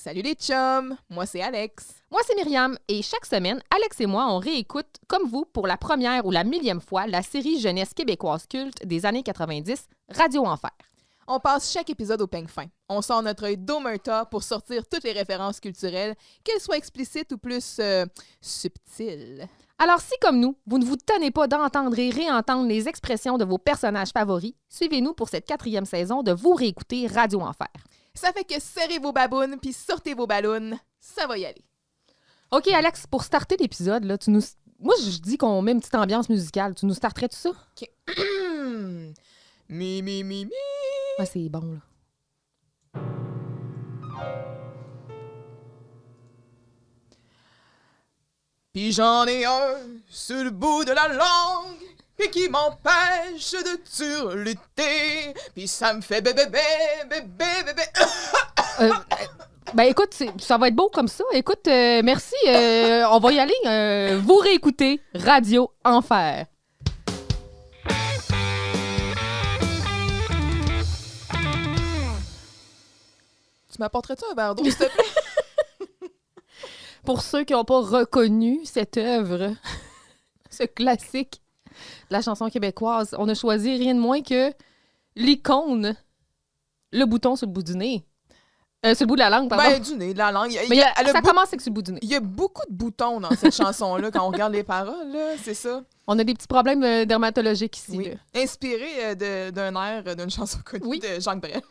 Salut les chums, moi c'est Alex. Moi, c'est Myriam, et chaque semaine, Alex et moi, on réécoute, comme vous, pour la première ou la millième fois, la série jeunesse québécoise culte des années 90, Radio Enfer. On passe chaque épisode au peigne fin. On sort notre œil d'omerta pour sortir toutes les références culturelles, qu'elles soient explicites ou plus subtiles. Alors, si comme nous, vous ne vous tenez pas d'entendre et réentendre les expressions de vos personnages favoris, suivez-nous pour cette 4e saison de Vous réécouter Radio Enfer. Ça fait que serrez vos babounes puis sortez vos ballons, ça va y aller. OK, Alex, pour starter l'épisode, là, moi, je dis qu'on met une petite ambiance musicale. Tu nous starterais tout ça? OK. mi. Ah, c'est bon, là. Puis j'en ai un sur le bout de la langue, puis qui m'empêche de turluter, puis ça me fait bébé. Ben écoute, ça va être beau comme ça. Écoute, merci. On va y aller. Vous réécoutez Radio Enfer. Tu m'apporterais-tu un verre d'eau, s'il te plaît? Pour ceux qui n'ont pas reconnu cette œuvre, ce classique de la chanson québécoise, on a choisi rien de moins que l'icône, le bouton sur le bout du nez. Sur le bout de la langue, pardon. Ben, du nez, de la langue. Mais ça commence avec sur le bout du nez. Il y a beaucoup de boutons dans cette chanson-là quand on regarde les paroles, là, c'est ça. On a des petits problèmes dermatologiques ici. Oui. Là. Inspiré d'un air d'une chanson connue de Jacques Brel.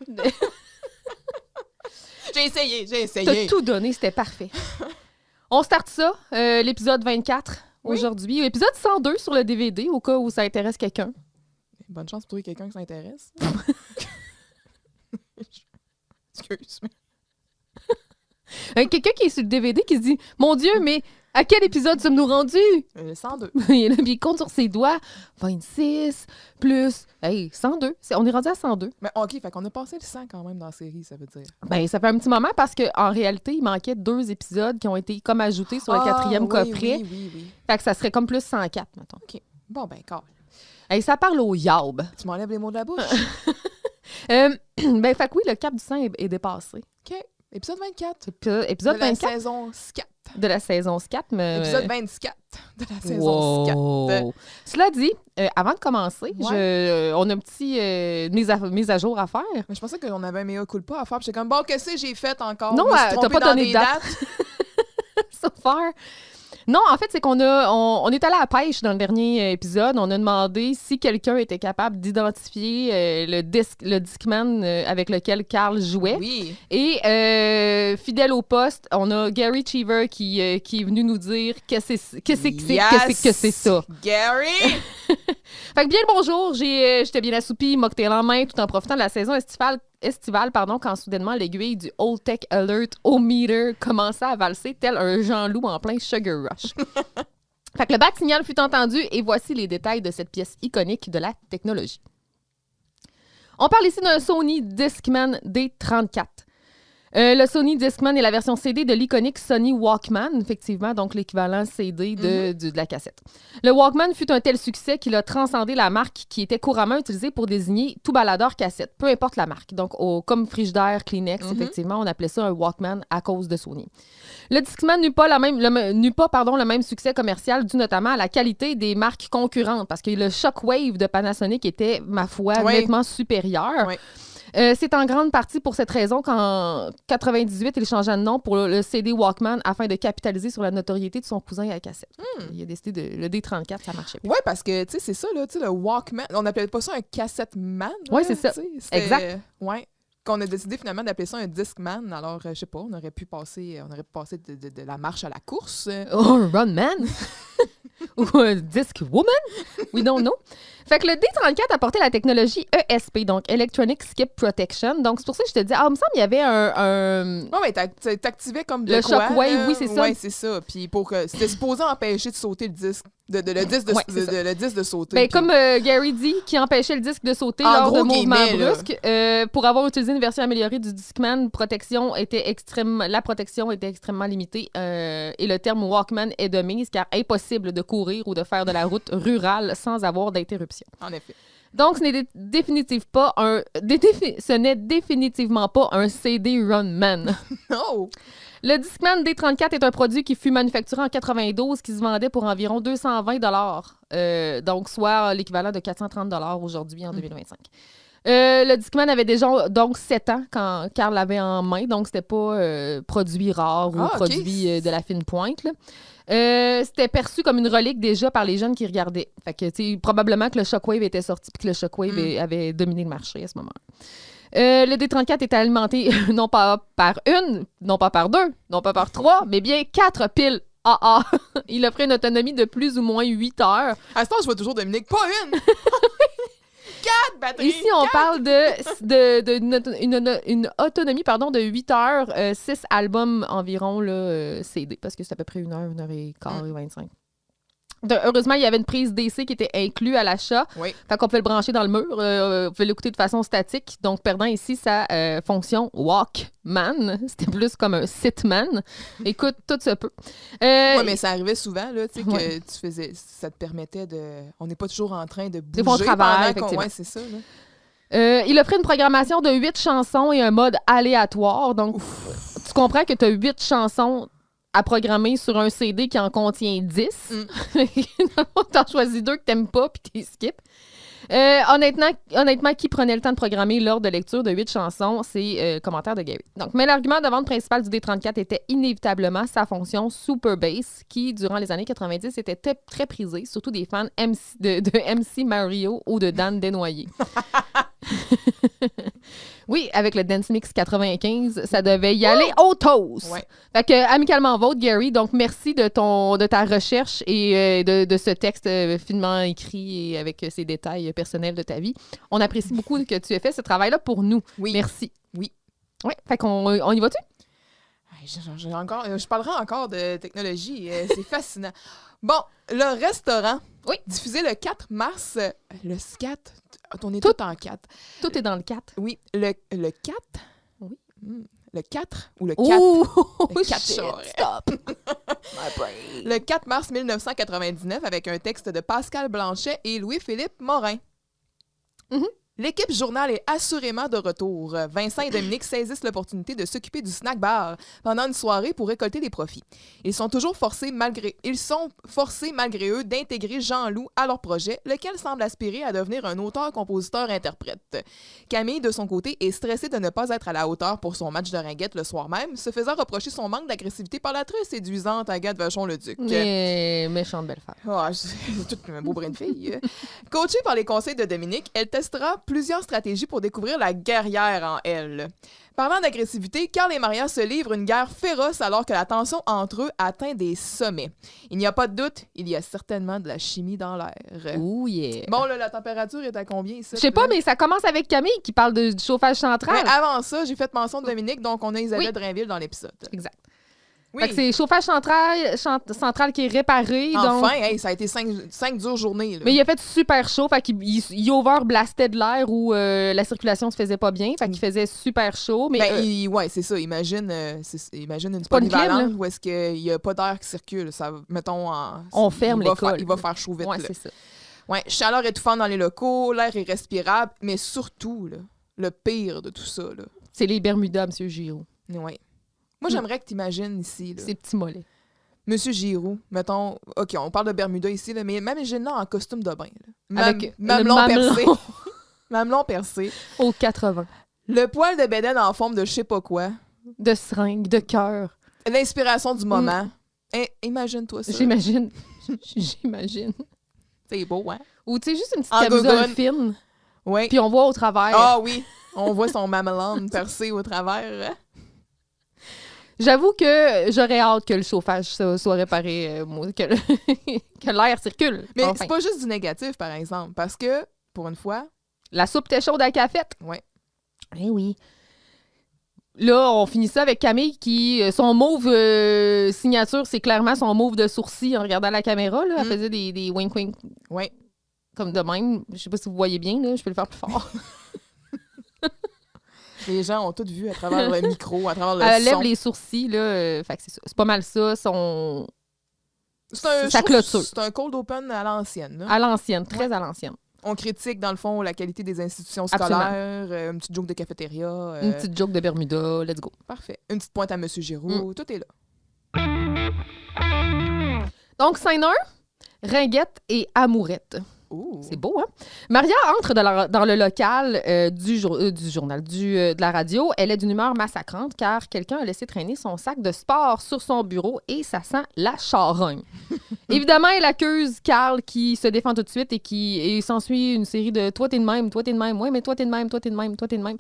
J'ai essayé. T'as tout donné, c'était parfait. On starte ça, l'épisode 24 aujourd'hui. Épisode 102 sur le DVD, au cas où ça intéresse quelqu'un. Bonne chance pour trouver quelqu'un qui s'intéresse. Excuse-moi. Quelqu'un qui est sur le DVD qui se dit « Mon Dieu, mais à quel épisode sommes-nous rendus? » 102. Il compte sur ses doigts. 26 plus... Hey, 102. On est rendu à 102. Mais OK, fait qu'on a passé le 100 quand même dans la série, ça veut dire. Ben, ça fait un petit moment parce qu'en réalité, il manquait 2 épisodes qui ont été comme ajoutés sur le 4e coffret. Oui. Fait que ça serait comme plus 104, mettons. OK. Bon, ben, corps. Hey, ça parle au yaub. Tu m'enlèves les mots de la bouche. Ben, fait que oui, le cap du 100 est dépassé. OK. Épisode 24. Épisode de la 24 saison 4. de la saison 4. Mais... Épisode 24 de la saison 4. Cela dit, avant de commencer, on a un petit mise à jour à faire. Mais je pensais qu'on avait un mea culpa à faire. Puis j'étais comme, bon, qu'est-ce que j'ai fait encore? Non, t'as pas donné de date. So far. Non, en fait, c'est qu'on on est allé à la pêche dans le dernier épisode. On a demandé si quelqu'un était capable d'identifier le Discman avec lequel Carl jouait. Oui. Et fidèle au poste, on a Gary Cheever qui est venu nous dire que c'est ça. Gary! Fait que bien le bonjour, j'étais bien assoupie, mocktail en main, tout en profitant de la saison estivale, quand soudainement l'aiguille du Old Tech Alert au meter commençait à valser tel un Jean-Loup en plein Sugar Rush. Fait que le bat signal fut entendu et voici les détails de cette pièce iconique de la technologie. On parle ici d'un Sony Discman D34. Le Sony Discman est la version CD de l'iconique Sony Walkman, effectivement, donc l'équivalent CD de la cassette. Le Walkman fut un tel succès qu'il a transcendé la marque qui était couramment utilisée pour désigner tout baladeur cassette, peu importe la marque. Donc, comme Frigidaire, Kleenex, effectivement, on appelait ça un Walkman à cause de Sony. Le Discman n'eut pas le même succès commercial dû notamment à la qualité des marques concurrentes, parce que le Shockwave de Panasonic était, ma foi, nettement supérieur. Oui. C'est en grande partie pour cette raison qu'en 98, il changea de nom pour le CD Walkman afin de capitaliser sur la notoriété de son cousin à la cassette. Il a décidé le D34, ça marchait pas. Oui, parce que, tu sais, c'est ça, là, tu sais, le Walkman, on n'appelait pas ça un cassette man. Oui, c'est ça. Exact. Oui. Qu'on a décidé finalement d'appeler ça un Discman. Alors, je sais pas, on aurait pu passer de la marche à la course. Un Runman? Ou un Disc Woman? We don't know. Fait que le D34 apportait la technologie ESP, donc Electronic Skip Protection. Donc, c'est pour ça que je te dis, il me semble qu'il y avait un... Oui, t'activais comme de le quoi, Shockwave, oui, c'est ça. Oui, c'est ça. Puis c'était supposé empêcher de sauter le disque. Le disque de sauter. Ben, comme Gary dit, qui empêchait le disque de sauter en lors gros, de mouvements brusques. là. Pour avoir utilisé une version améliorée du Discman, la protection était extrêmement limitée et le terme Walkman est de mise car impossible de courir ou de faire de la route rurale sans avoir d'interruption. En effet. Donc, ce n'est définitivement pas un CD Runman. Oh! Le Discman D34 est un produit qui fut manufacturé en 92, qui se vendait pour environ 220 donc soit l'équivalent de 430 aujourd'hui en 2025. Le Discman avait déjà donc 7 ans quand Carl l'avait en main, donc c'était pas produit rare ou produit de la fine pointe, là. C'était perçu comme une relique déjà par les jeunes qui regardaient. Fait que, tu sais, probablement que le Shockwave était sorti et que le Shockwave avait dominé le marché à ce moment-là. Le D34 était alimenté non pas par une, non pas par deux, non pas par 3, mais bien 4 piles AA. Il offrait une autonomie de plus ou moins 8 heures. À ce temps, je vois toujours Dominique, pas une! 4 batteries! Ici, on parle une autonomie de 8 heures, 6 albums environ là, CD, parce que c'est à peu près 1 heure et quart et 25. Heureusement, il y avait une prise DC qui était inclue à l'achat. Oui. Fait qu'on pouvait le brancher dans le mur. On pouvait l'écouter de façon statique. Donc, perdant ici sa fonction Walkman. C'était plus comme un Sitman. Écoute, tout se peut. Oui, mais ça arrivait souvent, là, tu sais, que tu faisais... Ça te permettait de... On n'est pas toujours en train de bouger. Des fois, on travaille, effectivement. Ouais, c'est ça, là. Il offrait une programmation de 8 chansons et un mode aléatoire. Donc, tu comprends que tu as 8 chansons à programmer sur un CD qui en contient 10. T'en choisis 2 que t'aimes pas, puis t'es skip. Honnêtement, qui prenait le temps de programmer l'ordre de lecture de 8 chansons, c'est commentaire de Gary. Donc, mais l'argument de vente principal du D34 était inévitablement sa fonction Super Bass, qui, durant les années 90, était très prisée, surtout des fans de MC Mario ou de Dan Desnoyers. Oui, avec le Dance Mix 95, ça devait y aller au toast. Ouais. Fait que, amicalement vôtre, Gary, donc merci de ta recherche et de ce texte finement écrit et avec ces détails personnels de ta vie. On apprécie beaucoup que tu aies fait ce travail-là pour nous. Oui. Merci. Oui. Oui, fait qu'on y va-tu? Je parlerai encore de technologie. C'est fascinant. Bon, le restaurant, diffusé le 4 mars, le scat, on est tout en 4. Tout est dans le 4. Oui, le 4. Oui. Le 4 ou le 4? Le 4 stop. Le 4 mars 1999, avec un texte de Pascal Blanchet et Louis-Philippe Morin. L'équipe Journal est assurément de retour. Vincent et Dominique saisissent l'opportunité de s'occuper du snack bar pendant une soirée pour récolter des profits. Ils sont forcés malgré eux d'intégrer Jean-Loup à leur projet, lequel semble aspirer à devenir un auteur-compositeur-interprète. Camille, de son côté, est stressée de ne pas être à la hauteur pour son match de ringuette le soir même, se faisant reprocher son manque d'agressivité par la très séduisante Agathe Vachon-Leduc. Méchante belle femme. Oh, c'est tout un beau brin de fille. Coachée par les conseils de Dominique, elle testera plusieurs stratégies pour découvrir la guerrière en elle. Parlant d'agressivité, Carl et Maria se livrent une guerre féroce alors que la tension entre eux atteint des sommets. Il n'y a pas de doute, il y a certainement de la chimie dans l'air. Oh yeah! Bon, là, la température est à combien ici? Je sais pas, mais ça commence avec Camille qui parle du chauffage central. Mais avant ça, j'ai fait mention de Dominique, donc on a Isabelle Drainville dans l'épisode. Exact. Oui. Fait que c'est chauffage central qui est réparé. Enfin, donc... ça a été 5 dures journées. Là. Mais il a fait super chaud. Fait qu'il overblastait de l'air où la circulation se faisait pas bien. Fait qu'il faisait super chaud. Mais ouais, c'est ça. Imagine une polyvalente où est-ce qu'il n'y a pas d'air qui circule. Ça, mettons, on ferme l'école. Il va faire chaud vite. Ouais, c'est ça. Ouais, chaleur étouffante dans les locaux, l'air est respirable, mais surtout, là, le pire de tout ça, là, c'est les Bermudas, M. Giroux. Ouais. Moi, j'aimerais que tu imagines ici. Là, ces petits mollets. Monsieur Giroux, mettons, OK, on parle de Bermuda ici, là, mais imagine-le en costume de bain. Là. Avec mamelon percé. Mamelon percé. Au 80. Le poil de bédaine en forme de je sais pas quoi. De seringue, de cœur. L'inspiration du moment. Imagine-toi ça. J'imagine. C'est beau, hein? Ou tu sais, juste une petite camisole fine. Oui. Puis on voit au travers. Ah oui, on voit son mamelon percé au travers. J'avoue que j'aurais hâte que le chauffage soit réparé, que l'air circule. Mais c'est pas juste du négatif, par exemple, parce que, pour une fois... La soupe était chaude à la cafette. Oui. Eh oui. Là, on finit ça avec Camille qui... son mauve signature, c'est clairement son mauve de sourcil en regardant la caméra. Là. Elle faisait des wink-wink. Oui. Comme de même. Je sais pas si vous voyez bien, là. Je peux le faire plus fort. Les gens ont tout vu à travers le micro, à travers le son. Elle lève les sourcils, là. Fait que c'est ça. C'est pas mal ça. Sa clôture. C'est un cold open à l'ancienne. Là. À l'ancienne, très à l'ancienne. On critique, dans le fond, la qualité des institutions Absolument. scolaires, une petite joke de cafétéria. Une petite joke de Bermuda, let's go. Parfait. Une petite pointe à M. Giroux, tout est là. Donc, scène 1, Ringuette et Amourette. Ouh. C'est beau, hein? Maria entre dans le local de la radio. Elle est d'une humeur massacrante car quelqu'un a laissé traîner son sac de sport sur son bureau et ça sent la charogne. Évidemment, elle accuse Carl qui se défend tout de suite et s'ensuit une série de « toi t'es de même, toi t'es de même, ouais, mais toi t'es de même, toi t'es de même, toi t'es de même ».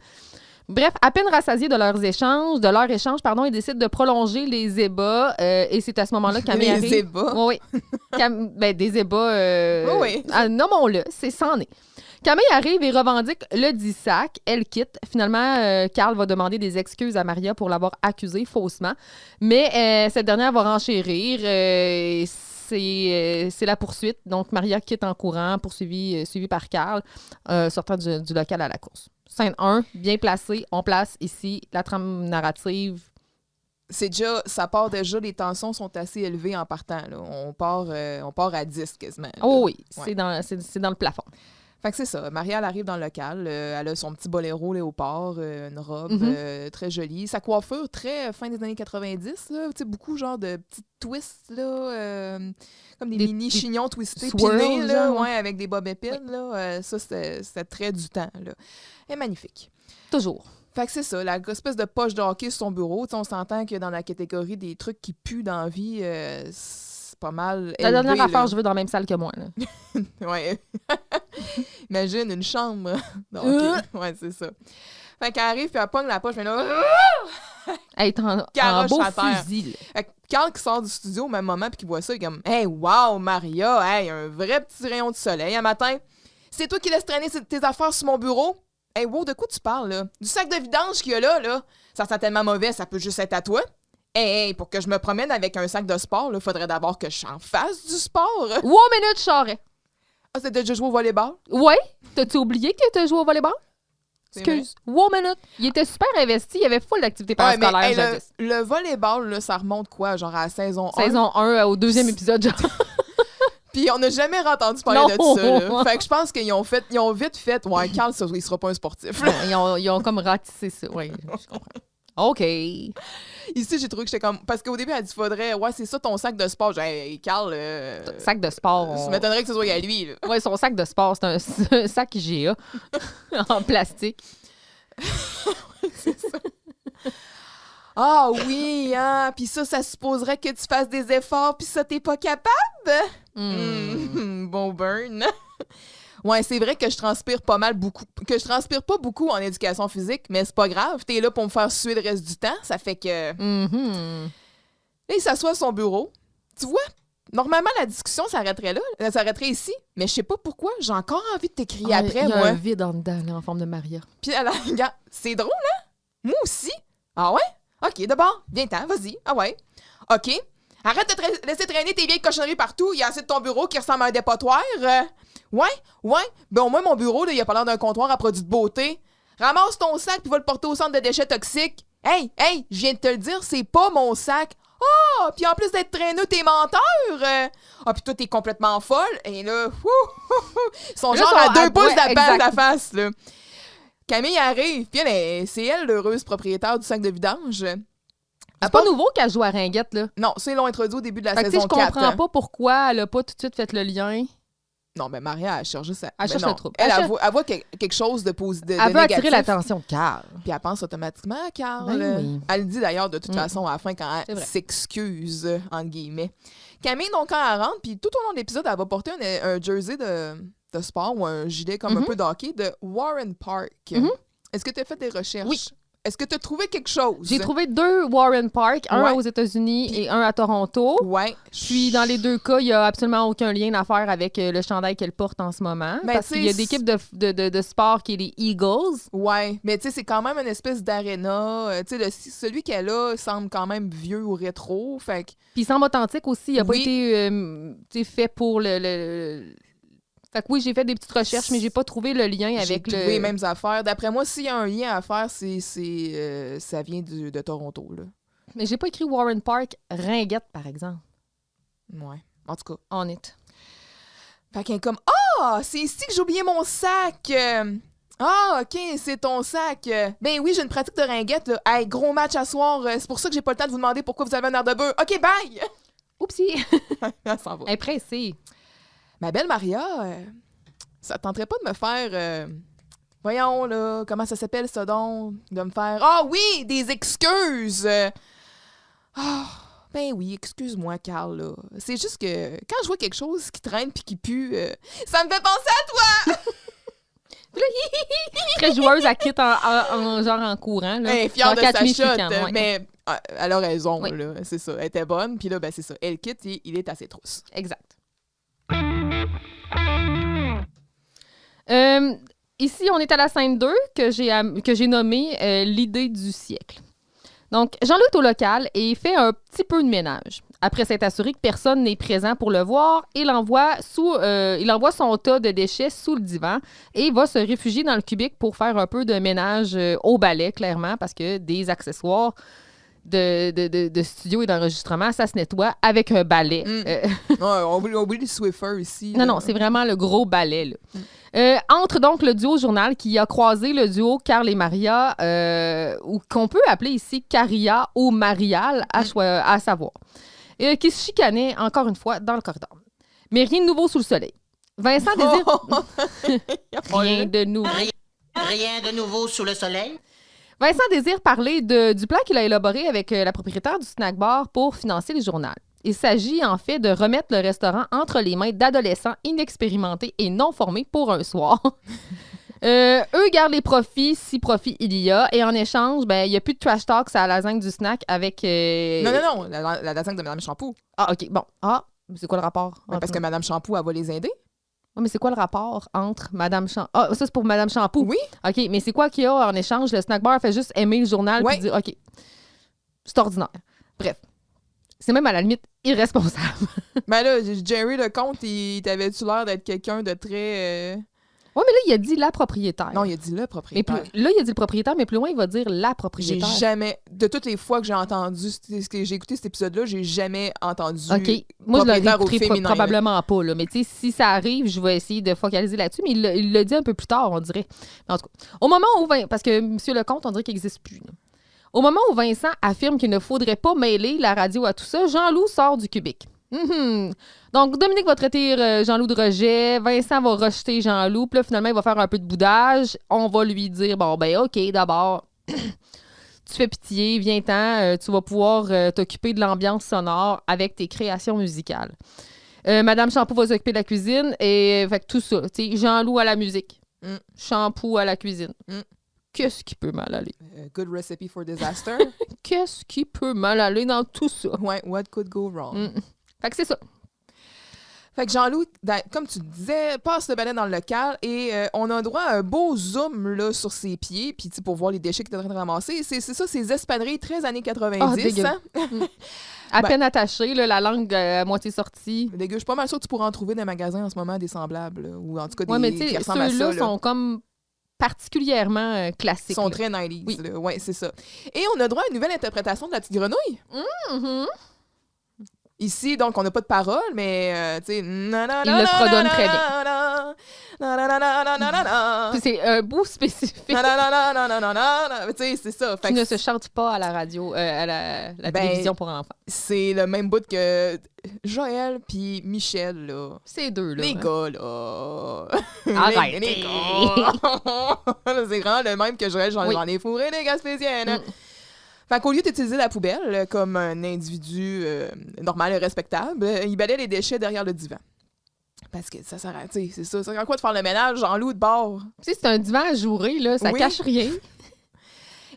Bref, à peine rassasiés de leur échange, ils décident de prolonger les ébats et c'est à ce moment-là que Camille arrive. Les ébats? Oui, des ébats, Oui. nommons-le, c'en est. Camille arrive et revendique le dit sac. Elle quitte. Finalement, Carl va demander des excuses à Maria pour l'avoir accusée faussement. Mais cette dernière va renchérir. C'est la poursuite. Donc, Maria quitte en courant, suivie par Carl, sortant du local à la course. Scène 1, bien placée. On place ici la trame narrative. C'est déjà, les tensions sont assez élevées en partant. Là. On part à 10 quasiment. Là. Oh oui, Ouais. c'est dans le plafond. Fait que c'est ça. Maria, elle arrive dans le local. Elle a son petit boléro léopard, une robe très jolie. Sa coiffure, très fin des années 90. Là. Tu sais, beaucoup genre de petits twists, là, comme des mini chignons twistés, pinés, là, ouais, avec des bobs épines. Oui. Là. Ça, c'était très du temps. Là. Elle est magnifique. Toujours. Fait que c'est ça, la espèce de poche de hockey sur son bureau. T'sais, on s'entend que dans la catégorie des trucs qui puent dans la vie, c'est pas mal La élevé, dernière affaire, là. je veux dans la même salle que moi. Là. Ouais. Imagine une chambre. de hockey. Ouais, c'est ça. Fait qu'elle arrive, puis elle pogne la poche, mais là... Elle est en Garoche beau à terre. fusil. Fait que Carl qui sort du studio au même moment, puis qui voit ça, il est comme « Hey, wow, Maria, hey, un vrai petit rayon de soleil un matin. C'est toi qui laisses traîner tes affaires sur mon bureau? Hey, wow, de quoi tu parles, là? Du sac de vidange qu'il y a là, ça sent tellement mauvais, ça peut juste être à toi. Hey, pour que je me promène avec un sac de sport, il faudrait d'abord que j'en fasse du sport. » Wow, minute, Charret. Ah, c'était déjà joué au volleyball? Ouais? T'as-tu oublié que t'as joué au volleyball? C'est Excuse. Wow, minute. Il était super investi. Il y avait full d'activités parascolaires, hey, jadis. le volleyball, là, ça remonte quoi? Genre à la saison 1? Saison 1 au deuxième épisode, genre. Puis on n'a jamais entendu parler de ça. Là. Fait que je pense qu'ils ont vite fait. Ouais, Carl, il sera pas un sportif. Non, ils ont comme ratissé ça. Oui, je comprends. OK. Ici, j'ai trouvé que j'étais comme. Parce qu'au début, elle dit faudrait. Ouais, c'est ça ton sac de sport. J'ai dit, hey, Carl. Sac de sport. Ça m'étonnerait que ce soit à lui. Là. Ouais, son sac de sport, c'est un sac IGA en plastique. C'est ça. Ah oui, hein. Puis ça supposerait que tu fasses des efforts, puis ça, t'es pas capable? Bon burn. Ouais, c'est vrai que je transpire pas beaucoup en éducation physique, mais c'est pas grave. T'es là pour me faire suer le reste du temps. Ça fait que... Là, il s'assoit à son bureau. Tu vois, normalement, la discussion s'arrêterait là. Elle s'arrêterait ici. Mais je sais pas pourquoi. J'ai encore envie de t'écrire après, il y a moi. un vide en dedans, là, en forme de Maria. Puis elle regarde. C'est drôle, hein? Moi aussi. Ah ouais? OK, d'abord, viens-t'en, vas-y. Ah ouais. OK. Arrête de laisser traîner tes vieilles cochonneries partout. Il y a assez de ton bureau qui ressemble à un dépotoir. Ouais. Ben au moins, mon bureau, là, il a pas l'air d'un comptoir à produits de beauté. Ramasse ton sac puis va le porter au centre de déchets toxiques. Hey, je viens de te le dire, c'est pas mon sac. Ah, puis en plus d'être traîneux, t'es menteur. Ah, puis toi, t'es complètement folle. Et là, ils sont genre à 2 pouces de la face, là. Camille arrive, puis c'est elle l'heureuse propriétaire du sac de vidange. C'est pas nouveau qu'elle joue à Ringuette, là. Non, c'est l'ont introduit au début de la fait saison 4. Je comprends pas pourquoi elle a pas tout de suite fait le lien. Non, mais Maria, elle cherche ça. Elle cherche le trouble. Elle voit quelque chose de positif. Elle veut attirer l'attention de Carl. Puis elle pense automatiquement à Carl. Ben oui. Elle le dit d'ailleurs de toute façon à la fin quand elle s'excuse, entre guillemets. Camille, donc, quand elle rentre, puis tout au long de l'épisode, elle va porter un jersey de sport ou un gilet comme un peu de hockey de Warren Park. Est-ce que tu as fait des recherches? Oui. Est-ce que tu as trouvé quelque chose? J'ai trouvé 2 Warren Park, un aux États-Unis et un à Toronto. Ouais. Puis dans les 2 cas, il n'y a absolument aucun lien à faire avec le chandail qu'elle porte en ce moment. Ben, parce qu'il y a des équipes de sport qui est les Eagles. Ouais, mais tu sais, c'est quand même une espèce d'aréna. Tu sais, celui qu'elle a semble quand même vieux ou rétro. Fait que... Puis il semble authentique aussi. Il n'a pas été fait pour le... Fait que oui, j'ai fait des petites recherches, mais j'ai pas trouvé le lien avec J'ai trouvé les mêmes affaires. D'après moi, s'il y a un lien à faire, ça vient de Toronto, là. Mais j'ai pas écrit Warren Park Ringuette, par exemple. Ouais, en tout cas. On it. Fait qu'elle est comme « Ah, c'est ici que j'ai oublié mon sac! Ah, OK, c'est ton sac. Ben oui, j'ai une pratique de ringuette. Là. Hey, gros match à soir. C'est pour ça que j'ai pas le temps de vous demander pourquoi vous avez un air de bœuf. OK, bye! » Oupsie! Elle s'en va. Elle est pressée. Ma belle Maria, ça te tenterait pas de me faire... voyons, là, comment ça s'appelle, ça donc? De me faire... Ah oui, des excuses! Ben oui, excuse-moi, Carl, là. C'est juste que quand je vois quelque chose qui traîne puis qui pue, ça me fait penser à toi! Très joueuse, elle quitte en courant. Là. Elle est fière de sa shot, ouais. mais elle a raison, Oui. là. C'est ça. Elle était bonne, puis là, ben c'est ça. Elle quitte et il est à ses trousses. Exact. Ici, on est à la scène 2 que j'ai nommée l'idée du siècle. Donc, Jean-Loup est au local et fait un petit peu de ménage. Après s'être assuré que personne n'est présent pour le voir, il envoie son tas de déchets sous le divan et va se réfugier dans le cubicle pour faire un peu de ménage au balai, clairement, parce que des accessoires de studio et d'enregistrement, ça se nettoie avec un balai. On oublie le Swiffer ici. Non, c'est vraiment le gros balai. Là. Entre donc le duo journal qui a croisé le duo Carl et Maria, ou qu'on peut appeler ici Caria ou Marial, à savoir, qui se chicanait encore une fois dans le corridor. Mais rien de nouveau sous le soleil. Vincent désire... Rien de nouveau. Rien de nouveau sous le soleil. Vincent désire parler du plan qu'il a élaboré avec la propriétaire du snack bar pour financer les journaux. Il s'agit en fait de remettre le restaurant entre les mains d'adolescents inexpérimentés et non formés pour un soir. Eux gardent les profits si profit il y a, et en échange, ben il n'y a plus de trash talk à la lasagne du snack avec... Non, la lasagne de Madame Shampoo. Ah, OK, bon. Ah, c'est quoi le rapport? Parce que Madame Shampoo, elle va les aider. Oh, mais c'est quoi le rapport entre Madame Shampoo? Ah, ça, c'est pour Madame Shampoo. Oui. OK, mais c'est quoi qu'il y a en échange? Le snack bar fait juste aimer le journal puis dire, OK, c'est ordinaire. Bref. C'est même à la limite irresponsable. Ben là, Jerry Lecomte, il t'avait-tu l'air d'être quelqu'un de très... Oui, mais là, il a dit la propriétaire. Non, il a dit le Mais propriétaire. là, il a dit le propriétaire, mais plus loin, il va dire la J'ai propriétaire. jamais... De toutes les fois que j'ai entendu... que j'ai écouté cet épisode-là, j'ai jamais entendu... OK. Moi, je l'aurais propriétaire au écouté féminin, probablement pas, là. Mais tu sais, si ça arrive, je vais essayer de focaliser là-dessus. Mais il l'a dit un peu plus tard, on dirait. Mais en tout cas, au moment où... Parce que M. Lecomte, on dirait qu'il n'existe plus, là. Au moment où Vincent affirme qu'il ne faudrait pas mêler la radio à tout ça, Jean-Loup sort du cubicle. Donc, Dominique va traiter Jean-Loup de rejet, Vincent va rejeter Jean-Loup, puis là, finalement, il va faire un peu de boudage. On va lui dire, bon, ben OK, d'abord, tu fais pitié, viens-t'en, tu vas pouvoir t'occuper de l'ambiance sonore avec tes créations musicales. Madame Shampoo va s'occuper de la cuisine, et fait que tout ça, tu sais, Jean-Loup à la musique, Shampoo à la cuisine. Qu'est-ce qui peut mal aller? Good recipe for disaster. Qu'est-ce qui peut mal aller dans tout ça? Ouais, what could go wrong? Fait que c'est ça. Fait que Jean-Loup, comme tu disais, passe le balai dans le local et on a droit à un beau zoom là, sur ses pieds, puis pour voir les déchets qu'il est en train de ramasser. C'est ça, ces espadrilles très années 90. Hein? À peine attachée, là, la langue à moitié sortie. Dégueu, je suis pas mal sûre que tu pourras en trouver dans les magasins en ce moment des semblables, là, ou en tout cas des mais qui ressemblent à ça. Ceux-là sont comme particulièrement classiques. Ils sont là. très 90s. Oui. Là. Ouais, c'est ça. Et on a droit à une nouvelle interprétation de La Petite Grenouille. Ici, donc, on n'a pas de parole, mais, tu sais... Il le fredonne très bien. Puis c'est un bout spécifique. Tu sais, c'est ça. Qui ne se chante pas à la radio, à la télévision pour enfants. C'est le même bout que Joël puis Michel, là. Ces deux-là. Les gars, là. Arrête. Les gars. C'est vraiment le même que Joël. J'en ai fourré des Gaspésiennes. Fait qu'au lieu d'utiliser la poubelle comme un individu normal et respectable, il balayait les déchets derrière le divan. Parce que ça sert à... Tu sais, c'est ça. Ça sert à quoi de faire le ménage, Jean-Loup de bord? Tu sais, c'est un divan ajouré, là. Ça cache rien.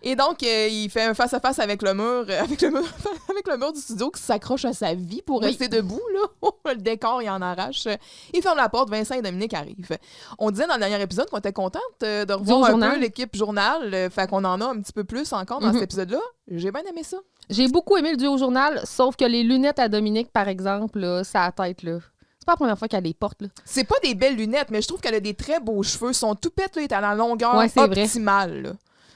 Et donc, il fait un face-à-face avec le mur, avec le mur du studio qui s'accroche à sa vie pour rester debout, là. Le décor, il en arrache. Il ferme la porte, Vincent et Dominique arrivent. On disait dans le dernier épisode qu'on était contente de revoir un peu l'équipe journal. Fait qu'on en a un petit peu plus encore dans cet épisode-là. J'ai bien aimé ça. J'ai beaucoup aimé le duo journal, sauf que les lunettes à Dominique, par exemple, là, ça a tête, là. C'est pas la première fois qu'elle les porte, là. C'est pas des belles lunettes, mais je trouve qu'elle a des très beaux cheveux. Son toupette, là, est à la longueur optimale, là.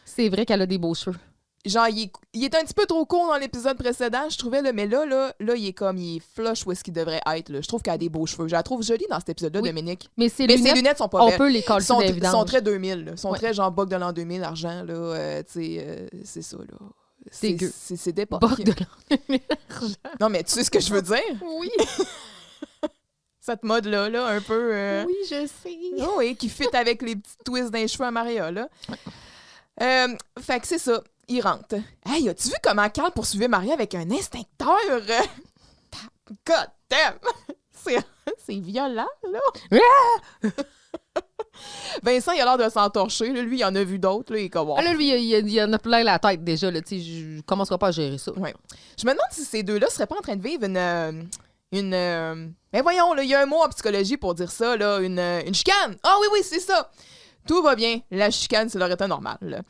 C'est vrai qu'elle a des beaux cheveux. genre, il est un petit peu trop court dans l'épisode précédent, je trouvais, là, mais là, il est flush où est-ce qu'il devrait être. Là. Je trouve qu'elle a des beaux cheveux. Je la trouve jolie dans cet épisode-là, Oui. Dominique. Mais ses Mais ses lunettes sont pas on belles. peut les coller Ils sont, d'évidence. sont très 2000. Là. Ils sont Ouais. très genre bug de l'an 2000, argent. Là, c'est ça. Là. Dégueu. C'est d'époque. Bord de l'argent. Non, mais tu sais ce que je veux dire? Oui. Cette mode-là, là, un peu... Oui, je sais. Oh oui, qui fit avec les petits twists d'un cheveu à Maria, là. Fait que c'est ça. Il rentre. Hey, as-tu vu comment Carl poursuivait Maria avec un instincteur? God damn! C'est violent, là. Vincent, il a l'air de s'entorcher. Là. Lui, il en a vu d'autres. Là, il est comme... Ah, là, lui, il en a plein la tête déjà. Là, je commencerai pas à gérer ça. Ouais. Je me demande si ces deux-là seraient pas en train de vivre mais voyons, là, il y a un mot en psychologie pour dire ça, là, une chicane. Ah oui, c'est ça. Tout va bien. La chicane, c'est leur état normal. Là.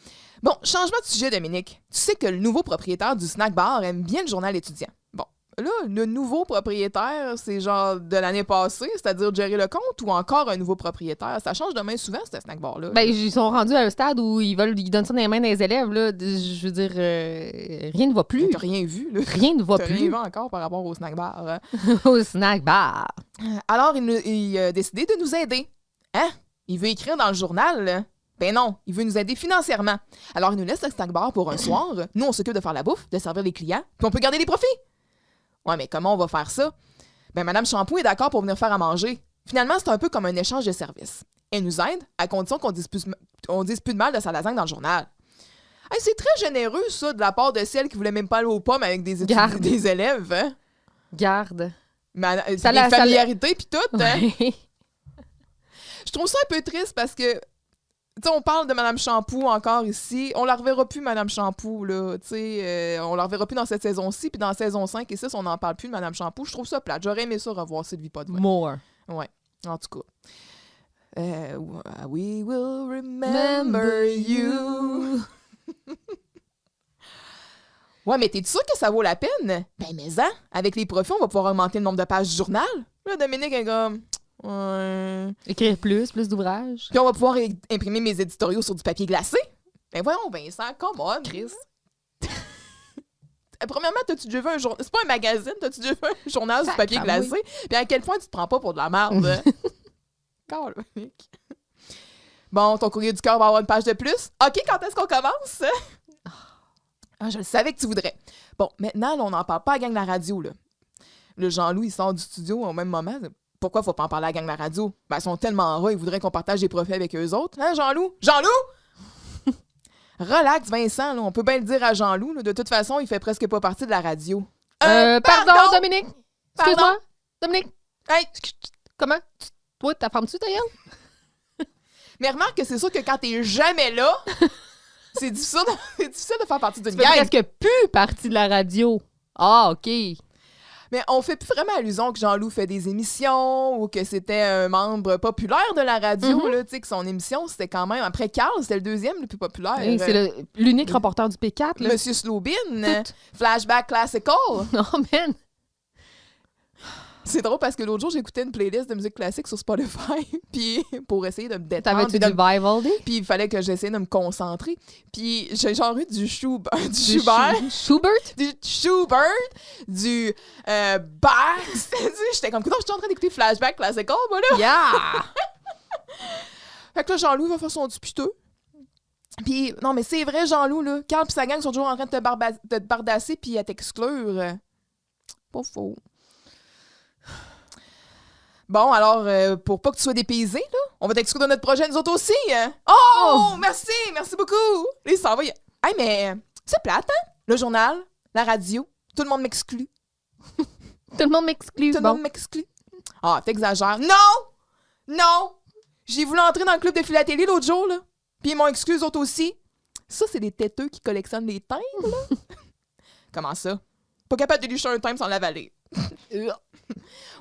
Bon, changement de sujet, Dominique. Tu sais que le nouveau propriétaire du snack bar aime bien le journal étudiant. Bon, là, le nouveau propriétaire, c'est genre de l'année passée, c'est-à-dire Jerry Lecomte, ou encore un nouveau propriétaire. Ça change de main souvent, ce snack bar-là. Ben, ils sont rendus à un stade où ils donnent ça dans les mains des élèves. Là. Je veux dire, rien ne va plus. T'as rien vu, là. Rien ne va T'as rien plus vu encore par rapport au snack bar. Hein? au snack bar. Alors, il a décidé de nous aider. Hein? Il veut écrire dans le journal, là. Ben non, il veut nous aider financièrement. Alors, il nous laisse le snack bar pour un soir. Nous, on s'occupe de faire la bouffe, de servir les clients, puis on peut garder les profits. Ouais, mais comment on va faire ça? Ben, Madame Champoux est d'accord pour venir faire à manger. Finalement, c'est un peu comme un échange de services. Elle nous aide, à condition qu'on dise plus de mal de sa lasagne dans le journal. Hey, c'est très généreux, ça, de la part de celle qui voulait même pas aller aux pommes avec des élèves. Hein? Garde. Des familiarités, puis tout. Hein? Ouais. Je trouve ça un peu triste parce que, tu sais, on parle de Madame Champoux encore ici. On la reverra plus, Madame Champoux, là. Tu sais, on la reverra plus dans cette saison-ci. Puis dans la saison 5 et 6, on n'en parle plus de Madame Champoux. Je trouve ça plate. J'aurais aimé ça revoir Sylvie Potvin. More. Ouais, en tout cas. We will remember you. Ouais, mais t'es-tu sûr que ça vaut la peine? Ben, mais hein, avec les profits, on va pouvoir augmenter le nombre de pages du journal. Là, Dominique est comme... Ouais. Écrire plus d'ouvrages. Puis on va pouvoir imprimer mes éditoriaux sur du papier glacé. Ben voyons, Vincent, come on, Chris. Premièrement, t'as-tu déjà vu un journal? C'est pas un magazine, t'as-tu déjà vu un journal sur du papier glacé? Oui. Puis à quel point tu te prends pas pour de la merde? Carl-Monique. Bon, ton courrier du cœur va avoir une page de plus. OK, quand est-ce qu'on commence? Ah, je le savais que tu voudrais. Bon, maintenant, là, on n'en parle pas à la gang de la radio. Là. Le Jean-Loup, il sort du studio au même moment. Pourquoi faut pas en parler à la gang de la radio? Ben, ils sont tellement rares, ils voudraient qu'on partage des profits avec eux autres. Hein, Jean-Loup? Jean-Loup? Relax, Vincent. Là, on peut bien le dire à Jean-Loup. Là, de toute façon, il fait presque pas partie de la radio. Pardon, Dominique. Excuse-moi. Dominique. Hey! Comment? Toi, ta femme-tu, ta gueule? Mais remarque que c'est sûr que quand t'es jamais là, c'est difficile de faire partie d'une Tu fais gang. presque plus partie de la radio. Ah, OK. Mais on fait plus vraiment allusion que Jean-Loup fait des émissions ou que c'était un membre populaire de la radio, là, tu sais, que son émission, c'était quand même... Après Carl, c'était le deuxième le plus populaire. Oui, c'est l'unique reporter du P4. Là. Monsieur Slobin, Flashback Classical. Oh, man. C'est drôle parce que l'autre jour, j'écoutais une playlist de musique classique sur Spotify puis pour essayer de me détendre. T'avais-tu du Vivaldi? Puis il fallait que j'essaie de me concentrer. Puis j'ai genre eu du Schubert, Schubert? du Schubert, du Bach. J'étais comme, écoute, je suis en train d'écouter Flashback Classical, moi, là. Yeah! Fait que là, Jean-Loup va faire son dupiteux. Puis, non, mais c'est vrai, Jean-Loup, là. Carl et sa gang sont toujours en train de te bardasser puis à t'exclure. Pas faux. Bon, alors, pour pas que tu sois dépaysé, là, on va t'exclure de notre projet, nous autres aussi. Hein? Oh! Merci beaucoup! Les ça va. Hey, mais c'est plate, hein? Le journal, la radio, tout le monde m'exclut. Tout le monde m'exclut. Tout le monde m'exclut. Ah, t'exagères. Non! J'ai voulu entrer dans le club de philatélie l'autre jour, là. Puis ils m'ont exclu, eux autres aussi. Ça, c'est des têteux qui collectionnent les timbres, là. Comment ça? Pas capable de licher un timbre sans l'avaler.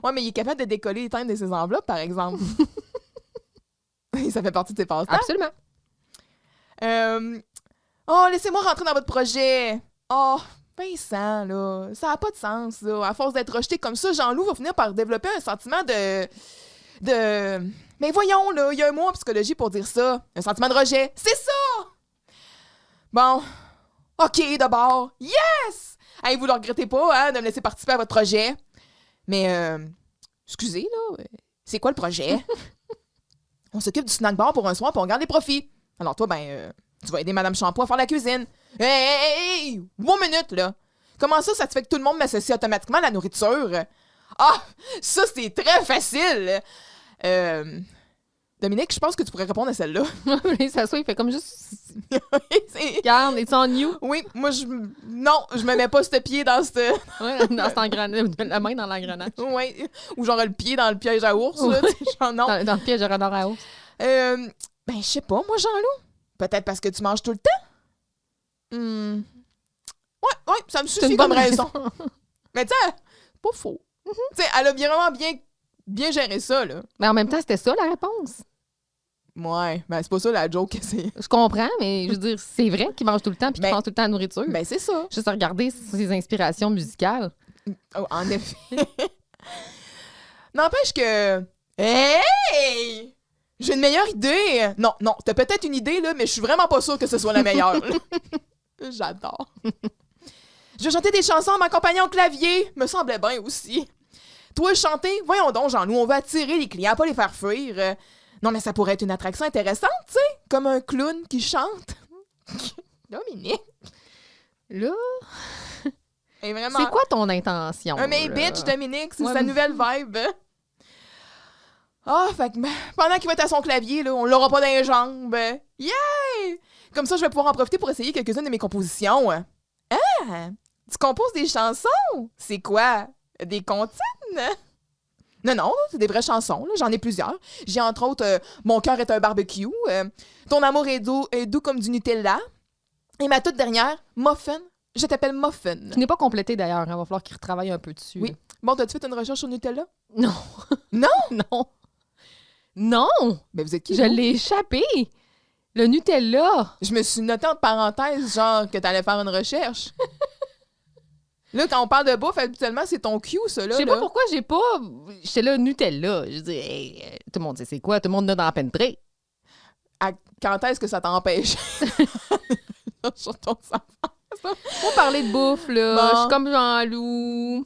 Ouais, mais il est capable de décoller les timbres de ses enveloppes, par exemple. Ça fait partie de ses passe-temps. Absolument. Oh, laissez-moi rentrer dans votre projet. Oh, Vincent, là, ça n'a pas de sens, là. À force d'être rejeté comme ça, Jean-Loup va finir par développer un sentiment de... Mais voyons, là, il y a un mot en psychologie pour dire ça. Un sentiment de rejet. C'est ça! Bon, OK, d'abord. Yes! Hey, vous ne le regrettez pas, hein, de me laisser participer à votre projet. Mais, excusez, là, c'est quoi le projet? On s'occupe du snack bar pour un soir, puis on garde les profits. Alors toi, tu vas aider Madame Champoux à faire la cuisine. Hey! 1 minute, là. Comment ça te fait que tout le monde m'associe automatiquement à la nourriture? Ah! Ça, c'est très facile! Dominique, je pense que tu pourrais répondre à celle-là. Il s'assoit, il fait comme juste... C'est- Regarde, it's on you. Oui, moi, non, je me mets pas ce pied dans ce... Ouais, dans cet engrenage, la main dans l'engrenage. Ouais, ou genre le pied dans le piège à ours, là, tu sais, genre non. Dans le piège de renard à ours. Je sais pas, moi, Jean-Loup. Peut-être parce que tu manges tout le temps? Ouais, ça me C'est suffit une comme bonne raison. Mais tu sais, pas faux. Tu sais, elle a vraiment bien géré ça, là. Mais en même temps, c'était ça la réponse. Ouais, c'est pas ça la joke que c'est. Je comprends, mais je veux dire, c'est vrai qu'il mange tout le temps puis qu'il pense tout le temps à la nourriture. C'est ça. Juste à regarder ses inspirations musicales. Oh, en effet. N'empêche que... Hey! J'ai une meilleure idée! Non, t'as peut-être une idée, là, mais je suis vraiment pas sûre que ce soit la meilleure. J'adore. Je vais chanter des chansons en m'accompagnant au clavier. Me semblait bien aussi. Toi, chanter? Voyons donc, Jean-Loup, on veut attirer les clients, pas les faire fuir. Non, mais ça pourrait être une attraction intéressante, tu sais, comme un clown qui chante. Dominique. Là, est vraiment... c'est quoi ton intention? Un main là? bitch, Dominique, c'est Ouais, sa mais- nouvelle vibe. Ah, fait que pendant qu'il va être à son clavier, là, on l'aura pas dans les jambes. Yeah! Comme ça, je vais pouvoir en profiter pour essayer quelques-unes de mes compositions. Ah! Tu composes des chansons? C'est quoi? Des comptines? Non, c'est des vraies chansons. Là. J'en ai plusieurs. J'ai entre autres Mon cœur est un barbecue, Ton amour est doux comme du Nutella. Et ma toute dernière, Muffin. Je t'appelle Muffin. Tu n'es pas complété d'ailleurs. Il va falloir qu'il retravaille un peu dessus. Oui. Bon, t'as-tu fait une recherche sur Nutella? Non. Non? Non. Non! Ben, vous êtes qui? Je vous? l'ai échappé! Le Nutella! Je me suis noté entre parenthèses, genre, que t'allais faire une recherche. Là, quand on parle de bouffe, habituellement, c'est ton cue, ça, là. Je sais là. pas pourquoi j'ai pas. J'étais là, Nutella. Je dis, hey, tout le monde sait c'est quoi? Tout le monde l'a dans la pentrée. Quand est-ce que ça t'empêche? Sur ton sang. Faut parler de bouffe, là. Bon. Je suis comme Jean-Loup.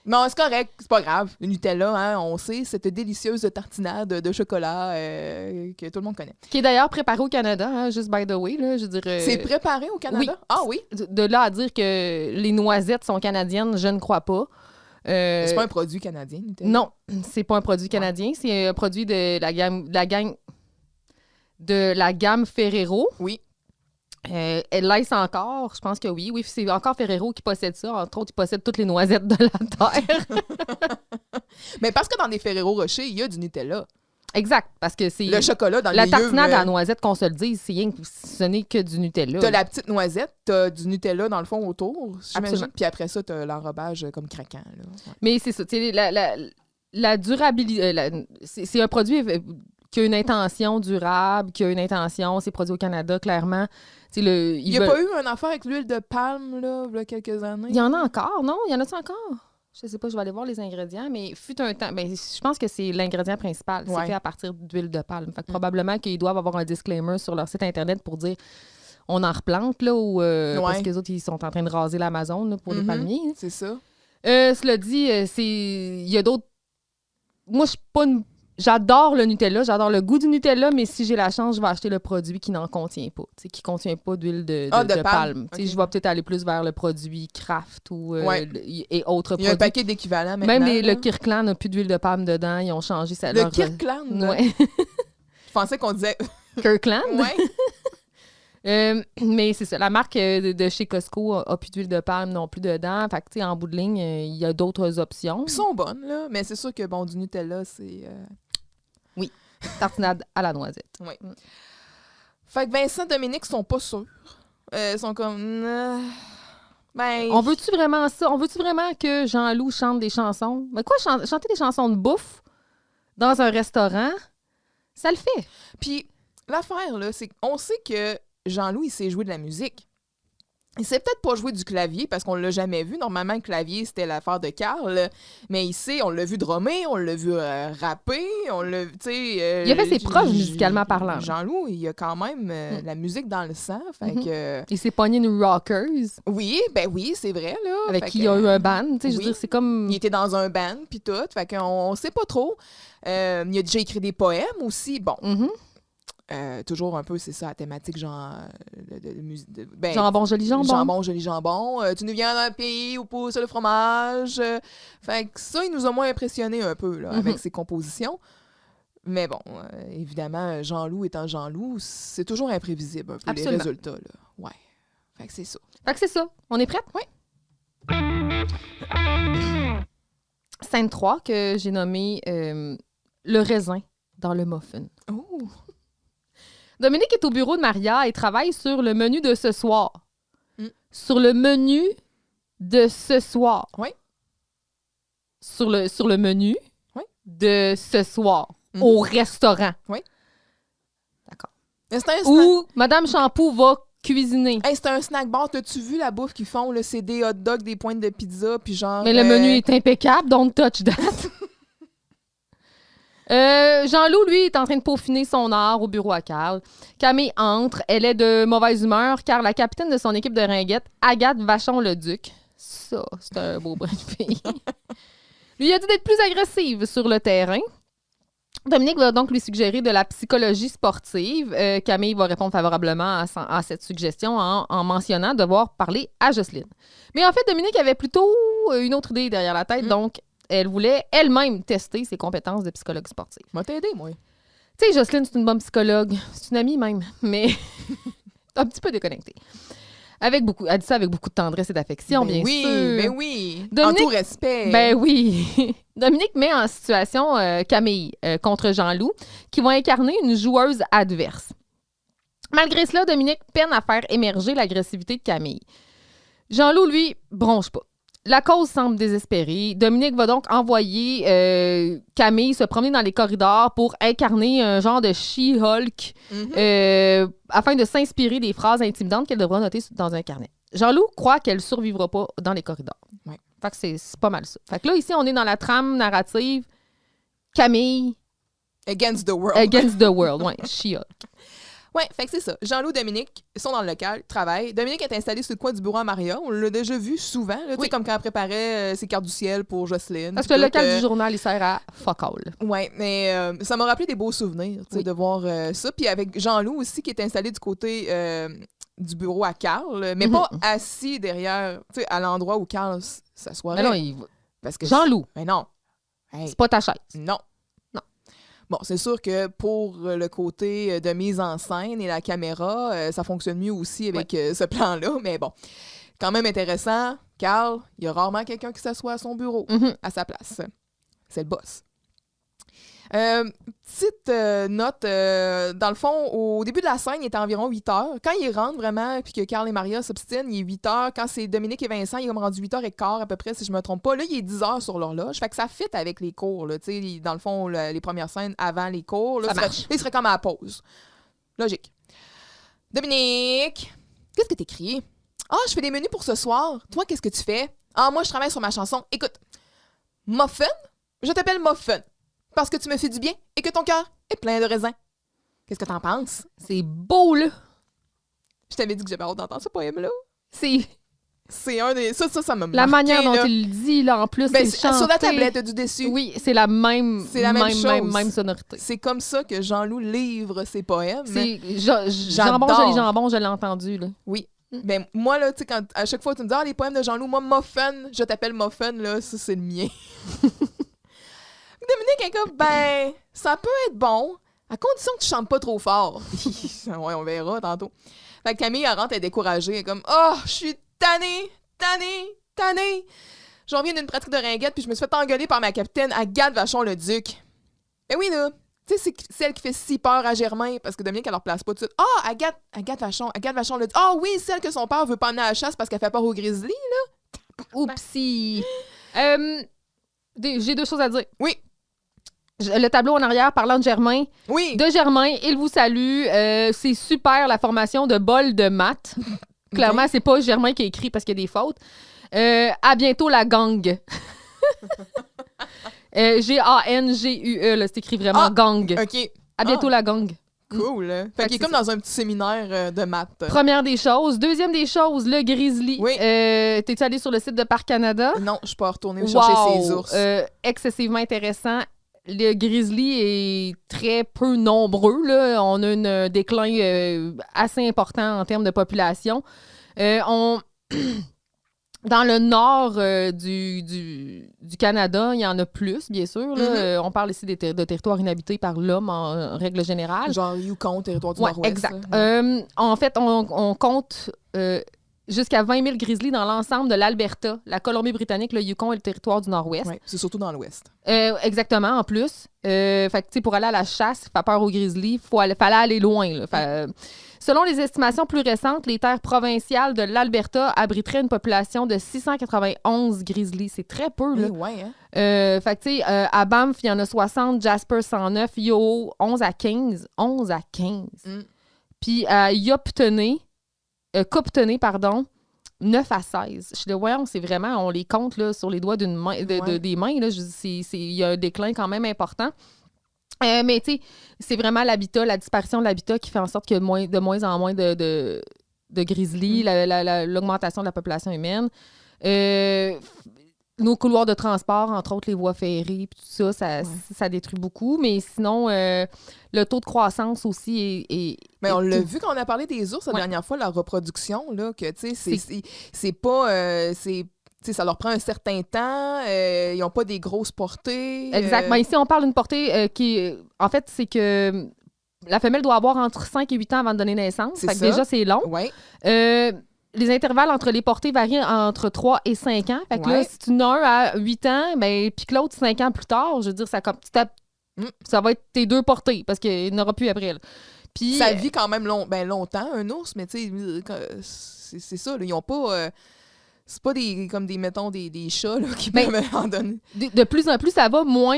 Non, c'est correct, c'est pas grave. Le Nutella, hein, on sait, cette délicieuse tartinade de chocolat que tout le monde connaît. Qui est d'ailleurs préparé au Canada, hein, juste by the way, là. Je veux dire. C'est préparé au Canada? oui. Ah oui? De là à dire que les noisettes sont canadiennes, je ne crois pas. C'est pas un produit canadien, Nutella? Non, c'est pas un produit canadien. C'est un produit de la gamme Ferrero. Oui. Elle laisse encore, je pense que oui. Oui, c'est encore Ferrero qui possède ça. Entre autres, il possède toutes les noisettes de la Terre. Mais parce que dans des Ferrero Rocher, il y a du Nutella. Exact, parce que c'est... Le chocolat dans le La milieu... tartinade à la noisette, qu'on se le dise, ce n'est que du Nutella. T'as la petite noisette, t'as du Nutella dans le fond autour, j'imagine. Absolument. Puis après ça, t'as l'enrobage comme craquant. Là. Ouais. Mais c'est ça, tu sais, la durabilité... c'est un produit qui a une intention durable, qui a une intention, c'est produit au Canada, clairement. Il n'y a pas eu une affaire avec l'huile de palme, là, il y a quelques années? Il y en a encore, non? Il y en a-tu encore? Je sais pas, je vais aller voir les ingrédients, mais fut un temps... Ben, je pense que c'est l'ingrédient principal. Ouais. C'est fait à partir d'huile de palme. Fait que probablement qu'ils doivent avoir un disclaimer sur leur site Internet pour dire on en replante, là, ou parce que les autres, ils sont en train de raser l'Amazon là, pour les palmiers. Hein. C'est ça. Cela dit, il y a d'autres... Moi, je suis pas une... J'adore le Nutella, j'adore le goût du Nutella, mais si j'ai la chance, je vais acheter le produit qui n'en contient pas, qui ne contient pas d'huile de palme. Okay. Je vais peut-être aller plus vers le produit Kraft ou, et autres Il y a produits. un paquet d'équivalents maintenant. Même le là. Kirkland n'a plus d'huile de palme dedans, ils ont changé ça. Le Kirkland? Ouais. Je pensais qu'on disait... Kirkland? Ouais. Mais c'est ça, la marque de chez Costco a plus d'huile de palme non plus dedans. Fait que, tu sais, en bout de ligne, il y a d'autres options. Ils sont bonnes, là, mais c'est sûr que, bon, du Nutella, c'est... Oui, tartinade à la noisette. Oui. Fait que Vincent et Dominique sont pas sûrs. Ils sont comme... ben... On veut-tu vraiment ça? On veut-tu vraiment que Jean-Loup chante des chansons? Mais quoi, chanter des chansons de bouffe dans un restaurant? Ça le fait. Puis l'affaire, là, c'est qu'on sait que Jean-Loup, il sait jouer de la musique. Il sait peut-être pas jouer du clavier parce qu'on l'a jamais vu. Normalement, le clavier, c'était l'affaire de Carl. Mais ici, on l'a vu drummer, on l'a vu rapper, on l'a vu, tu sais... il a fait ses preuves musicalement parlant. Jean-Loup, il a quand même la musique dans le sang. Fait que... Il s'est pogné une Rockers. Oui, c'est vrai, là. Avec Fait qui il que, a eu un band. Tu sais, je veux oui. dire, c'est comme... Il était dans un band, puis tout. Fait qu'on sait pas trop. Il a déjà écrit des poèmes aussi. Bon. Toujours un peu, c'est ça, la thématique genre jambon, joli jambon. Jambon, joli jambon. Tu nous viens d'un pays où pousse le fromage. Fait que ça, il nous a moins impressionnés un peu là, avec ses compositions. Mais bon, évidemment, Jean-Loup étant Jean-Loup, c'est toujours imprévisible un peu. Absolument. Les résultats. Là. Ouais. Fait que c'est ça. Fait que c'est ça. On est prête? Oui. Scène 3 que j'ai nommée le raisin dans le muffin. Oh! Dominique est au bureau de Maria et travaille sur le menu de ce soir. Sur le menu de ce soir. Oui. Sur le menu de ce soir. Au restaurant. Oui. D'accord. Où Madame Champoux va cuisiner. Hey, c'est un snack bar. T'as-tu vu la bouffe qu'ils font? Là? C'est des hot dogs, des pointes de pizza, puis genre... Mais le menu est impeccable, don't touch that. Jean-Loup, lui, est en train de peaufiner son art au bureau à Carl. Camille entre. Elle est de mauvaise humeur car la capitaine de son équipe de ringuettes, Agathe Vachon-le-Duc, ça, c'est un beau brin de fille, lui a dit d'être plus agressive sur le terrain. Dominique va donc lui suggérer de la psychologie sportive. Camille va répondre favorablement à cette suggestion en mentionnant devoir parler à Jocelyne. Mais en fait, Dominique avait plutôt une autre idée derrière la tête, donc elle voulait elle-même tester ses compétences de psychologue sportive. M'a t'aidé, moi. Tu sais, Jocelyne, c'est une bonne psychologue. C'est une amie même, mais un petit peu déconnectée. Elle dit ça avec beaucoup de tendresse et d'affection, bien sûr. Ben oui, Dominique, en tout respect. Ben oui. Dominique met en situation Camille contre Jean-Loup, qui vont incarner une joueuse adverse. Malgré cela, Dominique peine à faire émerger l'agressivité de Camille. Jean-Loup, lui, bronche pas. La cause semble désespérée. Dominique va donc envoyer Camille se promener dans les corridors pour incarner un genre de She-Hulk afin de s'inspirer des phrases intimidantes qu'elle devra noter dans un carnet. Jean-Loup croit qu'elle ne survivra pas dans les corridors. Ouais. Fait que c'est pas mal ça. Fait que là, ici, on est dans la trame narrative Camille... Against the world. Against the world, ouais. She-Hulk. Ouais, fait que c'est ça. Jean-Loup et Dominique sont dans le local, travaillent. Dominique est installé sur le coin du bureau à Maria. On l'a déjà vu souvent, tu sais, comme quand elle préparait ses cartes du ciel pour Jocelyne. Parce que le local du journal, il sert à fuck all. Ouais, mais ça m'a rappelé des beaux souvenirs, tu sais, de voir ça. Puis avec Jean-Loup aussi, qui est installé du côté du bureau à Carl, mais pas assis derrière, tu sais, à l'endroit où Carl s'assoirait. Mais non, il... Parce que Jean-Loup. Mais non. Hey. C'est pas ta chaise. Non. Bon, c'est sûr que pour le côté de mise en scène et la caméra, ça fonctionne mieux aussi avec ce plan-là, mais bon. Quand même intéressant, Carl, il y a rarement quelqu'un qui s'assoit à son bureau, à sa place. C'est le boss. Petite note, dans le fond, au début de la scène, il était environ 8 heures. Quand il rentre vraiment, puis que Carl et Maria s'obstinent, il est 8 heures. Quand c'est Dominique et Vincent, il est comme rendu 8h15 à peu près, si je me trompe pas. Là, il est 10 heures sur l'horloge. Fait que ça fit avec les cours, là. Tu sais, dans le fond, les premières scènes avant les cours. Là, il serait comme à la pause. Logique. Dominique, qu'est-ce que t'écris? Ah, je fais des menus pour ce soir. Toi, qu'est-ce que tu fais? Ah, moi, je travaille sur ma chanson. Écoute, Muffin? Je t'appelle Muffin. Parce que tu me fais du bien et que ton cœur est plein de raisins. Qu'est-ce que t'en penses? C'est beau, là! Je t'avais dit que j'avais hâte d'entendre ce poème-là. C'est un des... Ça m'a marqué, la manière dont là. il le dit, là, en plus, ben, c'est chanté. Sur la tablette du dessus. Oui, c'est la même sonorité. C'est comme ça que Jean-Loup livre ses poèmes. C'est jambon, joli jambon, je l'ai entendu, là. Oui. Ben, moi, là, tu sais, à chaque fois que tu me dis « Ah, les poèmes de Jean-Loup, moi, Muffin, je t'appelle Muffin, là, ça, c'est le mien. » Dominique est comme, ben, ça peut être bon, à condition que tu chantes pas trop fort. Ouais, on verra tantôt. Fait que Camille, elle rentre, elle est découragée. Elle est comme, oh, je suis tannée. Je reviens d'une pratique de ringuette, puis je me suis fait engueuler par ma capitaine Agathe Vachon-le-Duc. Ben oui, là. Tu sais, c'est celle qui fait si peur à Germain, parce que Dominique, elle leur place pas tout de suite. Ah, Agathe Vachon-le-Duc. Ah oui, celle que son père veut pas emmener à la chasse parce qu'elle fait peur au grizzly, là. Oupsie. J'ai 2 choses à dire. Oui. Le tableau en arrière parlant de Germain. Oui. De Germain, il vous salue. C'est super la formation de bol de maths. Clairement, c'est pas Germain qui a écrit parce qu'il y a des fautes. À bientôt la gang. G-A-N-G-U-E, là, c'est écrit vraiment gang. OK. À bientôt la gang. Cool. Fait qu'il est comme dans un petit séminaire de maths. Première des choses. Deuxième des choses, le grizzly. Oui. T'es-tu allé sur le site de Parc Canada? Non, je suis pas retournée chercher ces ours. Excessivement intéressant. Le grizzly est très peu nombreux. Là. On a un déclin assez important en termes de population. Dans le nord du Canada, il y en a plus, bien sûr. Là. On parle ici de territoires inhabités par l'homme en règle générale. Genre Yukon, territoire du Ouais, Nord-Ouest. exact. En fait, on compte jusqu'à 20 000 grizzlies dans l'ensemble de l'Alberta, la Colombie-Britannique, le Yukon et le territoire du Nord-Ouest. Ouais, c'est surtout dans l'Ouest. Exactement, en plus. Fait que, tu sais, pour aller à la chasse, faire peur aux grizzlies, fallait aller loin. Là. Selon les estimations plus récentes, les terres provinciales de l'Alberta abriteraient une population de 691 grizzlies. C'est très peu, là. Ouais, hein? Fait que, tu sais, à Banff, il y en a 60, Jasper 109, Yoho 11 à 15. 11 à 15. Puis à Couptenay, 9 à 16. Je suis là, voyons, c'est vraiment, on les compte là, sur les doigts d'une main, des mains. Il y a un déclin quand même important. Mais tu sais, c'est vraiment l'habitat, la disparition de l'habitat qui fait en sorte qu'il y a de moins en moins de grizzlies, l'augmentation de la population humaine. Nos couloirs de transport, entre autres les voies ferrées, puis tout ça, ça détruit beaucoup. Mais sinon, le taux de croissance aussi est mais on l'a vu quand on a parlé des ours la dernière fois, leur reproduction, là, que tu sais, c'est pas... ça leur prend un certain temps, ils n'ont pas des grosses portées. Exactement. Ici, on parle d'une portée qui... En fait, c'est que la femelle doit avoir entre 5 et 8 ans avant de donner naissance. Fait que déjà, c'est long. Ouais. Les intervalles entre les portées varient entre 3 et 5 ans. Fait que là, si tu en as un à 8 ans, ben, puis que l'autre 5 ans plus tard, je veux dire, ça va être tes deux portées parce qu'il n'y en aura plus après. Là. Puis, ça vit quand même longtemps, un ours, mais tu sais, c'est ça. Là, ils n'ont pas... c'est pas comme des chats là, qui peuvent en donner. De plus en plus, ça va, moins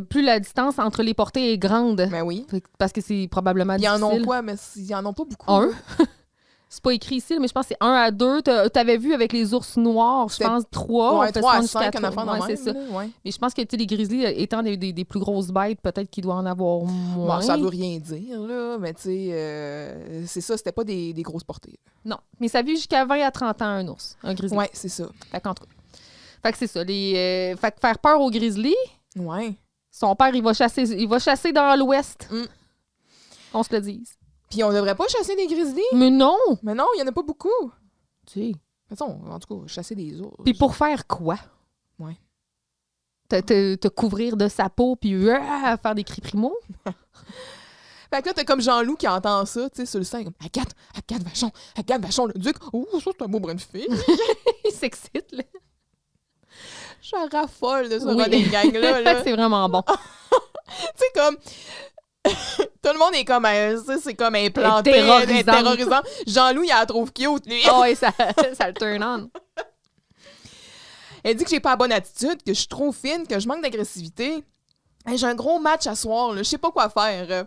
plus la distance entre les portées est grande. Ben oui. Parce que c'est probablement difficile. Ils en ont quoi, mais ils en ont pas beaucoup. Un. C'est pas écrit ici, mais je pense que c'est 1 à 2. T'avais vu avec les ours noirs, je pense 3. Ouais, 3 à 5 en enfant c'est ça. Ouais. Mais je pense que les grizzlies, étant des plus grosses bêtes, peut-être qu'il doit en avoir moins. Bon, ça veut rien dire, là, mais tu sais, c'est ça, c'était pas des grosses portées. Non, mais ça vit jusqu'à 20 à 30 ans, un ours, un grizzly. Ouais, c'est ça. Fait que c'est ça. Fait que faire peur aux grizzlies, ouais. Son père, il va chasser dans l'ouest. On se le dise. Puis on devrait pas chasser des grizzlies? Mais non! Mais non, il y en a pas beaucoup. Tu sais. Façon, en tout cas, chasser des ours. Puis pour faire quoi? Ouais. Te couvrir de sa peau puis faire des cris primo? Fait que là, t'as comme Jean-Loup qui entend ça, tu sais, sur le sein, comme Agathe Vachon, le duc. Oh, ça, c'est un beau brin de fille. Il s'excite, là. Je raffole de ce running gang-là. C'est vraiment bon. Tu sais, comme... Tout le monde est comme, c'est comme implanté, terrorisant. Jean-Loup, il la trouve cute, lui. Oh, et ça le turn on. Elle dit que j'ai pas la bonne attitude, que je suis trop fine, que je manque d'agressivité. Hey, j'ai un gros match à soir, là. Je sais pas quoi faire.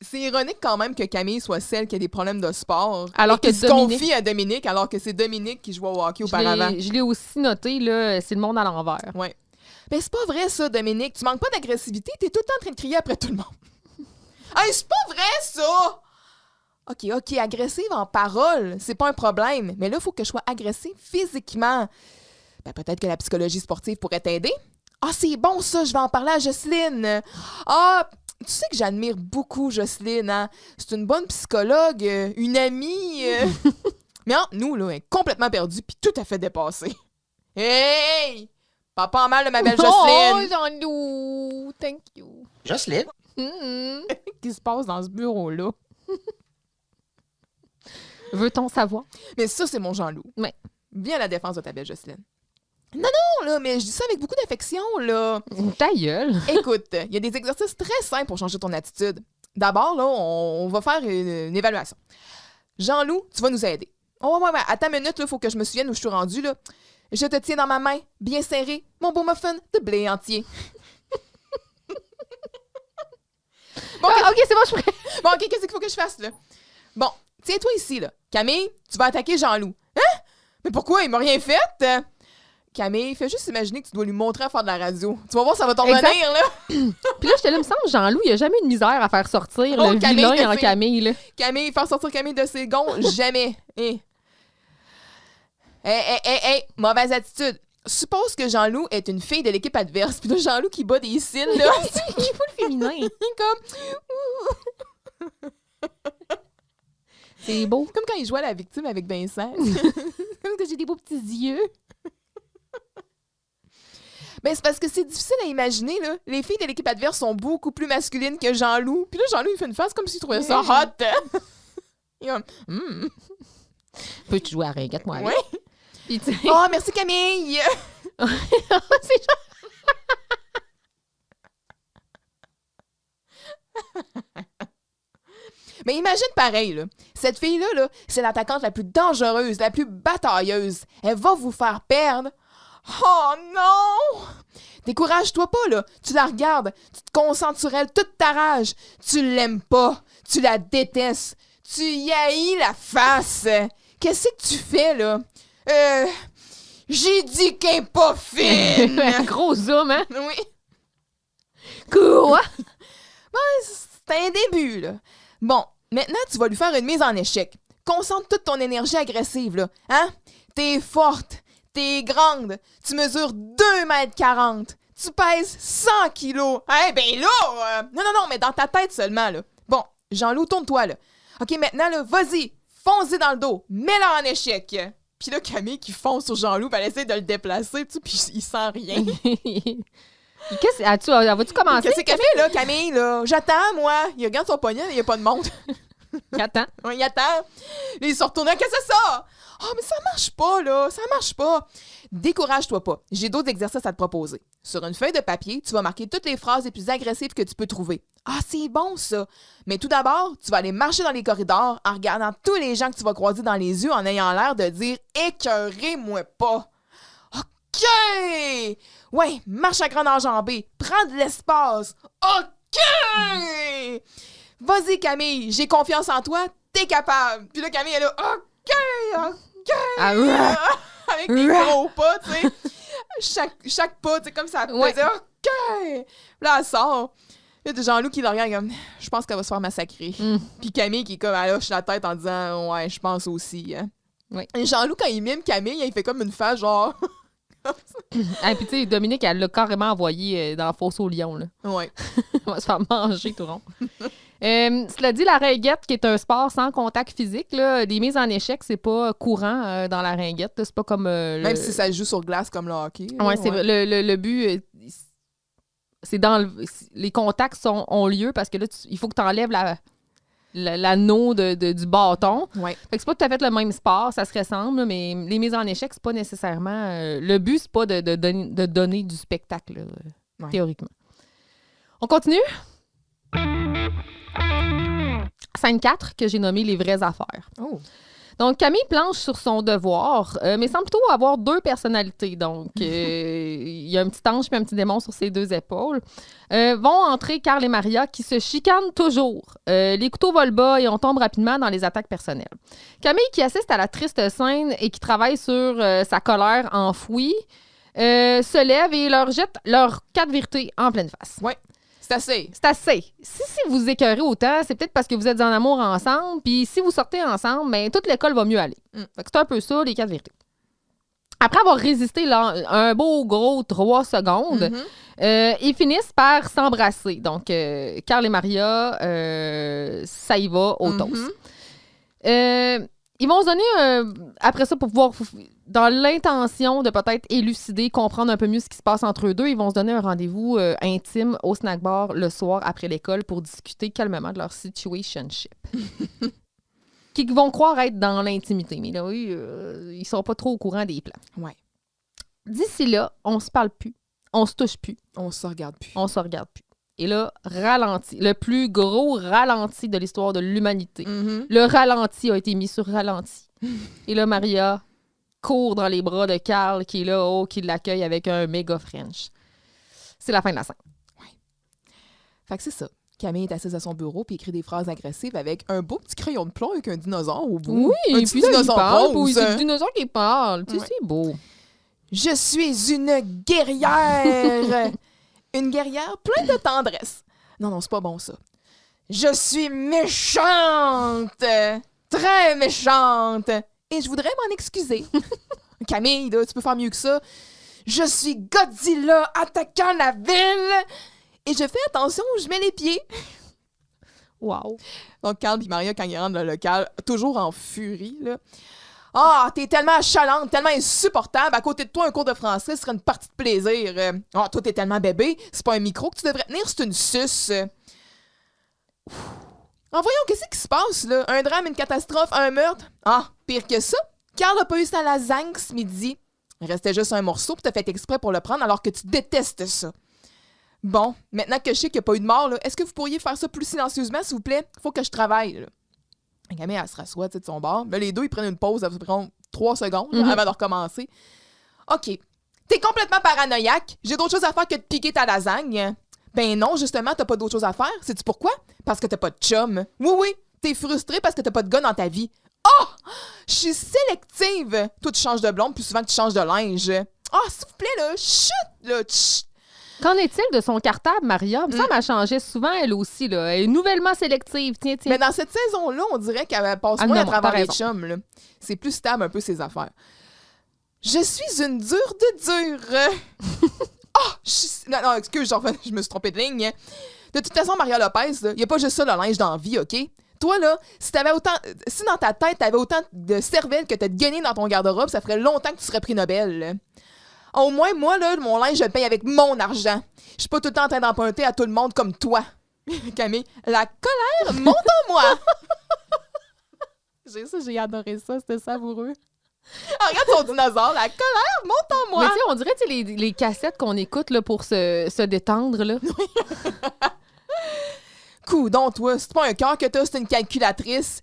C'est ironique quand même que Camille soit celle qui a des problèmes de sport. Alors que se confie à Dominique, alors que c'est Dominique qui joue au hockey auparavant. Je l'ai aussi noté, là, c'est le monde à l'envers. Ouais. Ben, c'est pas vrai, ça, Dominique. Tu manques pas d'agressivité, t'es tout le temps en train de crier après tout le monde. Hey, c'est pas vrai, ça! OK, agressive en parole, c'est pas un problème. Mais là, il faut que je sois agressive physiquement. Ben, peut-être que la psychologie sportive pourrait t'aider. Ah, c'est bon, ça, je vais en parler à Jocelyne. Ah, tu sais que j'admire beaucoup Jocelyne, hein? C'est une bonne psychologue, une amie. Mais nous, là, elle est complètement perdue puis tout à fait dépassée. Hey! Pas en mal de ma belle Jocelyne. Oh, Jean-Loup, thank you. Jocelyne? Qu'est-ce qui se passe dans ce bureau-là? Veut-on savoir? Mais ça, c'est mon Jean-Loup. Ouais. Viens à la défense de ta belle Jocelyne. Non, là, mais je dis ça avec beaucoup d'affection, là. Ta gueule. Écoute, il y a des exercices très simples pour changer ton attitude. D'abord, là, on va faire une évaluation. Jean-Loup, tu vas nous aider. Oh, ouais, attends une minute, il faut que je me souvienne où je suis rendue, là. Je te tiens dans ma main, bien serré, mon beau muffin de blé entier. Bon, OK, c'est bon, je suis prête. Bon, OK, qu'est-ce qu'il faut que je fasse, là? Bon, tiens-toi ici, là. Camille, tu vas attaquer Jean-Loup. Hein? Mais pourquoi? Il m'a rien fait? Camille, fais juste imaginer que tu dois lui montrer à faire de la radio. Tu vas voir, ça va t'en revenir, là. Puis là, j'étais là, il me semble, Jean-Loup, il a jamais eu de misère à faire sortir le Camille, vilain en Camille, là. Camille, faire sortir Camille de ses gonds, jamais. Mauvaise attitude. Suppose que Jean-Loup est une fille de l'équipe adverse. Puis là, Jean-Loup qui bat des cils, là. Il est full féminin. comme... C'est beau. Comme quand il jouait à la victime avec Vincent. Comme que j'ai des beaux petits yeux. Ben, c'est parce que c'est difficile à imaginer, là. Les filles de l'équipe adverse sont beaucoup plus masculines que Jean-Loup. Puis là, Jean-Loup, il fait une face comme s'il trouvait ça hot. Il est comme, Peux-tu jouer à ringuette, moi? ouais. Puis, tu sais... Oh, merci Camille! C'est Mais imagine pareil, là. Cette fille-là, là, c'est l'attaquante la plus dangereuse, la plus batailleuse. Elle va vous faire perdre. Oh non! Décourage-toi pas, là. Tu la regardes, tu te concentres sur elle toute ta rage. Tu l'aimes pas, tu la détestes, tu y haïs la face. Qu'est-ce que tu fais, là? J'ai dit qu'elle est pas fine! un gros zoom, hein? Oui. Quoi? C'est un début, là. Bon, maintenant, tu vas lui faire une mise en échec. Concentre toute ton énergie agressive, là. Hein? T'es forte, t'es grande, tu mesures 2,40 m, tu pèses 100 kilos. Eh ben là! Non, mais dans ta tête seulement, là. Bon, Jean-Loup, tourne-toi, là. OK, maintenant, là, vas-y, fonce-y dans le dos, mets-la en échec. Puis là, Camille qui fonce sur Jean-Loup, elle essaie de le déplacer, tu sais, puis il sent rien. Vas-tu commencer? Qu'est-ce qu'elle fait, là, Camille, là? J'attends, moi. Il regarde son poignet, il n'y a pas de monde. Attends. Il attend. Là, il se retourne. Qu'est-ce que c'est ça? Oh, mais ça marche pas, là. Ça marche pas. Décourage-toi pas. J'ai d'autres exercices à te proposer. Sur une feuille de papier, tu vas marquer toutes les phrases les plus agressives que tu peux trouver. Ah, c'est bon, ça. Mais tout d'abord, tu vas aller marcher dans les corridors en regardant tous les gens que tu vas croiser dans les yeux en ayant l'air de dire « Écœurez-moi pas ». OK! Ouais, marche à grande enjambée. Prends de l'espace. OK! Vas-y, Camille, j'ai confiance en toi. T'es capable. Puis là, Camille, elle est là. OK! Avec des gros pas, tu sais. Chaque pas, tu sais, comme ça. Ouais. Elle dit, OK! Là, elle sort. Il y a Jean-Loup qui la regarde comme, je pense qu'elle va se faire massacrer. Puis Camille qui est comme, elle hoche la tête en disant, ouais, je pense aussi. Hein. Oui. Et Jean-Loup, quand il mime Camille, il fait comme une face genre. Et puis, tu sais, Dominique, elle l'a carrément envoyé dans la fosse au lion, là. Ouais. On va se faire manger tout rond. Cela dit, la ringuette, qui est un sport sans contact physique, là, des mises en échec, c'est pas courant dans la ringuette. là. C'est pas comme... Même si ça joue sur glace comme le hockey. Là, Ouais, c'est le but... c'est les contacts ont lieu parce que là, il faut que tu enlèves l'anneau du bâton. Ouais. Fait que c'est pas tout à fait le même sport, ça se ressemble, là, mais les mises en échec, c'est pas nécessairement... le but, c'est pas de donner du spectacle, là, théoriquement. On continue? Scène 4, que j'ai nommé les vraies affaires. Oh. Donc, Camille planche sur son devoir, mais semble plutôt avoir deux personnalités. Donc, il y a un petit ange et un petit démon sur ses deux épaules. Vont entrer Carl et Maria, qui se chicanent toujours. Les couteaux volent bas et on tombe rapidement dans les attaques personnelles. Camille, qui assiste à la triste scène et qui travaille sur sa colère enfouie, se lève et leur jette leurs 4 vérités en pleine face. Ouais. C'est assez. C'est assez. Si vous écœurez autant, c'est peut-être parce que vous êtes en amour ensemble, puis si vous sortez ensemble, ben, toute l'école va mieux aller. Fait que c'est un peu ça, les 4 vérités. Après avoir résisté un beau gros 3 secondes, ils finissent par s'embrasser. Donc, Carl et Maria, ça y va au toast. Ils vont se donner, après ça, pour pouvoir, dans l'intention de peut-être élucider, comprendre un peu mieux ce qui se passe entre eux deux, ils vont se donner un rendez-vous intime au snack bar le soir après l'école pour discuter calmement de leur situationship. Qui vont croire être dans l'intimité. Mais là, oui, ils sont pas trop au courant des plans. Ouais. D'ici là, on se parle plus, on se touche plus. On se regarde plus. On se regarde plus. Et là, ralenti. Le plus gros ralenti de l'histoire de l'humanité. Le ralenti a été mis sur ralenti. Et là, Maria court dans les bras de Carl, qui est là, qui l'accueille avec un méga French. C'est la fin de la scène. Ouais. Fait que c'est ça. Camille est assise à son bureau puis écrit des phrases agressives avec un beau petit crayon de plomb avec un dinosaure au bout. Oui, un et petit puis là, il dinosaure parle, rose. puis c'est le dinosaure qui parle. Tu sais, Ouais. c'est beau. Je suis une guerrière. Une guerrière pleine de tendresse. Non, c'est pas bon, ça. Je suis méchante. Très méchante. Et je voudrais m'en excuser. Camille, là, tu peux faire mieux que ça. Je suis Godzilla attaquant la ville. Et je fais attention où je mets les pieds. Wow. Donc, Carl et Maria, quand ils rentrent dans le local, toujours en furie, là. Ah, t'es tellement achalante, tellement insupportable. À côté de toi, un cours de français serait une partie de plaisir. Ah, toi, t'es tellement bébé. C'est pas un micro que tu devrais tenir, c'est une suce. En voyons, qu'est-ce qui se passe, là? Un drame, une catastrophe, un meurtre? Ah, pire que ça. Carl a pas eu sa lasagne ce midi. Il restait juste un morceau, puis t'as fait exprès pour le prendre alors que tu détestes ça. Bon, maintenant que je sais qu'il n'y a pas eu de mort, là, est-ce que vous pourriez faire ça plus silencieusement, s'il vous plaît? Faut que je travaille, là. Camille, elle se rassoit de son bord. Là, les deux, ils prennent une pause, ça prend 3 secondes là, avant de recommencer. OK. T'es complètement paranoïaque. J'ai d'autres choses à faire que de piquer ta lasagne. Ben non, justement, t'as pas d'autres choses à faire. Sais-tu pourquoi? Parce que t'as pas de chum. Oui, t'es frustré parce que t'as pas de gars dans ta vie. Oh! Je suis sélective. Toi, tu changes de blonde plus souvent que tu changes de linge. Ah, s'il vous plaît, là, chut, là, chut. Qu'en est-il de son cartable, Maria? Il me semble qu'elle changeait souvent, elle aussi. Là. Elle est nouvellement sélective. Tiens. Mais dans cette saison-là, on dirait qu'elle passe moins à travers les chums. Là. C'est plus stable un peu ses affaires. Je suis une dure de dure. Non, excuse, je me suis trompée de ligne. De toute façon, Maria Lopez, il n'y a pas juste ça, le linge dans la vie, OK? Toi, là, si dans ta tête, t'avais autant de cervelle que t'as de guenilles dans ton garde-robe, ça ferait longtemps que tu serais prix Nobel. Là. Au moins, moi, là, mon linge, je le paye avec mon argent. Je suis pas tout le temps en train d'emprunter à tout le monde comme toi. Camille, la colère monte en moi. J'ai adoré ça, c'était savoureux. Ah, regarde ton dinosaure, la colère monte en moi. Mais tu sais, on dirait les cassettes qu'on écoute là, pour se détendre. Là. Coudon, toi, c'est pas un cœur que t'as, c'est une calculatrice.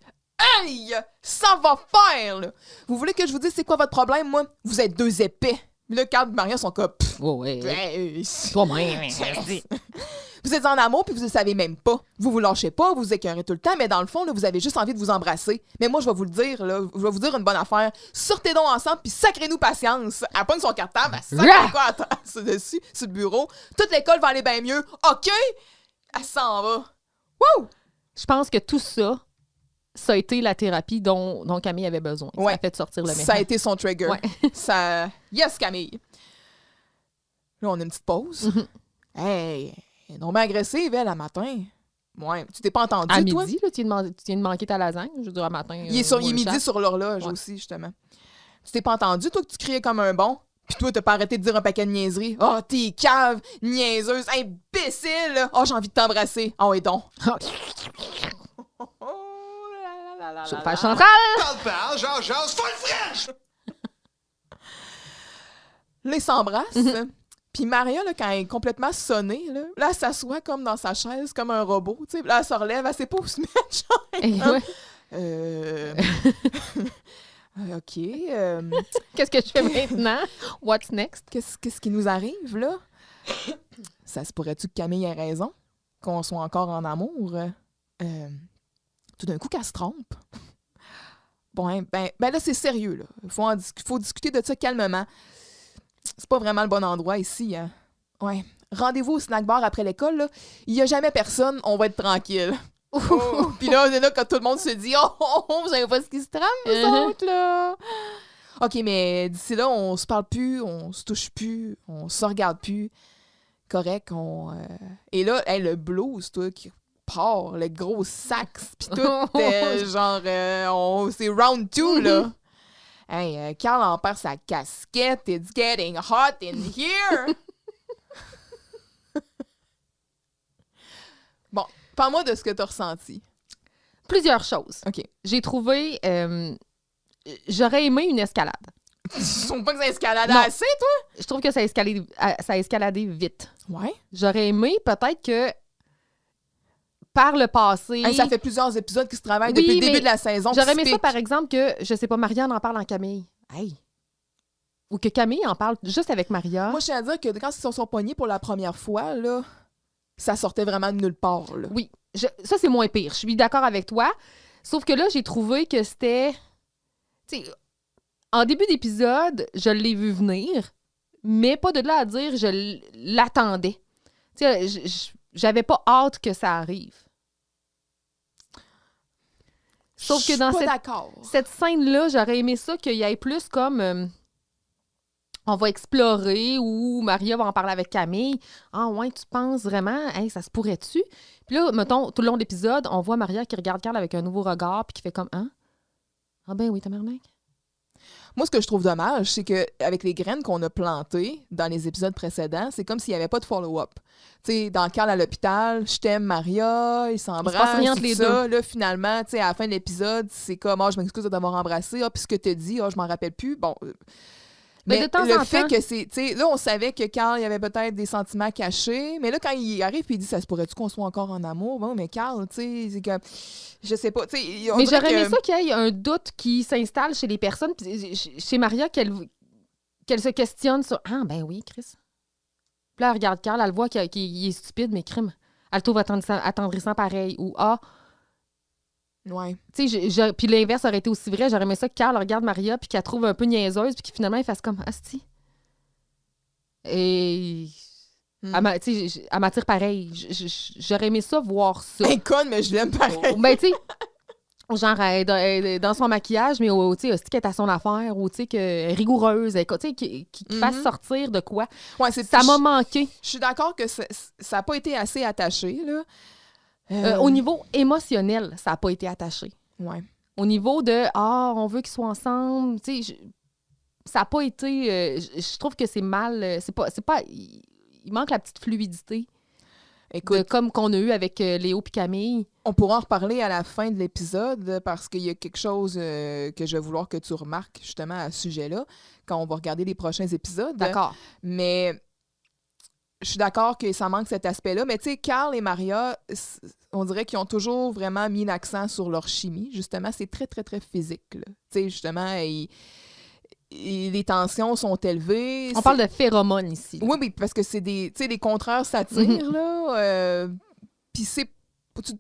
Aïe! Ça va faire, là! Vous voulez que je vous dise c'est quoi votre problème, moi? Vous êtes deux épais. Là, Carl et Maria sont comme... Ouais. Toi-même. Vous êtes en amour puis vous ne le savez même pas. Vous vous lâchez pas, vous vous écœurez tout le temps, mais dans le fond, là, vous avez juste envie de vous embrasser. Mais moi, je vais vous le dire, là, je vais vous dire une bonne affaire. Sortez donc ensemble puis sacrez-nous patience. Elle pogne son cartable, elle sacre quoi dessus, sur le bureau. Toute l'école va aller bien mieux. OK? Elle s'en va. Wouh! Je pense que tout ça, ça a été la thérapie dont Camille avait besoin. Ouais. Ça a fait sortir le méchant. Ça a été son trigger. Ouais. Ça... Yes, Camille. Là, on a une petite pause. Hey, elle est non bien agressive, elle, à matin. Ouais, tu t'es pas entendu, à toi? midi, là, tu viens de manquer ta lasagne. Je veux dire, à matin. Il est midi sur l'horloge aussi, justement. Tu t'es pas entendu, toi, que tu criais comme un bon? Puis toi, t'as pas arrêté de dire un paquet de niaiseries. Oh, t'es cave, niaiseuse, imbécile! Oh, j'ai envie de t'embrasser. Oh, et donc. Chauffage central! Parle, genre, full fresh! Là, ils s'embrassent. Puis Maria, là, quand elle est complètement sonnée, là, elle s'assoit comme dans sa chaise, comme un robot. Tu sais, là, elle se relève, elle sait pas où se mettre. OK. Qu'est-ce que je fais maintenant? What's next? Qu'est-ce qui nous arrive, là? Ça se pourrait-tu que Camille ait raison? Qu'on soit encore en amour? Tout d'un coup, qu'elle se trompe. Bon, ben là, c'est sérieux, là. Faut discuter de ça calmement. C'est pas vraiment le bon endroit ici, hein? Ouais. Rendez-vous au snack bar après l'école, là. Il y a jamais personne, on va être tranquille. Puis là, c'est là quand tout le monde se dit « Oh, vous savez pas ce qui se trame, vous autres, là! » OK, mais d'ici là, on se parle plus, on se touche plus, on se regarde plus. Correct, Et là, le blues, toi, qui part, le gros sax, pis tout, c'est round 2, là. Hey, Carl en perd sa casquette. It's getting hot in here. Bon, parle-moi de ce que t'as ressenti. Plusieurs choses. OK. J'ai trouvé... j'aurais aimé une escalade. Tu trouves pas que ça escaladait Non. assez, toi? Je trouve que ça a escaladé vite. Ouais. J'aurais aimé peut-être que par le passé... Hey, ça fait plusieurs épisodes qui se travaillent Oui, depuis le mais début de la saison. J'aurais aimé ça, typique. par exemple, que, je sais pas, Marianne en parle en Camille. Hey! Ou que Camille en parle juste avec Maria. Moi, je tiens à dire que quand ils se sont pognés pour la première fois, là, ça sortait vraiment de nulle part, là. Oui, ça, c'est moins pire. Je suis d'accord avec toi. Sauf que là, j'ai trouvé que c'était... Tu sais, en début d'épisode, je l'ai vu venir, mais pas de là à dire je l'attendais. Tu sais, j'avais pas hâte que ça arrive. Sauf que dans cette scène-là, j'aurais aimé ça qu'il y ait plus comme... on va explorer ou Maria va en parler avec Camille. Ah ouais, tu penses vraiment? Hey, ça se pourrait-tu? Puis là, mettons, tout le long de l'épisode, on voit Maria qui regarde Carl avec un nouveau regard puis qui fait comme « Hein? Ah ben oui, tabarnak. » Moi, ce que je trouve dommage, c'est qu'avec les graines qu'on a plantées dans les épisodes précédents, c'est comme s'il n'y avait pas de follow-up. Tu sais, dans Carl à l'hôpital, je t'aime Maria, ils s'embrassent, Il se passe rien entre les ça. Là, finalement, tu sais, à la fin de l'épisode, c'est comme « Ah, je m'excuse de t'avoir embrassé. Ah, puis ce que t'as dit, ah, je m'en rappelle plus. » Bon... Mais Mais de temps le en fait temps... que c'est... Tu sais, là, on savait que Carl, il y avait peut-être des sentiments cachés, mais là, quand il arrive et il dit « Ça se pourrait-tu qu'on soit encore en amour? » Bon, mais Carl, tu sais, c'est comme... Je sais pas, tu sais... Mais j'aurais aimé ça qu'il y ait un doute qui s'installe chez les personnes, puis chez Maria, qu'elle se questionne sur « Ah, ben oui, Chris. » Puis là, elle regarde Carl, elle voit qu'il est stupide, mais crime. Elle le trouve attendrissant pareil. Ou « Ah... » Ouais. Tu sais, puis l'inverse aurait été aussi vrai. J'aurais aimé ça que Carl regarde Maria puis qu'elle trouve un peu niaiseuse puis qu'il finalement, il fasse comme « Asti. » Et... tu sais, elle m'attire pareil. J'aurais aimé ça, voir ça. Elle est conne, mais je l'aime pareil. Ben, tu sais, genre, elle est dans son maquillage, mais tu sais, qu'elle est à son affaire ou tu sais, qu'elle est rigoureuse, tu sais, qui fasse sortir de quoi. Ouais, ça m'a manqué. Je suis d'accord que ça n'a pas été assez attaché, là. Au niveau émotionnel, ça n'a pas été attaché. Ouais. Au niveau de « Ah, on veut qu'ils soient ensemble », tu sais, ça n'a pas été... je trouve que c'est mal... C'est pas il manque la petite fluidité. Écoute, comme qu'on a eu avec Léo et Camille. On pourra en reparler à la fin de l'épisode parce qu'il y a quelque chose que je vais vouloir que tu remarques justement à ce sujet-là quand on va regarder les prochains épisodes. D'accord. Mais je suis d'accord que ça manque cet aspect-là. Mais tu sais, Carl et Maria, on dirait qu'ils ont toujours vraiment mis l'accent sur leur chimie. Justement, c'est très, très, très physique. Tu sais, justement, les tensions sont élevées. On parle de phéromones ici. Là. Oui, parce que c'est des... Tu sais, les contraires s'attirent, là. Puis c'est...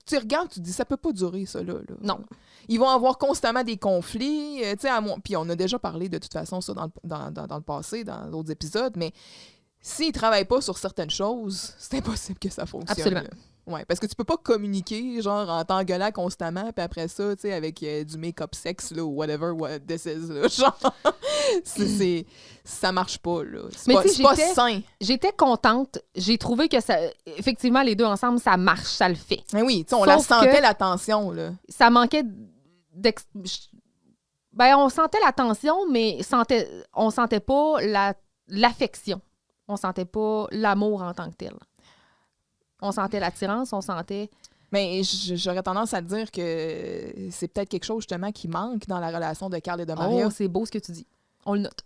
Tu regardes, tu te dis, ça peut pas durer, ça, là. Non. Ils vont avoir constamment des conflits. Tu sais, puis on a déjà parlé, de toute façon, ça dans le passé, dans d'autres épisodes, mais s'ils travaillent pas sur certaines choses, c'est impossible que ça fonctionne. Absolument. Ouais, parce que tu peux pas communiquer, genre, en t'engueulant constamment, puis après ça, tu sais, avec du make-up sexe, là, ou whatever, what this is, là, genre, ça marche pas, là. C'est pas sain. J'étais contente. J'ai trouvé que ça, effectivement, les deux ensemble, ça marche, ça le fait. Mais oui, tu sais, on la sentait, la tension, là. Ça manquait on sentait la tension, mais on sentait pas l'affection. On sentait pas l'amour en tant que tel. On sentait l'attirance, on sentait... Mais j'aurais tendance à te dire que c'est peut-être quelque chose, justement, qui manque dans la relation de Carl et de Maria. Oh, c'est beau ce que tu dis. On le note.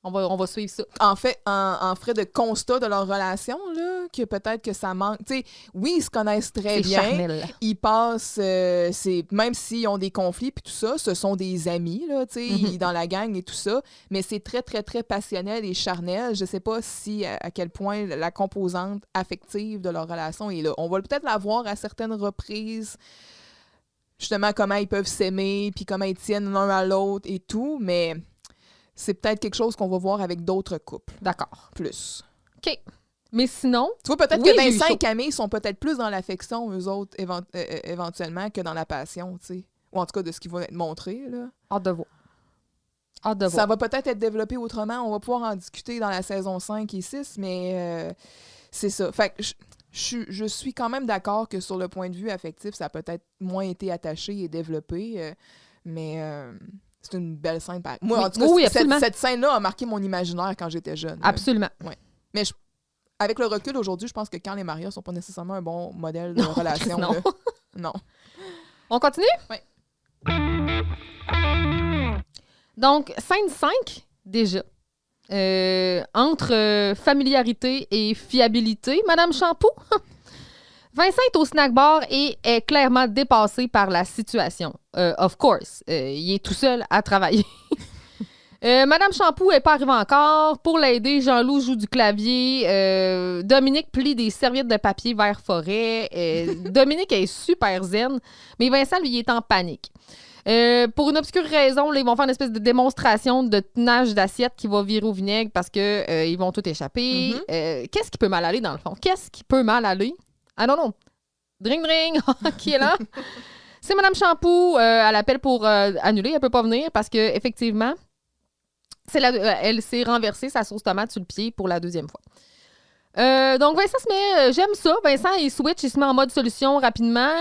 On va suivre ça. En fait, en frais de constat de leur relation, là, que peut-être que ça manque. Tu sais, oui, ils se connaissent très bien. Charnel. Ils passent, même s'ils ont des conflits puis tout ça, ce sont des amis, là, tu sais, dans la gang et tout ça. Mais c'est très, très, très passionnel et charnel. Je sais pas à quel point la composante affective de leur relation est là. On va peut-être la voir à certaines reprises, justement, comment ils peuvent s'aimer puis comment ils tiennent l'un à l'autre et tout, mais... C'est peut-être quelque chose qu'on va voir avec d'autres couples. D'accord. Plus. OK. Mais sinon... Tu vois, peut-être que Vincent et Camille sont peut-être plus dans l'affection, eux autres, éventuellement, que dans la passion, tu sais. Ou en tout cas, de ce qui va être montré, là. Hâte de voir. Ça va peut-être être développé autrement. On va pouvoir en discuter dans la saison 5 et 6, mais c'est ça. Fait que je suis quand même d'accord que sur le point de vue affectif, ça a peut-être moins été attaché et développé, mais... c'est une belle scène. Moi, en tout cas, cette scène-là a marqué mon imaginaire quand j'étais jeune. Absolument. Ouais. Mais avec le recul aujourd'hui, je pense que Carl et Maria sont pas nécessairement un bon modèle de relation. Non. Non. On continue? Oui. Donc, scène 5, déjà. Entre familiarité et fiabilité, Madame Shampoo. Vincent est au snack bar et est clairement dépassé par la situation. Of course, il est tout seul à travailler. Madame Shampoo n'est pas arrivée encore. Pour l'aider, Jean-Loup joue du clavier. Dominique plie des serviettes de papier vers forêt. Dominique est super zen, mais Vincent, lui, il est en panique. Pour une obscure raison, là, ils vont faire une espèce de démonstration de tenage d'assiette qui va virer au vinaigre parce que ils vont tout échapper. Qu'est-ce qui peut mal aller, dans le fond? Qu'est-ce qui peut mal aller? I don't know. Dring, dring! Qui est là? C'est Madame Shampoo. Elle appelle pour annuler. Elle peut pas venir parce que effectivement, elle s'est renversée sa sauce tomate sur le pied pour la deuxième fois. Donc, Vincent se met... j'aime ça. Vincent, il switch, il se met en mode solution rapidement.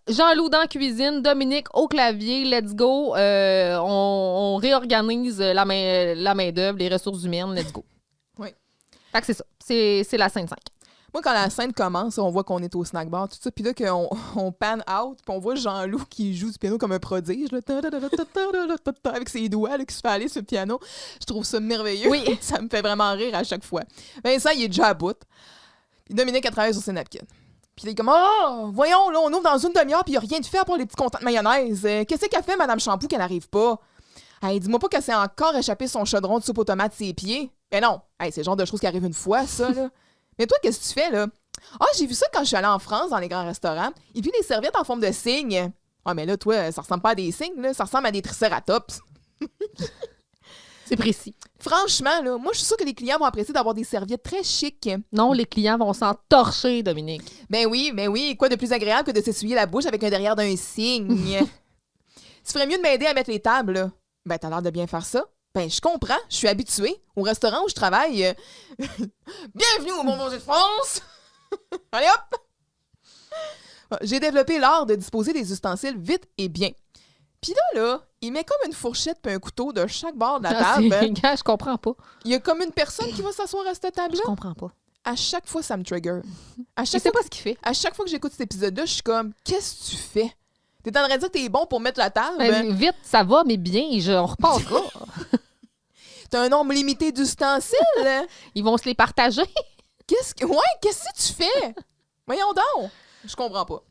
Jean-Loup dans la cuisine, Dominique au clavier, let's go. On réorganise la main-d'œuvre, les ressources humaines, let's go. Oui. Fait que c'est ça. C'est la scène 5. Moi, quand la scène commence, on voit qu'on est au snack bar, tout ça, puis là, on pan out, puis on voit Jean-Loup qui joue du piano comme un prodige, là, avec ses doigts là, qui se fait aller sur le piano. Je trouve ça merveilleux. Oui. Ça me fait vraiment rire à chaque fois. Vincent, il est déjà à bout. Puis Dominique, elle travaille sur ses napkins. Puis il est comme « Oh, voyons, là, on ouvre dans une demi-heure, puis il n'y a rien de fait à part les petits comptants de mayonnaise. Qu'est-ce qu'elle fait, Madame Shampoo, qu'elle n'arrive pas? Hey, dis-moi pas qu'elle s'est encore échappé son chaudron de soupe aux tomates ses pieds. Ben non, hey, c'est le genre de choses qui arrive une fois, ça, là. Mais toi, qu'est-ce que tu fais, là? Ah, j'ai vu ça quand je suis allée en France, dans les grands restaurants. Et puis, les serviettes en forme de cygne. Ah, mais là, toi, ça ressemble pas à des cygnes, là. Ça ressemble à des tricératops. C'est précis. Franchement, là, moi, je suis sûre que les clients vont apprécier d'avoir des serviettes très chics. Non, les clients vont s'en torcher, Dominique. Ben oui. Quoi de plus agréable que de s'essuyer la bouche avec un derrière d'un cygne? Tu ferais mieux de m'aider à mettre les tables, là. Ben, t'as l'air de bien faire ça. Ben, je comprends. Je suis habituée. Au restaurant où je travaille... Bienvenue au Bonbon de France! Allez hop! J'ai développé l'art de disposer des ustensiles vite et bien. Puis là, il met comme une fourchette puis un couteau de chaque bord de la table. Gars, je comprends pas. Il y a comme une personne qui va s'asseoir à cette table-là. Je comprends pas. À chaque fois, ça me trigger. Je sais pas ce qu'il fait. À chaque fois que j'écoute cet épisode-là, je suis comme, qu'est-ce que tu fais? T'es en train de dire que t'es bon pour mettre la table? Vite, ça va, mais bien, on repassera. T'as un nombre limité d'ustensiles? Ils vont se les partager. Qu'est-ce que tu fais? Voyons donc. Je comprends pas.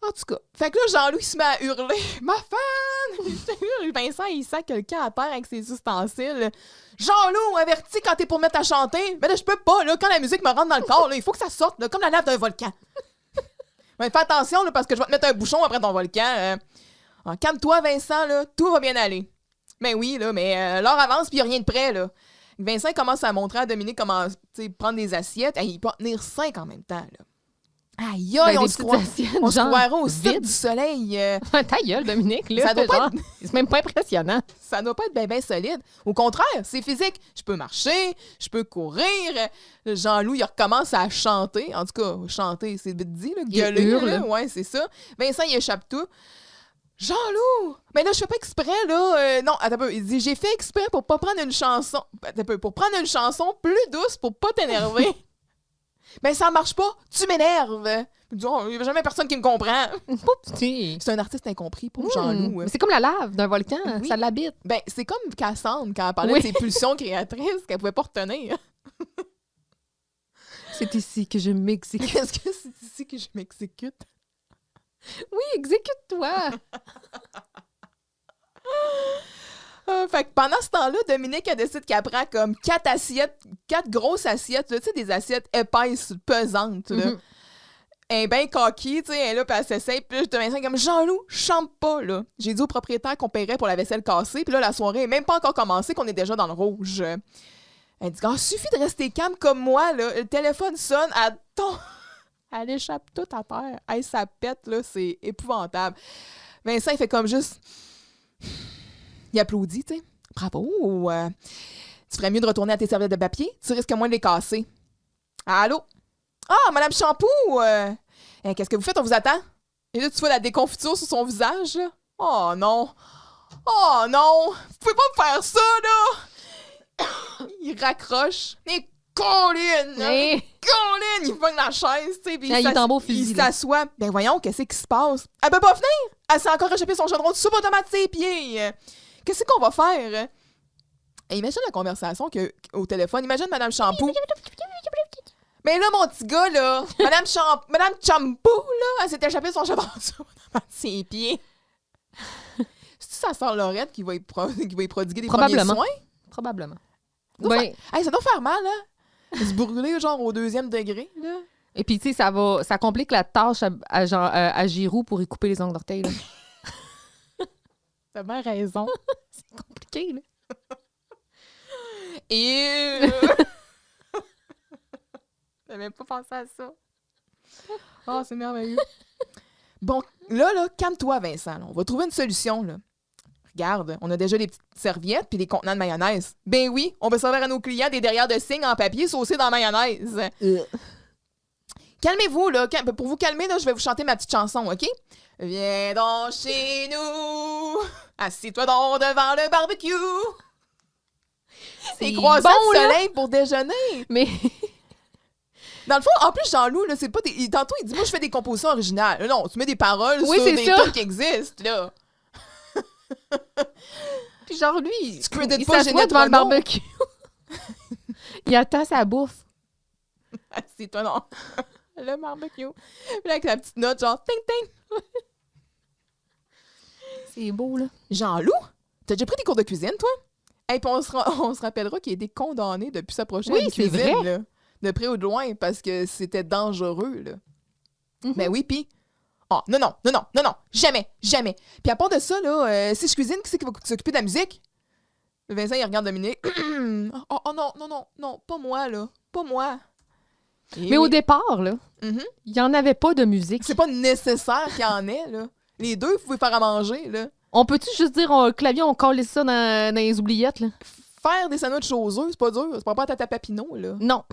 En tout cas. Fait que là, Jean-Louis se met à hurler. Ma fan! Vincent, il sac quelqu'un à terre avec ses ustensiles. Jean-Loup, averti quand t'es pour mettre à chanter. Mais là, je peux pas, là. Quand la musique me rentre dans le corps, là, il faut que ça sorte, là, comme la lave d'un volcan. Mais fais attention, là, parce que je vais te mettre un bouchon après ton volcan. Calme-toi, Vincent, là. Tout va bien aller. Mais oui, là, mais l'heure avance, puis il n'y a rien de prêt, là. Vincent commence à montrer à Dominique comment prendre des assiettes. Hey, il peut en tenir 5 en même temps, là. Aïe, aïe, on se croirait au Cirque du Soleil. Ta gueule, Dominique, là. Ça doit pas être... C'est même pas impressionnant. Ça doit pas être bien solide. Au contraire, c'est physique. Je peux marcher, je peux courir. Jean-Loup, il recommence à chanter. En tout cas, chanter, c'est vite dit, là. Gueuler, hurle. là. Ouais, c'est ça. Vincent, il échappe tout. Jean-Loup! Mais là, je fais pas exprès, là. Non, attends un peu. Il dit, j'ai fait exprès pour pas prendre une chanson... Attends un peu. Pour prendre une chanson plus douce pour pas t'énerver. Ben, ça marche pas. Tu m'énerves. Il dit, oh, il y a jamais personne qui me comprend. C'est un artiste incompris pour Jean-Loup. C'est comme la lave d'un volcan. Oui. Ça l'habite. Ben, c'est comme Cassandre quand elle parlait de ses pulsions créatrices qu'elle pouvait pas retenir. C'est ici que je m'exécute. Est-ce que c'est ici que je m'exécute? Oui, exécute-toi. Fait que pendant ce temps-là, Dominique, elle décide qu'elle prend comme 4 grosses assiettes, là, tu sais, des assiettes épaisses, pesantes, là. Elle est bien coquille, tu sais, elle est là, puis elle s'essaye, puis là, je deviens comme, Jean-Loup, chante pas, là. J'ai dit au propriétaire qu'on paierait pour la vaisselle cassée, puis là, la soirée est même pas encore commencée, qu'on est déjà dans le rouge. Elle dit, suffit de rester calme comme moi, là. Le téléphone sonne, elle échappe tout à terre. Hey, ça pète, là, c'est épouvantable. Vincent, il fait comme juste... Il applaudit, tu sais. Bravo! Tu ferais mieux de retourner à tes serviettes de papier. Tu risques moins de les casser. Allô? Ah, Madame Shampoo! Qu'est-ce que vous faites? On vous attend. Et là, tu vois la déconfiture sur son visage, là. Oh non! Oh non! Vous pouvez pas me faire ça, là! Il raccroche. Et Colin! Colin! Il pogne la chaise, tu sais. Il est en beau fusil. Il s'assoit. Ben voyons, qu'est-ce qui se passe? Elle peut pas venir! Elle s'est encore échappé son chaudron de soupe aux tomates ses pieds! Qu'est-ce qu'on va faire? Et imagine la conversation au téléphone. Imagine Madame Shampoo. Mais là, mon petit gars, là, Madame Shampoo, là, elle s'est échappée son chaudron de soupe aux tomates ses pieds. C'est sa sœur Laurette qui va y prodiguer des Probablement. premiers soins? Probablement. Ça Ben, Hey, ça doit faire mal, hein? Se brûler, genre, au 2e degré, là. et puis, tu sais, ça complique la tâche à Giroud pour y couper les ongles d'orteil. Là. T'as bien raison. C'est compliqué, là. Et... J'avais même pas pensé à ça. Oh, c'est merveilleux. Bon, là, calme-toi, Vincent. Là. On va trouver une solution, là. Regarde, on a déjà des petites serviettes puis des contenants de mayonnaise. Ben oui, on peut servir à nos clients des derrières de signes en papier saucés dans la mayonnaise. Calmez-vous, là. Pour vous calmer, là, je vais vous chanter ma petite chanson, OK? Viens donc chez nous, assis-toi donc devant le barbecue. C'est croissant bon, de là. soleil pour déjeuner. Mais Dans le fond, en plus, Jean-Loup, là, c'est pas des... Tantôt, il dit, moi, je fais des compositions originales. Non, tu mets des paroles Oui, sur c'est des ça. trucs qui existent, là. puis genre, lui, Tu crédites il pas s'assoit Ginette devant le Renault? barbecue. Il attend sa bouffe. C'est toi, non. Le barbecue. Puis là, avec la petite note, genre, ting, ting. C'est beau, là. Jean-Loup, t'as déjà pris des cours de cuisine, toi? Et puis on se rappellera qu'il a été condamné depuis sa prochaine Oui, c'est cuisine, vrai. là, de près ou de loin, parce que c'était dangereux, là. Ben oui, puis... Oh, non, jamais. Puis à part de ça, là, si je cuisine, qui c'est qui va s'occuper de la musique? Vincent, il regarde Dominique. oh, non, pas moi, là. Pas moi. Et Mais au oui. départ, là, Mhm. il n'y en avait pas de musique. C'est pas nécessaire qu'il y en ait, là. Les deux, vous pouvez faire à manger, là. On peut-tu juste dire, clavier, on colle ça dans les oubliettes, là? Faire des sandwichs aux œufs, c'est pas dur. C'est pas à Tata Papineau, là. Non.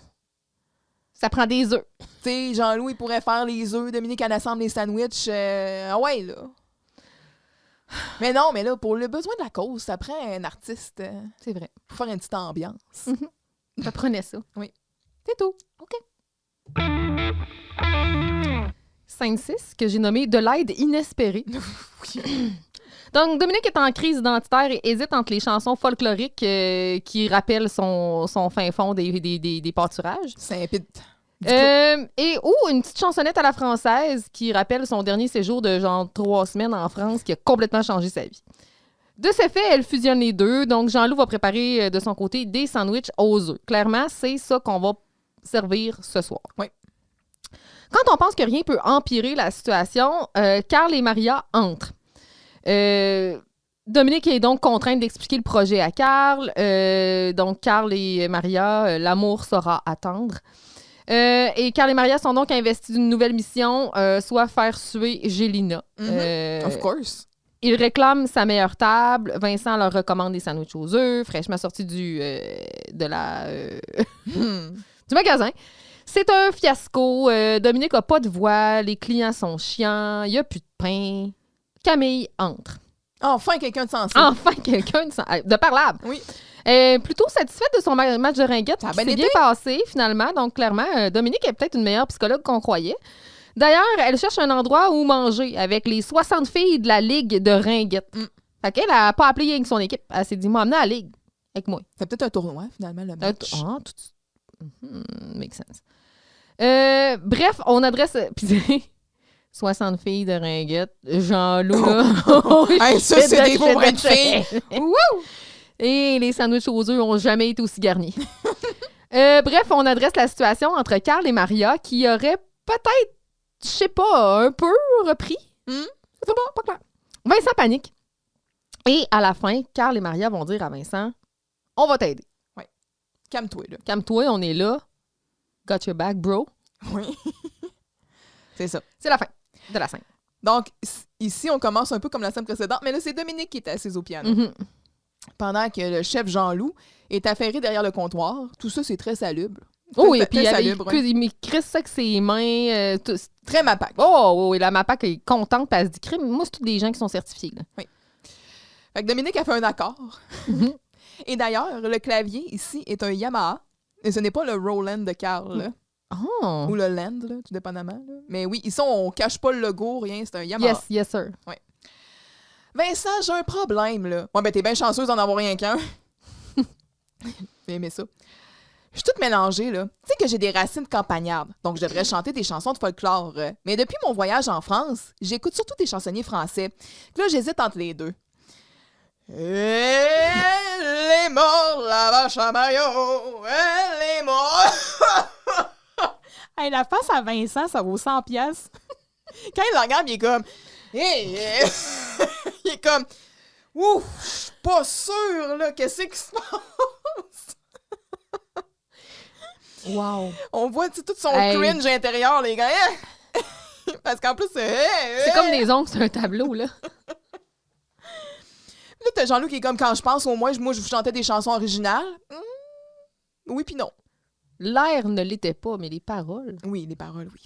Ça prend des œufs. Tu sais, Jean-Louis pourrait faire les œufs, Dominique, elle assemble les sandwichs. Ah ouais, là. Mais non, mais là, pour le besoin de la cause, ça prend un artiste C'est vrai. pour faire une petite ambiance. Ça prenait ça. Oui. C'est tout. OK. 5-6, que j'ai nommé de l'aide inespérée. Donc, Dominique est en crise identitaire et hésite entre les chansons folkloriques qui rappellent son fin fond des pâturages. C'est un pit. Et une petite chansonnette à la française qui rappelle son dernier séjour de genre 3 semaines en France qui a complètement changé sa vie. De ce fait, elle fusionne les deux. Donc, Jean-Loup va préparer de son côté des sandwichs aux œufs. Clairement, c'est ça qu'on va servir ce soir. Oui. Quand on pense que rien peut empirer la situation, Carl et Maria entrent. Dominique est donc contrainte d'expliquer le projet à Carl. Donc, Carl et Maria, l'amour saura attendre. Et Carl et Maria sont donc investis d'une nouvelle mission, soit faire suer Gélina. Of course. Ils réclament sa meilleure table. Vincent leur recommande des sandwichs aux œufs, fraîchement sortis du magasin. C'est un fiasco. Dominique n'a pas de voix. Les clients sont chiants. Il n'y a plus de pain. Camille entre. Enfin, quelqu'un de sensé. Enfin, quelqu'un de parlable. Oui. Plutôt satisfaite de son match de ringuette. Ça a Qui bien s'est été. bien passé, finalement. Donc, clairement, Dominique est peut-être une meilleure psychologue qu'on croyait. D'ailleurs, elle cherche un endroit où manger avec les 60 filles de la Ligue de ringuette. Fait qu'elle n'a pas appelé avec son équipe. Elle s'est dit, moi, amenez à la Ligue avec moi. C'est peut-être un tournoi, finalement, le match. Make sense. Bref, on adresse... Puis 60 filles de ringuette. Jean-Loup, là. Hey, ça, c'est des beaux vrais de filles. Wouh! Et les sandwichs aux œufs n'ont jamais été aussi garnis. Bref, on adresse la situation entre Carl et Maria qui auraient peut-être, je sais pas, un peu repris. C'est pas clair. Vincent panique. Et à la fin, Carl et Maria vont dire à Vincent, on va t'aider. Calme-toi, là. Calme-toi, on est là. Got your back, bro. Oui. C'est ça. C'est la fin de la scène. Donc, ici, on commence un peu comme la scène précédente, mais là, c'est Dominique qui est assise au piano. Mhm. Pendant que le chef Jean-Loup est affairé derrière le comptoir. Tout ça, c'est très salubre. Oh oui, Très puis il salubre, oui. il crisse ça avec ses mains. Très mapac. Oh, oui, la MAPAC est contente parce qu'elle se dit, crime, moi, c'est tous des gens qui sont certifiés. Là. Fait que Dominique a fait un accord. Mhm. Et d'ailleurs, le clavier ici est un Yamaha. Et ce n'est pas le Roland de Carl, là. Oh. Ou le Land, là, tout dépendamment. Là. Mais oui, ici, on cache pas le logo, rien, c'est un Yamaha. Yes, sir. Vincent, j'ai un problème, là. Ouais, ben, t'es bien chanceuse d'en avoir rien qu'un. J'ai aimé ça. Je suis toute mélangée, là. Tu sais que j'ai des racines campagnardes, donc je devrais chanter des chansons de folklore. Mais depuis mon voyage en France, j'écoute surtout des chansonniers français. Puis là, j'hésite entre les deux. Elle est morte, la vache à Mario! Elle est morte! Hey, la face à Vincent, ça vaut 100 piastres. Quand il la regarde, il est comme... Hey, il est comme... Ouf, je suis pas sûr, là, qu'est-ce qui se passe? Wow. On voit tout son cringe intérieur, les gars. Parce qu'en plus, c'est comme des ongles sur un tableau, là. Là, t'as Jean-Loup qui est comme, quand je pense, au moins, moi, je vous chantais des chansons originales. Oui puis non. L'air ne l'était pas, mais les paroles. Oui, les paroles, oui.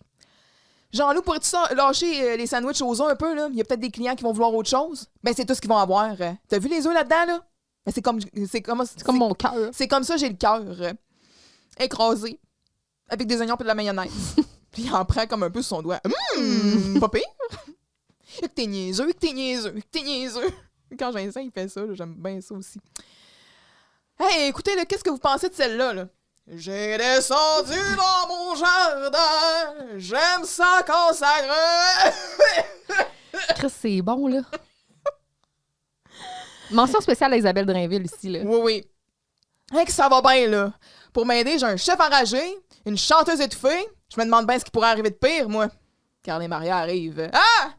Jean-Loup, pourrais-tu lâcher les sandwichs aux œufs un peu, là? Il y a peut-être des clients qui vont vouloir autre chose. Ben, c'est tout ce qu'ils vont avoir. T'as vu les œufs là-dedans, là? Ben, c'est comme mon cœur. C'est comme ça, j'ai le cœur écrasé, avec des oignons et de la mayonnaise. Puis il en prend comme un peu sur son doigt. Pas pire. Que t'es niaiseux, que t'es niaiseux, que t'es niaiseux. Quand Vincent, il fait ça, là, j'aime bien ça aussi. Hey, écoutez, là, qu'est-ce que vous pensez de celle-là, là? J'ai descendu dans mon jardin, j'aime ça quand ça gronde. Chris, c'est bon, là. Mention spéciale à Isabelle Drainville ici, là. Oui, oui. Hey, que ça va bien, là. Pour m'aider, j'ai un chef enragé, une chanteuse étouffée. Je me demande bien ce qui pourrait arriver de pire, moi. Carl et Maria arrivent. Ah!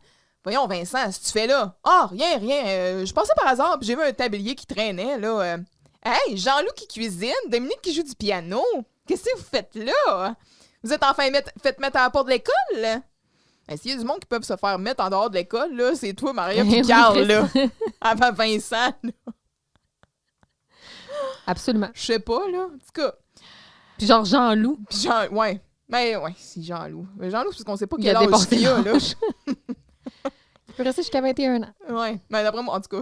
Voyons, Vincent, ce que tu fais là? Ah, rien. Je passais par hasard, puis j'ai vu un tablier qui traînait, là. Hey, Jean-Loup qui cuisine, Dominique qui joue du piano. Qu'est-ce que vous faites là? Vous êtes enfin fait mettre à la porte de l'école? S'il y a du monde qui peuvent se faire mettre en dehors de l'école, là, c'est toi, Maria, puis Carl, là. Avant Vincent, là. Absolument. Je sais pas, là. En tout cas. Puis genre Jean-Loup. Puis ouais. Mais ouais, c'est Jean-Loup. Jean-Loup, parce qu'on sait pas quel âge qu'il a, là. Il peut rester jusqu'à 21 ans. Ouais. Mais d'après moi, en tout cas,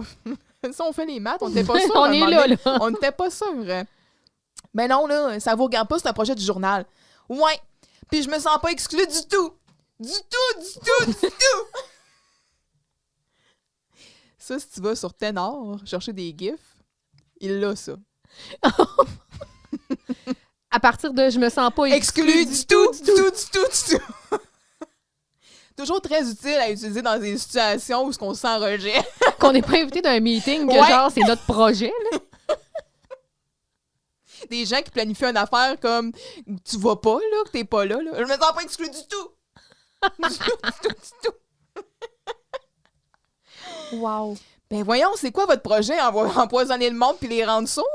si on fait les maths, on n'était pas sûr. On est là. On n'était pas sûr. Mais non, là, ça vous regarde pas, c'est un projet du journal. Ouais. Puis je me sens pas exclue du tout. Du tout. Ça, si tu vas sur Ténor, chercher des gifs, il l'a, ça. À partir de « je me sens pas exclu du tout. Toujours très utile à utiliser dans des situations où on se sent rejet. Qu'on n'est pas invité d'un meeting, que genre c'est notre projet, là. Des gens qui planifient une affaire comme tu vas pas, là, que t'es pas là. Je me sens pas exclu du tout. Du tout. Wow. Ben voyons, c'est quoi votre projet? Empoisonner le monde puis les rendre sourds?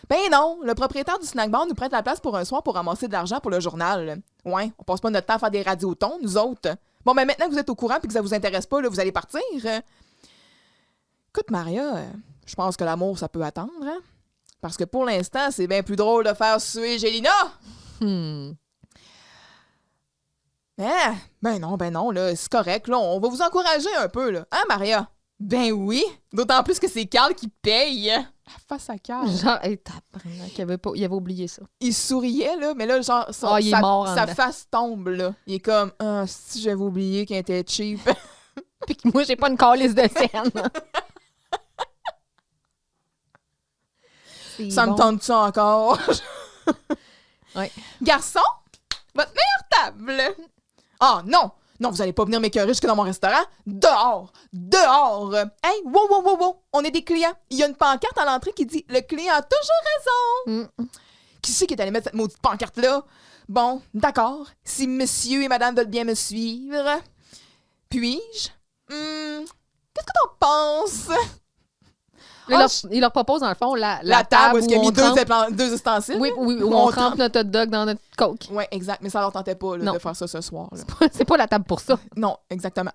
Ben non, le propriétaire du snack bar nous prête la place pour un soir pour ramasser de l'argent pour le journal. Ouais, on passe pas notre temps à faire des radiotons, nous autres. Bon, ben maintenant que vous êtes au courant puis que ça vous intéresse pas, là, vous allez partir. Écoute, Maria, je pense que l'amour, ça peut attendre, hein? Parce que pour l'instant, c'est bien plus drôle de faire suer Gélina. Ben non, là, c'est correct, là, on va vous encourager un peu, là. Hein, Maria? Ben oui, d'autant plus que c'est Carl qui paye. La face à Carl. Genre, il avait oublié ça. Il souriait, là, mais là, genre, il est mort sa face tombe, là. Il est comme, si j'avais oublié qu'il était cheap. Puis que moi, j'ai pas une calice de scène. Ça me tente ça encore. Ouais. Garçon, votre meilleure table. Ah, non, vous allez pas venir m'écœurer jusque dans mon restaurant. Dehors. Hey, wow. On est des clients. Il y a une pancarte à l'entrée qui dit « Le client a toujours raison. » Qui c'est qui est allé mettre cette maudite pancarte-là? Bon, d'accord. Si monsieur et madame veulent bien me suivre. Puis-je? Qu'est-ce que t'en penses? Il leur propose, dans le fond, la table où il y a mis trempe... deux ustensiles. Oui, où on trempe notre hot dog dans notre coke. Oui, exact. Mais ça leur tentait pas là, de faire ça ce soir. C'est pas la table pour ça. Non, exactement.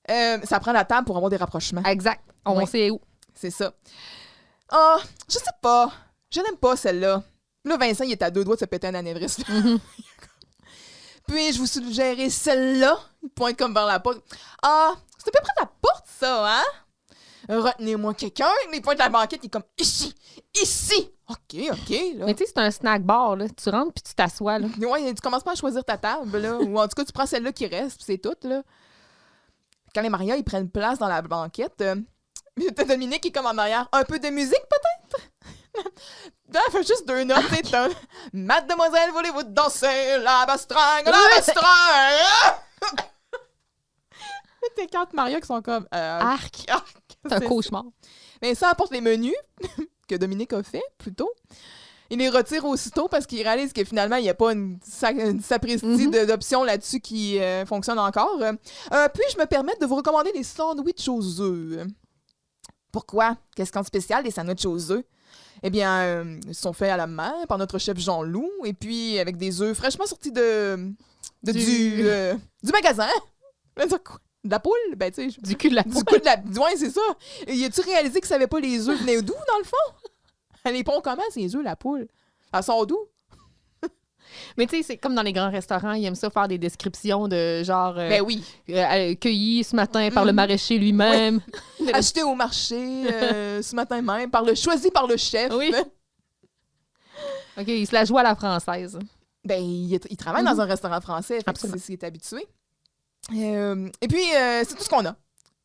Ça prend la table pour avoir des rapprochements. Exact. On sait où. C'est ça. Ah, je sais pas. Je n'aime pas celle-là. Là, Vincent, il est à 2 doigts de se péter un anévrisme. Puis, je vous suggérais celle-là. Il pointe comme vers la porte. Ah, c'est à peu près la porte, ça, hein? Retenez-moi quelqu'un. Il pointe la banquette, il est comme ici. OK, là. Mais tu sais, c'est un snack bar, là. Tu rentres puis tu t'assois, là. Ouais, tu commences pas à choisir ta table, là. Ou en tout cas, tu prends celle-là qui reste, puis c'est tout, là. Quand les Maria, ils prennent place dans la banquette, t'as Dominique qui est comme en arrière. Un peu de musique, peut-être? Là, elle fait juste 2 notes, c'est un. Mademoiselle, voulez-vous danser la bastringue? T'es 4 Maria qui sont comme. Arc. C'est un cauchemar. Vincent apporte les menus que Dominique a fait, plutôt. Il les retire aussitôt parce qu'il réalise que finalement, il n'y a pas une sapristi d'options là-dessus qui fonctionne encore. Puis, je me permets de vous recommander les sandwichs aux œufs. Pourquoi? Qu'est-ce qu'on de spécial, les sandwichs aux œufs? Eh bien, ils sont faits à la main par notre chef Jean-Loup, et puis avec des œufs fraîchement sortis du magasin. De la poule? Ben, tu sais. Du cul de la poule. Du coup de la... Ouais, c'est ça. Et as-tu réalisé que ça savait pas les œufs venaient d'où, dans le fond? Elle les pond comment, ces œufs, la poule? Elle sort d'où? Mais tu sais, c'est comme dans les grands restaurants, ils aiment ça faire des descriptions de genre... Ben oui. Cueilli ce matin par le maraîcher lui-même. Oui. Acheté au marché ce matin même, choisi par le chef. Oui. OK, il se la joue à la française. Ben, il travaille dans un restaurant français, fait que c'est ce qu'il est habitué. Et puis, c'est tout ce qu'on a.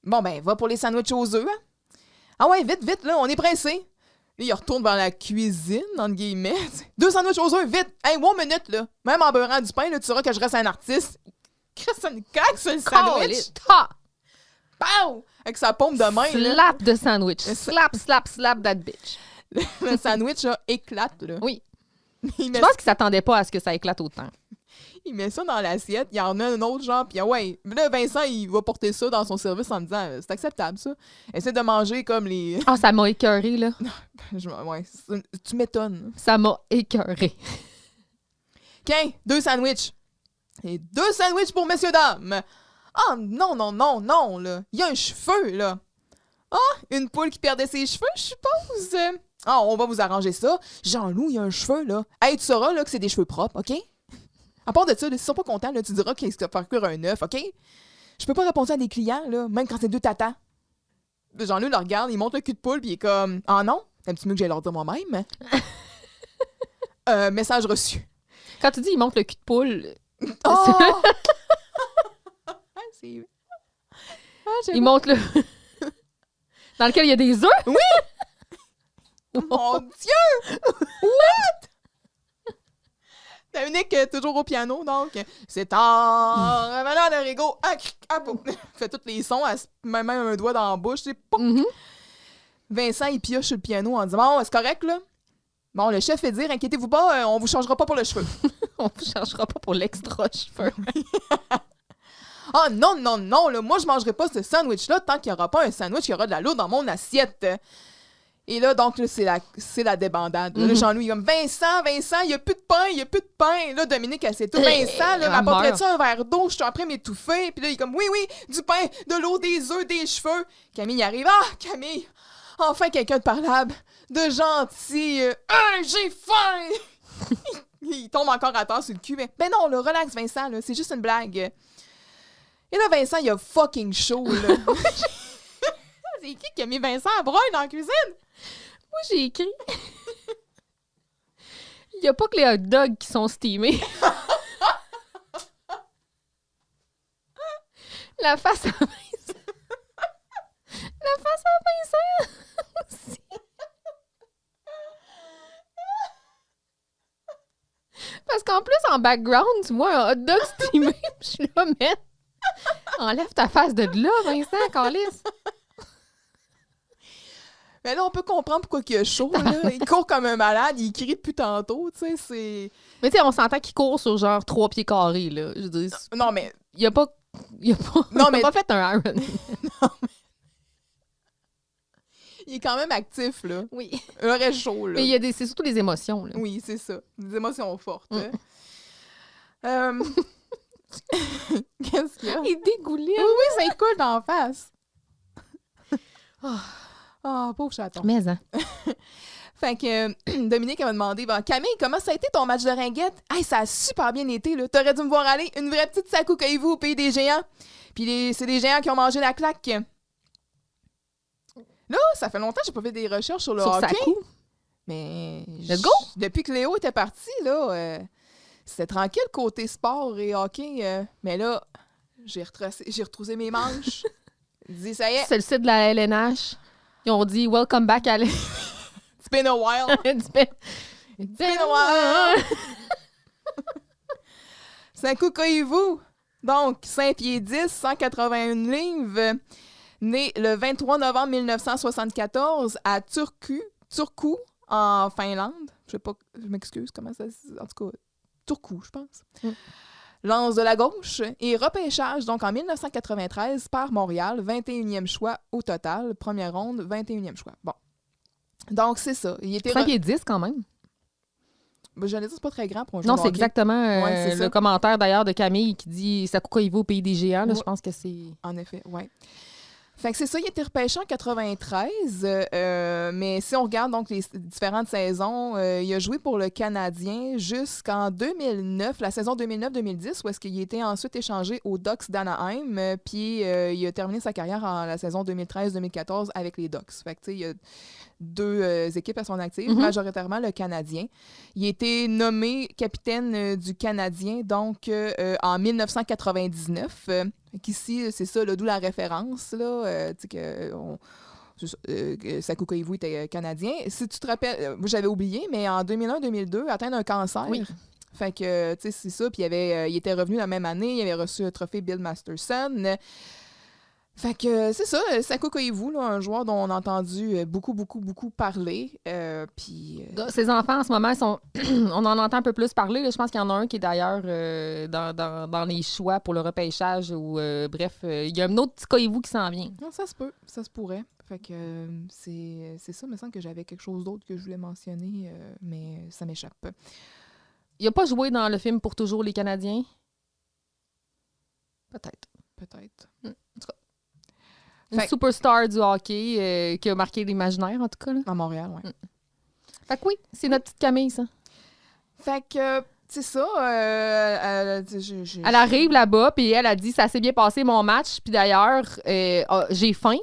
Bon, ben, va pour les sandwichs aux œufs. Hein? Ah ouais, vite, vite, là, on est pressé. Là, il retourne vers la cuisine, entre guillemets. 2 sandwichs aux œufs, vite! Hey, 1 minute, là. Même en beurrant du pain, là, tu sauras que je reste un artiste. Qu'est-ce que une caque sur le sandwich? Ta! Pow! Avec sa paume de main, là. Slap de sandwich. Slap, slap, slap that bitch. Le sandwich, là, éclate, là. Oui. Je pense qu'il s'attendait pas à ce que ça éclate autant. Il met ça dans l'assiette, il y en a un autre genre, puis ouais, là, Vincent, il va porter ça dans son service en disant c'est acceptable, ça. Essaie de manger comme les... Ah, ça m'a écœuré, là. Ouais, tu m'étonnes. Ça m'a écœuré. 2 sandwichs. Et 2 sandwichs pour messieurs, dames. Ah, non, là. Il y a un cheveu, là. Ah, une poule qui perdait ses cheveux, je suppose. Ah, on va vous arranger ça. Jean-Loup, il y a un cheveu, là. Hey, tu sauras, là, que c'est des cheveux propres, OK? À part de ça, s'ils sont pas contents, là, tu diras qu'il faut faire cuire un œuf, OK? Je peux pas répondre à des clients, là, même quand c'est 2 tatas. Jean-Loup le regarde, il monte le cul de poule, puis il est comme « Ah non? T'aimes-tu mieux que j'aille leur dire moi-même? » Message reçu. Quand tu dis « il monte le cul de poule », oh! Il monte le... Dans lequel il y a des œufs? Oui! Mon Dieu! What? Dominique est toujours au piano, donc c'est en revenant de Rigaud. Fait tous les sons, même un doigt dans la bouche. Vincent, il pioche sur le piano en disant « Bon, c'est correct, là? Bon, le chef fait dire, inquiétez-vous pas, on vous changera pas pour le cheveu. » On vous changera pas pour l'extra cheveux. Ah non, là, moi, je mangerai pas ce sandwich-là tant qu'il n'y aura pas un sandwich qui aura de la l'eau dans mon assiette. Et là, donc, là, c'est la débandade. Là, Jean-Louis, il est comme Vincent, il n'y a plus de pain. Là, Dominique, elle sait tout. Vincent, là, m'apporterais-tu un verre d'eau? Je suis en train de m'étouffer. Puis là, il est comme oui, du pain, de l'eau, des œufs, des cheveux. Camille arrive. Ah, Camille, enfin quelqu'un de parlable, de gentil. J'ai faim! Il tombe encore à terre sur le cul. Mais ben non, là, relax, Vincent, là, c'est juste une blague. Et là, Vincent, il a fucking chaud, là. C'est qui a mis Vincent à broye dans la cuisine? Moi, j'ai écrit. Il n'y a pas que les hot dogs qui sont steamés. La face à Vincent. La face à Vincent aussi. Parce qu'en plus, en background, tu vois un hot dog steamé. Je suis là, mais enlève ta face de là, Vincent, câlisse. Mais là, on peut comprendre pourquoi il a chaud, là. Il court comme un malade, il crie depuis tantôt, tu sais, c'est... Mais tu sais, on s'entend qu'il court sur genre 3 pieds carrés, là. Je veux dire, non, mais... Il a pas fait un Iron. Non, mais... Il est quand même actif, là. Oui. Il aurait chaud, là. Mais c'est surtout les émotions, là. Oui, c'est ça. Des émotions fortes. Qu'est-ce qu'il y a? Il dégouline. Oui, ça coule d'en face. Oh, pauvre chaton. Mais, hein. Fait que Dominique m'a demandé Camille, comment ça a été ton match de ringuette? Hey, ça a super bien été, là. T'aurais dû me voir aller. Une vraie petite Sakou Koivu au pays des géants. Puis c'est des géants qui ont mangé la claque. Là, ça fait longtemps que j'ai pas fait des recherches sur le hockey. Sakou? Mais. Let's go! Depuis que Léo était parti, là, c'était tranquille côté sport et hockey. Mais là, j'ai retroussé mes manches. J'ai dit, ça y est. C'est le site de la LNH. Ils ont dit Welcome back à It's been a while. It's been a while. Sakou Koivu. Donc, 5 pieds 10, 181 livres. Né le 23 novembre 1974 à Turku, en Finlande. Je sais pas, je m'excuse, comment ça... En tout cas, Turku, je pense. Lance de la gauche et repêchage, donc en 1993, par Montréal, 21e choix au total. Première ronde, 21e choix. Bon. Donc, c'est ça. Il était 5 pieds 10 quand même. Ben, j'allais dire, c'est pas très grand pour un joueur Non, de c'est hockey. exactement Ouais, c'est le ça. commentaire d'ailleurs de Camille qui dit « Sakuka Ivo au pays des géants ». Là, Ouais. je pense que c'est... En effet, oui. Fait que c'est ça, il a été repêché en 93, mais si on regarde donc les différentes saisons, il a joué pour le Canadien jusqu'en 2009, la saison 2009-2010, où est-ce qu'il a été ensuite échangé aux Ducks d'Anaheim, puis il a terminé sa carrière en la saison 2013-2014 avec les Ducks. Fait que tu sais, il y a deux équipes à son actif, majoritairement le Canadien. Il a été nommé capitaine du Canadien, donc en 1999. Qu'ici, c'est ça, d'où la référence, là, tu sais que Sakuka Ivo était canadien. Si tu te rappelles, moi j'avais oublié, mais en 2001-2002, atteindre un cancer. Oui. Fait que, tu sais, c'est ça. Puis il était revenu la même année, il avait reçu un trophée Bill Masterson. Fait que c'est ça, Sakuka Ivo, là, un joueur dont on a entendu beaucoup parler. Puis. Ses enfants, en ce moment, on en entend un peu plus parler. Là. Je pense qu'il y en a un qui est d'ailleurs dans les choix pour le repêchage. Bref, il y a un autre petit Koivu qui s'en vient. Non, ça se peut, ça se pourrait. Fait que c'est ça, il me semble que j'avais quelque chose d'autre que je voulais mentionner, mais ça m'échappe. Il n'a pas joué dans le film Pour toujours les Canadiens? Peut-être. Peut-être. En tout cas. Une Fait- superstar du hockey qui a marqué l'imaginaire, en tout cas. Là. À Montréal, oui. Fait que oui, c'est notre petite Camille, ça. Fait que, c'est ça. Elle arrive là-bas, puis elle a dit « Ça s'est bien passé, mon match. » Puis d'ailleurs, j'ai faim.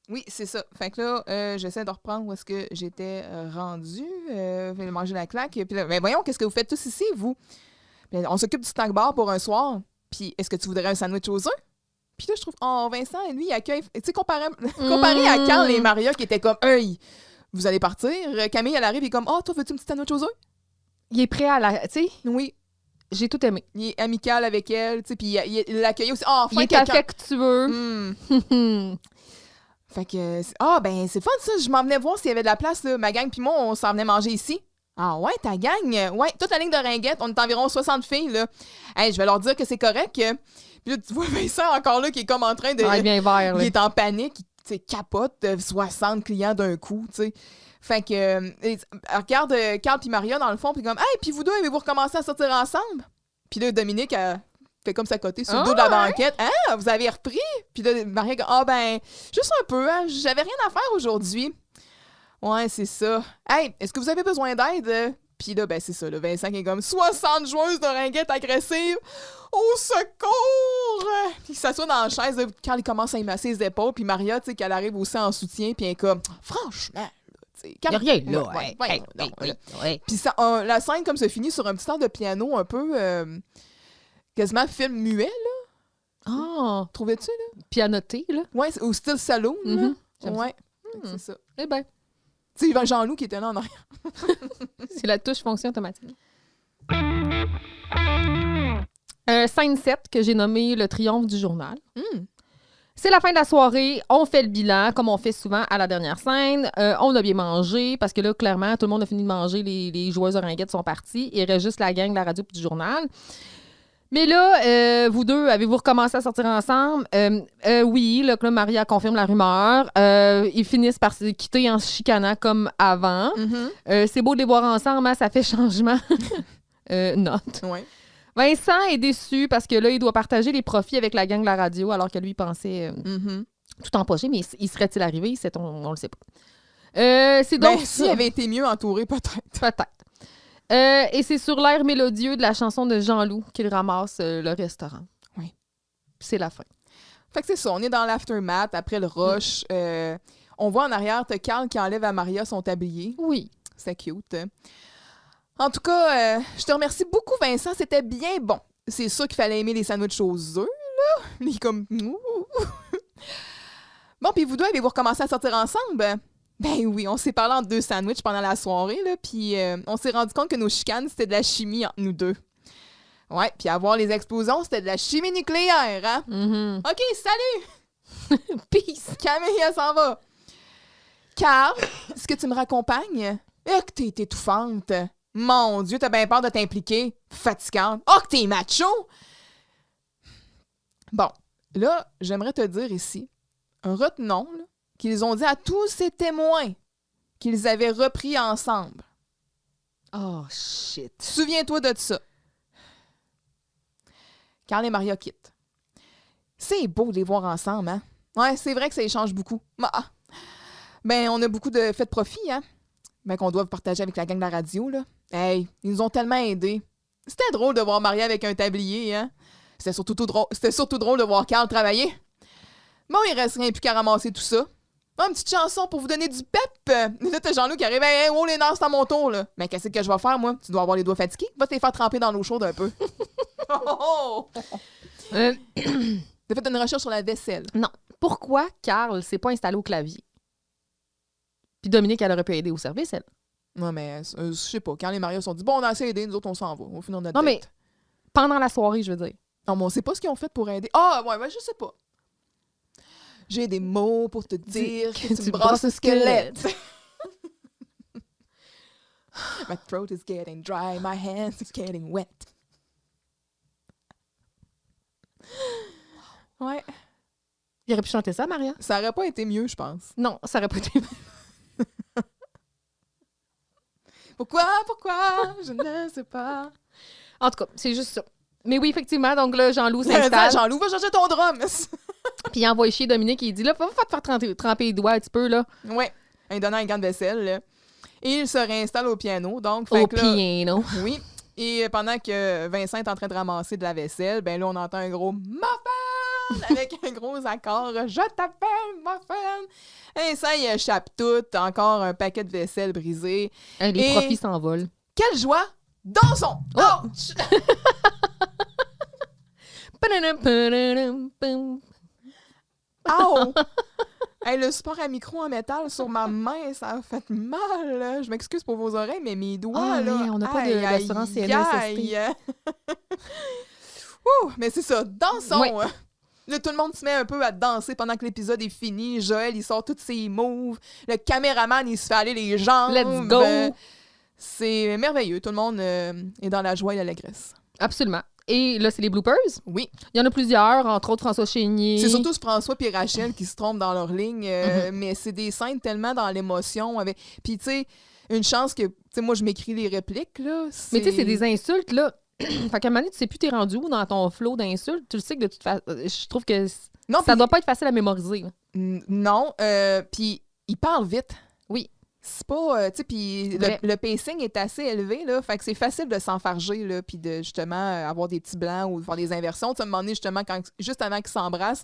Oui, c'est ça. Fait que là, j'essaie de reprendre où est-ce que j'étais rendue. Je vais manger la claque. Puis là, mais voyons, qu'est-ce que vous faites tous ici, vous? Puis on s'occupe du snack bar pour un soir. Puis est-ce que tu voudrais un sandwich aux œufs? Puis là, je trouve, Vincent, lui, il accueille... Tu sais, comparé à Carl et Maria qui étaient comme, hey, vous allez partir. Camille, elle arrive, il est comme, toi, veux-tu une petite sandwich aux œufs? Il est prêt à la... Tu sais, Oui. j'ai tout aimé. Il est amical avec elle, tu sais, puis il l'accueille aussi. Enfin, Il est quelqu'un. affectueux. Fait que, ben, c'est fun, ça. Je m'en venais voir s'il y avait de la place, là. Ma gang puis moi, on s'en venait manger ici. Ah ouais, ta gang? Ouais, toute la ligne de ringuettes, on est environ 60 filles, là. Hey, je vais leur dire que c'est correct. Puis là, tu vois Vincent encore là qui est comme en train de... Ah, il vient vert, là. Il est en panique, tu sais, capote, 60 clients d'un coup, tu sais. Fait que, elle regarde Carl puis Maria dans le fond, puis comme, hey, puis vous deux, avez-vous recommencer à sortir ensemble? Puis là, Dominique, elle fait comme ça côté sur le dos de la banquette. Ah, vous avez repris? Puis là, Maria, ben, juste un peu, hein, j'avais rien à faire aujourd'hui. Ouais, c'est ça. Hey, est-ce que vous avez besoin d'aide? Puis là, ben, c'est ça, là, Vincent qui est comme 60 joueuses de ringuettes agressives. Au secours! Puis il s'assoit dans la chaise, là, Carl, il commence à y masser les épaules, puis Maria, tu sais, qu'elle arrive aussi en soutien, puis elle est comme, franchement, Il n'y a rien, là. Puis la scène, comme se finit sur un petit air de piano un peu quasiment film muet, là. Ah, Trouvais-tu, là? pianoté, là. Ouais, au style saloon, là. J'aime Ouais, c'est ça. Eh bien, Tu sais, il y avait Jean-Loup qui était là en arrière. c'est la touche fonction automatique. Scène 7 que j'ai nommé le triomphe du journal. C'est la fin de la soirée, on fait le bilan, comme on fait souvent à la dernière scène. On a bien mangé, parce que là, clairement, tout le monde a fini de manger, les joueuses de ringuettes sont partis. Il reste juste la gang de la radio et du journal. Mais là, vous deux, avez-vous recommencé à sortir ensemble? Oui, là, Maria confirme la rumeur. Ils finissent par se quitter en se chicanant comme avant. C'est beau de les voir ensemble, hein, ça fait changement. Note. Ouais. Vincent est déçu parce que là, il doit partager les profits avec la gang de la radio, alors que lui, il pensait tout empocher, mais il serait-il arrivé? On le sait pas. C'est donc Ben, s'il avait été mieux entouré, peut-être. Peut-être. Et c'est sur l'air mélodieux de la chanson de Jean-Loup qu'il ramasse le restaurant. Oui. C'est la fin. Fait que c'est ça, on est dans l'aftermath, après le rush. On voit en arrière, t'as Carl qui enlève à Maria son tablier. Oui. C'est cute. En tout cas, je te remercie beaucoup, Vincent. C'était bien bon. C'est sûr qu'il fallait aimer les sandwichs aux œufs, là. Il est comme... Bon, puis vous deux, avez-vous recommencé à sortir ensemble? Ben oui, on s'est parlé entre deux sandwichs pendant la soirée, là, puis on s'est rendu compte que nos chicanes, c'était de la chimie entre nous deux. Ouais, puis avoir les explosions, c'était de la chimie nucléaire, hein? OK, salut! Peace! Camille, elle s'en va. Carl, est-ce que tu me raccompagnes? Eh, que t'es étouffante. Mon Dieu, t'as bien peur de t'impliquer. Fatigante. Oh, que t'es macho! Bon, là, j'aimerais te dire ici, retenons là, qu'ils ont dit à tous ces témoins qu'ils avaient repris ensemble. Oh, shit. Souviens-toi de ça. Carl et Maria quittent. C'est beau de les voir ensemble, hein? Ouais, c'est vrai que ça échange beaucoup. Ben, on a beaucoup de fait de profit, hein? Ben, qu'on doit partager avec la gang de la radio, là. Hey, ils nous ont tellement aidés. C'était drôle de voir Maria avec un tablier, hein? C'était surtout drôle de voir Carl travailler. Bon, il reste rien plus qu'à ramasser tout ça. Une petite chanson pour vous donner du pep. Là, t'as Jean-Loup qui arrive. Hey, oh, les nerfs, c'est à mon tour, là. Mais qu'est-ce que je vais faire, moi? Tu dois avoir les doigts fatigués. Va te les faire tremper dans l'eau chaude un peu. T'as fait une recherche sur la vaisselle. Non. Pourquoi Carl s'est pas installé au clavier? Puis Dominique, elle aurait pu aider au service, elle. Non, mais je sais pas. Quand les Maria se sont dit, bon, on a assez aidé, nous autres, on s'en va. On finit notre Non, mais date. pendant la soirée, je veux dire. Non, mais on sait pas ce qu'ils ont fait pour aider. Ah, ouais, je sais pas. J'ai des mots pour te dire que tu me brasses le squelette. My throat is getting dry, my hands is getting wet. Ouais. Il aurait pu chanter ça, Maria? Ça aurait pas été mieux, je pense. Non, ça aurait pas été. Pourquoi? Je ne sais pas. En tout cas, c'est juste ça. Mais oui, effectivement, donc là, Jean-Loup S'installe. s'installe. Jean-Loup, va chercher ton drum. Puis il envoie chier Dominique et il dit là, faut te faire tremper les doigts un petit peu, là. Ouais, en lui donnant un gant de vaisselle. Là. Et il se réinstalle au piano. Donc, Au fait que là, piano. oui. Et pendant que Vincent est en train de ramasser de la vaisselle, ben là, on entend un gros « Muffin » avec un gros accord « Je t'appelle Muffin ». Et ça, il échappe tout. Encore un paquet de vaisselle brisé. Les profits s'envolent. Quelle joie! Dansons! Oh! Ouch! Ow! Hey, le support à micro en métal sur ma main, ça a fait mal. Là. Je m'excuse pour vos oreilles, mais mes doigts, là... on n'a pas aïe, d'assurance aïe, CNSST. aïe. Ouh, mais c'est ça, dansons! Oui. Là, tout le monde se met un peu à danser pendant que l'épisode est fini. Joël, il sort tous ses moves. Le caméraman, il se fait aller les jambes. Let's go! C'est merveilleux. Tout le monde est dans la joie et l'allégresse. Absolument. Et là, c'est les bloopers. Oui. Il y en a plusieurs, entre autres François Chénier. C'est surtout François et Rachel qui se trompent dans leur ligne, mais c'est des scènes tellement dans l'émotion. Puis, tu sais, une chance que, tu sais, moi, je m'écris les répliques, là. Mais tu sais, c'est des insultes, là. Fait qu'à un moment donné, tu sais plus t'es rendu où dans ton flow d'insultes. Tu le sais que de toute façon, je trouve que Non, ça doit pas être facile à mémoriser. Là. Non, puis il parle vite. Oui. C'est pas, tu sais, puis Vrai. le pacing est assez élevé, là, fait que c'est facile de s'enfarger, là, puis de, justement, avoir des petits blancs ou de faire des inversions. Tu sais, à un moment donné, justement, juste avant qu'ils s'embrassent,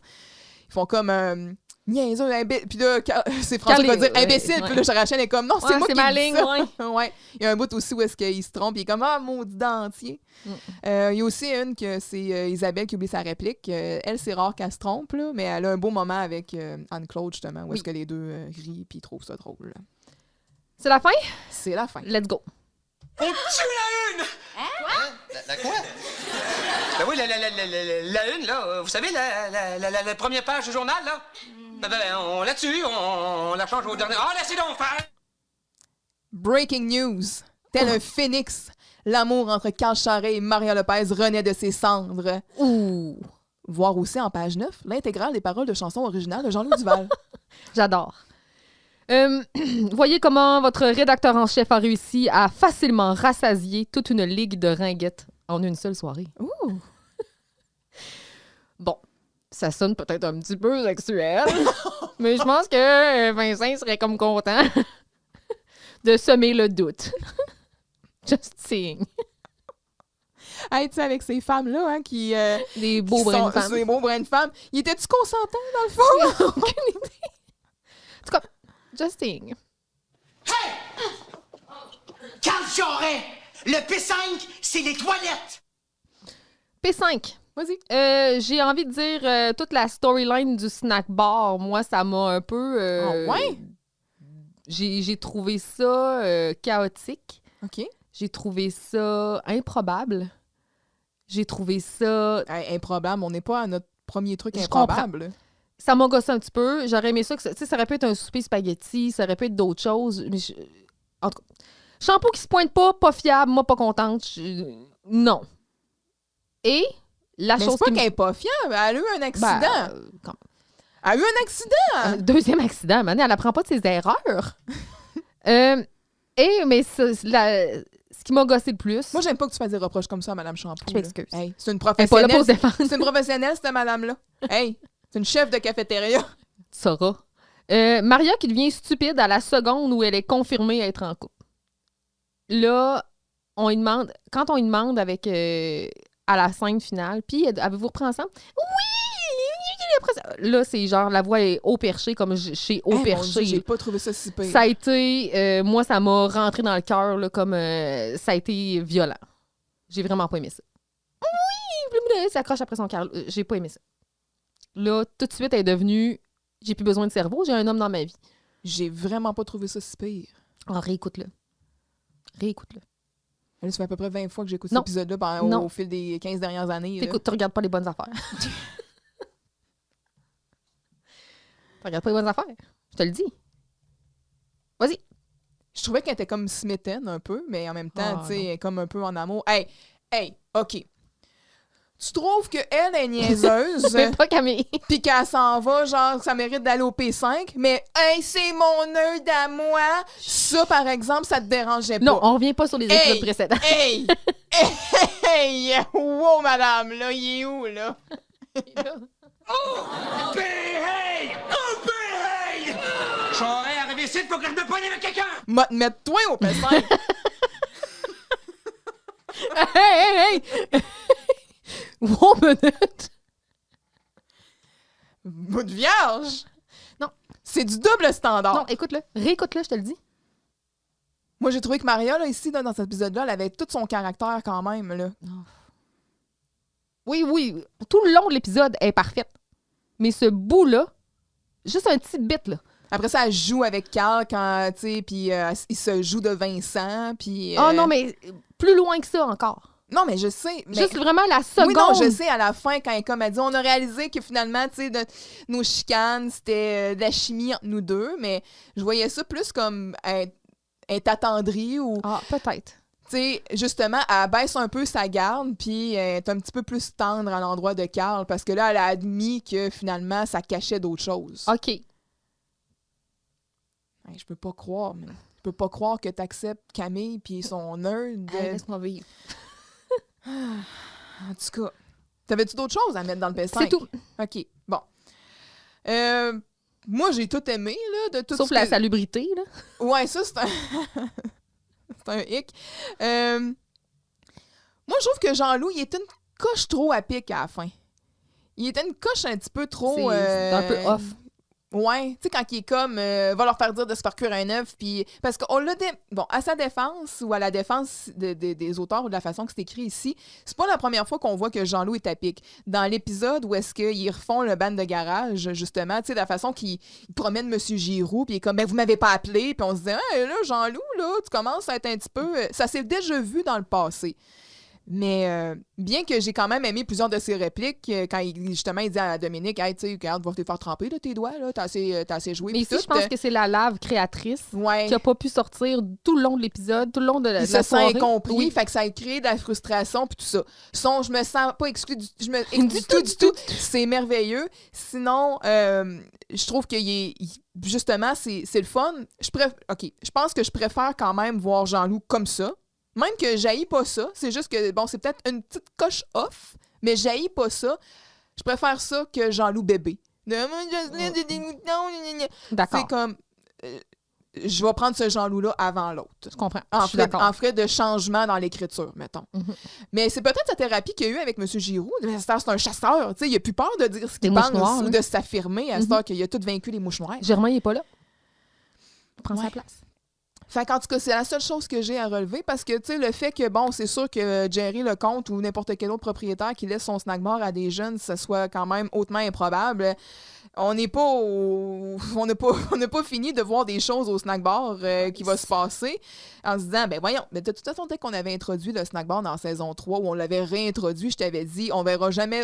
ils font comme... niaiseux, puis là, c'est François qui va dire imbécile, puis là, Rachel est comme non, c'est moi qui ma dis ligne, ça. Ouais. Il y a un bout aussi où est-ce qu'il se trompe, il est comme ah, maudit dentier. Il y a aussi une que c'est Isabelle qui oublie sa réplique. Elle, c'est rare qu'elle se trompe, là, mais elle a un beau moment avec Anne-Claude, justement, où est-ce que les deux rient puis ils trouvent ça drôle. Là. C'est la fin? C'est la fin. Let's go. On tue la une! Hein? La quoi? Ben oui, la une, là. Vous savez, la première page du journal, là. Ben, on la tue, on la change au dernier. Ah, laissez donc faire! Breaking news. Tel un phénix, l'amour entre Carl Charret et Maria Lopez renaît de ses cendres. Ouh! Voir aussi en page 9 l'intégrale des paroles de chansons originales de Jean-Louis Duval. J'adore. Voyez comment votre rédacteur en chef a réussi à facilement rassasier toute une ligue de ringuettes en une seule soirée. Ouh! Bon, ça sonne peut-être un petit peu sexuel, mais je pense que Vincent serait comme content de semer le doute. Just saying. Hey, tu sais, avec ces femmes-là, hein, qui... Des beaux qui brins sont- de femmes. Des beaux brins de femmes. Il était-tu consentant, dans le fond? Aucune idée. En tout cas, just saying. Carl Charret! Le P5, c'est les toilettes! P5. Vas-y. J'ai envie de dire toute la storyline du snack bar. Moi, ça m'a un peu... Ah ouais? J'ai trouvé ça chaotique. OK. J'ai trouvé ça improbable. J'ai trouvé ça... Hey, improbable. On n'est pas à notre premier truc Je improbable. ça m'a gossé un petit peu. J'aurais aimé ça que ça aurait pu être un souper spaghetti, ça aurait pu être d'autres choses. Mais en tout cas, shampoo qui se pointe pas fiable, moi pas contente. Non. Et la Mais chose c'est pas qui qu'elle est pas fiable. Elle a eu un accident. quand- Elle a eu un accident. deuxième accident, man, elle apprend pas de ses erreurs. Mais ce qui m'a gossé le plus... Moi, j'aime pas que tu fasses des reproches comme ça à Mme Shampoo. Je m'excuse. Hey, c'est une elle est pas là professionnelle. pour se défendre. C'est une professionnelle, cette madame-là. Hey, c'est une chef de cafétéria. Tu sauras. Maria qui devient stupide à la seconde où elle est confirmée être en couple. Là, quand on lui demande avec à la scène finale, puis avez-vous repris ensemble? Oui! Après ça, là, c'est genre, la voix est haut perché, comme chez haut Mon Dieu, perché. j'ai pas trouvé ça si pire. Ça a été, moi, ça m'a rentré dans le cœur, là, comme ça a été violent. J'ai vraiment pas aimé ça. Oui! Ça accroche après son cœur. J'ai pas aimé ça. Là, tout de suite, elle est devenue, j'ai plus besoin de cerveau, j'ai un homme dans ma vie. J'ai vraiment pas trouvé ça si pire. Oh, réécoute-le. Réécoute-le. Là, ça fait à peu près 20 fois que j'écoute Non. cet épisode-là Non. au fil des 15 dernières années. là. Tu regardes pas les bonnes affaires. Tu regardes pas les bonnes affaires. Je te le dis. Vas-y. Je trouvais qu'elle était comme smitten un peu, mais en même temps, Ah, tu sais, non. elle est comme un peu en amour. Hey, OK. Tu trouves qu'elle est niaiseuse, Mais pas Camille. puis qu'elle s'en va, genre, que ça mérite d'aller au P5, mais hey, c'est mon nœud à moi. Ça, par exemple, ça te dérangeait pas. Non, on revient pas sur les épisodes Hey! précédents. Hey! Hey! Wow, madame, là, il est où, là? Hey! Hey! J'aurais arrivé ici pour que je me poigne avec quelqu'un! M'a te mettre toi au P5. Hey! Wow, minute! Bout de vierge. Non. C'est du double standard. Non, écoute-le. Réécoute-le, je te le dis. Moi, j'ai trouvé que Maria, là, ici, là, dans cet épisode-là, elle avait tout son caractère quand même, là. Oui. Tout le long de l'épisode, elle est parfaite. Mais ce bout-là, juste un petit bit, là. Après ça, elle joue avec Carl quand, tu sais, puis il se joue de Vincent, puis... Oh non, mais plus loin que ça encore. Non, mais je sais. Mais... Juste vraiment la seconde. Oui, non, je sais, à la fin, quand elle dit, on a réalisé que finalement, tu sais, nos chicanes, c'était de la chimie entre nous deux, mais je voyais ça plus comme être attendrie ou, Ah, peut-être. tu sais, justement, elle baisse un peu sa garde, puis elle est un petit peu plus tendre à l'endroit de Carl, parce que là, elle a admis que finalement, ça cachait d'autres choses. OK. Hey, je peux pas croire, mais je peux pas croire que t'acceptes Camille puis son nerd. Hey, laisse-moi vivre. En tout cas, t'avais-tu d'autres choses à mettre dans le P5? C'est tout. OK, bon. Moi, j'ai tout aimé, là, de tout Sauf ce la que... salubrité, là. Ouais, ça, c'est un... c'est un hic. Moi, je trouve que Jean-Loup, il était une coche trop à pic à la fin. Il était une coche un petit peu trop... C'est un peu off. Ouais, tu sais, quand il est comme, va leur faire dire de se faire cuire un œuf, puis... Parce qu'on l'a... Bon, à sa défense, ou à la défense des auteurs, ou de la façon que c'est écrit ici, c'est pas la première fois qu'on voit que Jean-Loup est à pic. Dans l'épisode où est-ce qu'ils refont le band de garage, justement, tu sais, de la façon qu'il promène Monsieur Giroux, puis il est comme, ben, vous m'avez pas appelé, puis on se dit, hey, là, Jean-Loup, là, tu commences à être un petit peu... Ça s'est déjà vu dans le passé. Mais bien que j'ai quand même aimé plusieurs de ses répliques, quand justement il dit à Dominique, hey, tu sais, regarde, va te faire tremper de tes doigts, là, t'as assez joué. Mais pis ici, tout. je pense que c'est la lave créatrice Ouais. qui a pas pu sortir tout le long de l'épisode, tout le long de la Il se sent soirée. incompris, Oui. fait que ça a créé de la frustration puis tout ça. Je me sens pas exclue du tout. C'est merveilleux. Sinon, je trouve que justement, c'est le fun. Je pense que je préfère quand même voir Jean-Loup comme ça. Même que j'haïs pas ça. C'est juste que, bon, c'est peut-être une petite coche off, mais j'haïs pas ça. Je préfère ça que Jean-Loup bébé. D'accord. C'est comme... je vais prendre ce Jean-Loup-là avant l'autre. Je comprends. En Je suis frais, d'accord. en frais de changement dans l'écriture, mettons. Mhm. Mais c'est peut-être la thérapie qu'il y a eu avec M. Giroux. C'est un chasseur. Tu sais, il n'a plus peur de dire ce Des qu'il mouches pense noires, ou là. de s'affirmer à cette heure qu'il a tout vaincu les mouches noires. Germain, il est pas là. Prends Ouais. sa place. Fait qu'en tout cas, c'est la seule chose que j'ai à relever parce que, tu sais, le fait que, bon, c'est sûr que Jerry Lecomte ou n'importe quel autre propriétaire qui laisse son snack bar à des jeunes, ça soit quand même hautement improbable. On n'est pas on n'a pas fini de voir des choses au snack bar qui va se passer en se disant, ben voyons, mais de toute façon, dès qu'on avait introduit le snack bar dans la saison 3 où on l'avait réintroduit, je t'avais dit, on verra jamais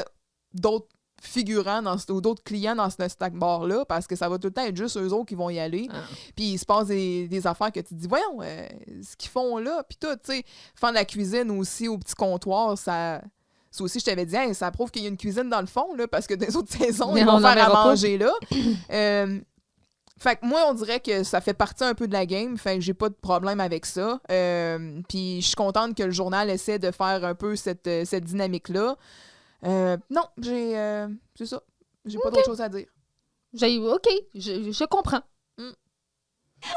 d'autres figurants ou d'autres clients dans ce snack bar-là, parce que ça va tout le temps être juste eux autres qui vont y aller. Puis il se passe des affaires que tu te dis, voyons, ce qu'ils font là. Puis tout, tu sais, faire de la cuisine aussi au petit comptoir, ça aussi, je t'avais dit, hey, ça prouve qu'il y a une cuisine dans le fond, là, parce que dans les autres saisons, Mais ils vont on en faire à verra pas. manger là. Fait que moi, on dirait que ça fait partie un peu de la game. Fait que j'ai pas de problème avec ça. Puis je suis contente que le journal essaie de faire un peu cette dynamique-là. Non, c'est ça. J'ai pas d'autre chose à dire. OK, je comprends.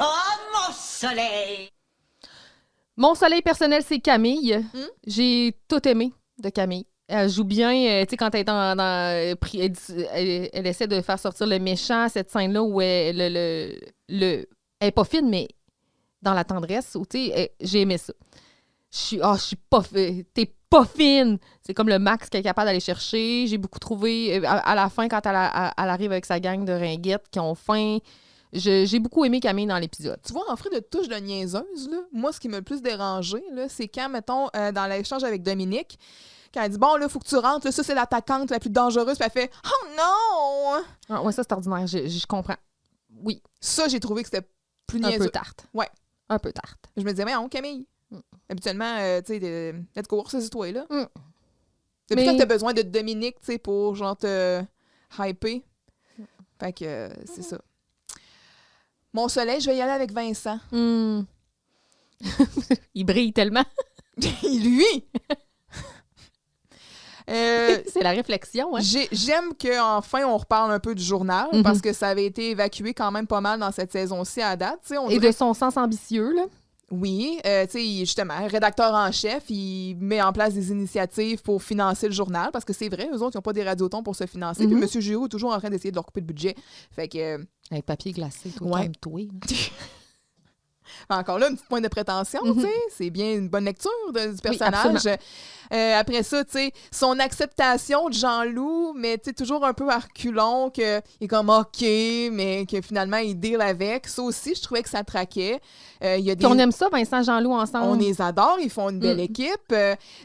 Oh, mon soleil! Mon soleil personnel, c'est Camille. J'ai tout aimé de Camille. Elle joue bien, tu sais, quand elle est elle essaie de faire sortir le méchant, cette scène-là où elle est pas fine, mais dans la tendresse, tu sais, j'ai aimé ça. Je suis pas t'es pas fine! C'est comme le Max qui est capable d'aller chercher. J'ai beaucoup trouvé, à la fin, quand elle arrive avec sa gang de ringuettes qui ont faim, j'ai beaucoup aimé Camille dans l'épisode. Tu vois, en frais de touche de niaiseuse, là, moi, ce qui m'a le plus dérangé, là, c'est quand, mettons, dans l'échange avec Dominique, quand elle dit, bon, là, faut que tu rentres, là, ça, c'est l'attaquante la plus dangereuse, puis elle fait, oh non! Ah, ouais, ça, c'est ordinaire. Je comprends. Oui. Ça, j'ai trouvé que c'était plus Un niaiseux. peu tarte. Ouais. Un peu tarte. Je me disais, mais on, Camille. Habituellement, tu sais, let's go, c'est toi, là. Depuis quand t'as besoin de Dominique, tu sais, pour, genre, te hyper. Fait que, c'est ça. Mon soleil, je vais y aller avec Vincent. Il brille tellement. Lui! C'est la réflexion, hein? J'aime qu'enfin on reparle un peu du journal parce que ça avait été évacué quand même pas mal dans cette saison-ci à date. Et de son sens ambitieux, là. Oui, tu sais, justement, rédacteur en chef, il met en place des initiatives pour financer le journal parce que c'est vrai, eux autres, ils n'ont pas des radiotons pour se financer. Puis M. Giroux est toujours en train d'essayer de leur couper le budget. Fait que. Avec papier glacé, toi, Ouais. calme-toi. Encore là, un petit point de prétention, tu sais. C'est bien une bonne lecture du personnage. Après ça, tu sais, son acceptation de Jean-Loup, mais tu sais, toujours un peu à reculons, qu'il est comme OK, mais que finalement, il deal avec. Ça aussi, je trouvais que ça traquait. Y a Puis on aime ça, Vincent Jean-Loup, ensemble. On les adore, ils font une belle équipe.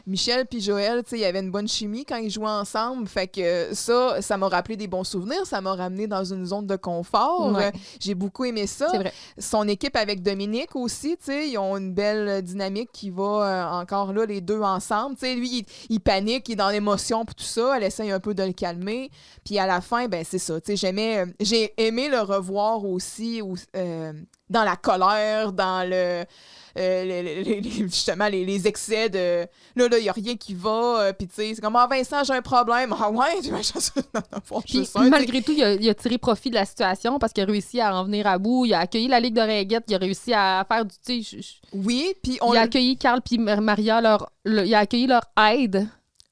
Michel puis Joël, tu sais, il y avait une bonne chimie quand ils jouaient ensemble. Fait que ça m'a rappelé des bons souvenirs. Ça m'a ramené dans une zone de confort. Ouais. J'ai beaucoup aimé ça. C'est vrai. Son équipe avec Dominique aussi, tu sais, ils ont une belle dynamique qui va encore là, les deux ensemble. Tu sais, lui, il panique, il est dans l'émotion pour tout ça. Elle essaye un peu de le calmer. Puis à la fin, ben c'est ça. Tu sais, j'ai aimé le revoir aussi dans la colère, dans justement les excès de là, il n'y a rien qui va. Puis tu sais, c'est comme, Vincent, j'ai un problème. Ah ouais, tu Puis, malgré tout, il a tiré profit de la situation parce qu'il a réussi à en venir à bout. Il a accueilli la Ligue de Ringuettes. Il a réussi à faire du... Oui, puis il a accueilli Carl puis Maria, il a accueilli leur aide.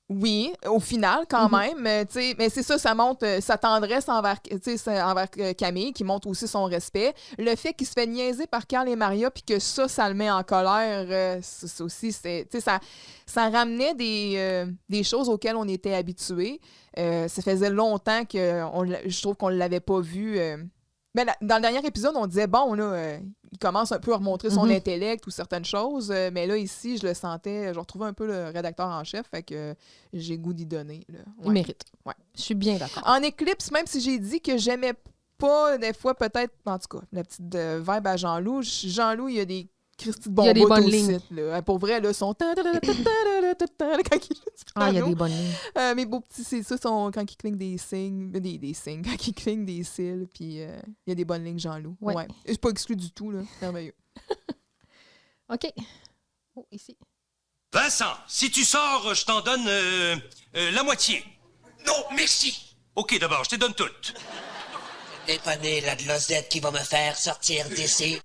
Oui, au final, quand même. Tu sais, mais c'est ça, ça montre sa tendresse envers Camille, qui montre aussi son respect. Le fait qu'il se fait niaiser par Carl et Maria, puis que ça le met en colère, ça aussi, tu sais, ça ramenait des choses auxquelles on était habitués. Ça faisait longtemps que je trouve qu'on ne l'avait pas vu. Mais dans le dernier épisode, on disait, bon, là, il commence un peu à remontrer son intellect ou certaines choses, mais là, ici, je le sentais, je retrouvais un peu le rédacteur en chef, fait que j'ai goût d'y donner. Là. Ouais. Il mérite. Ouais. Je suis bien d'accord. En Éclipse, même si j'ai dit que j'aimais pas, des fois, peut-être, en tout cas, la petite vibe à Jean-Loup, il y a des Christy de Il y a des bonnes aussi, lignes. là. Pour vrai, là, son quand il il y a des bonnes lignes. mes beaux petits, c'est ça, quand il cligne des signes, des signes, quand il cligne des cils, puis il y a des bonnes lignes Jean-Loup. Ouais. Et c'est pas exclu du tout, là. Merveilleux. OK. Oh, ici. Vincent, si tu sors, je t'en donne la moitié. Non, merci. OK, d'abord, je te donne toute. Dépanner la glosette qui va me faire sortir d'ici.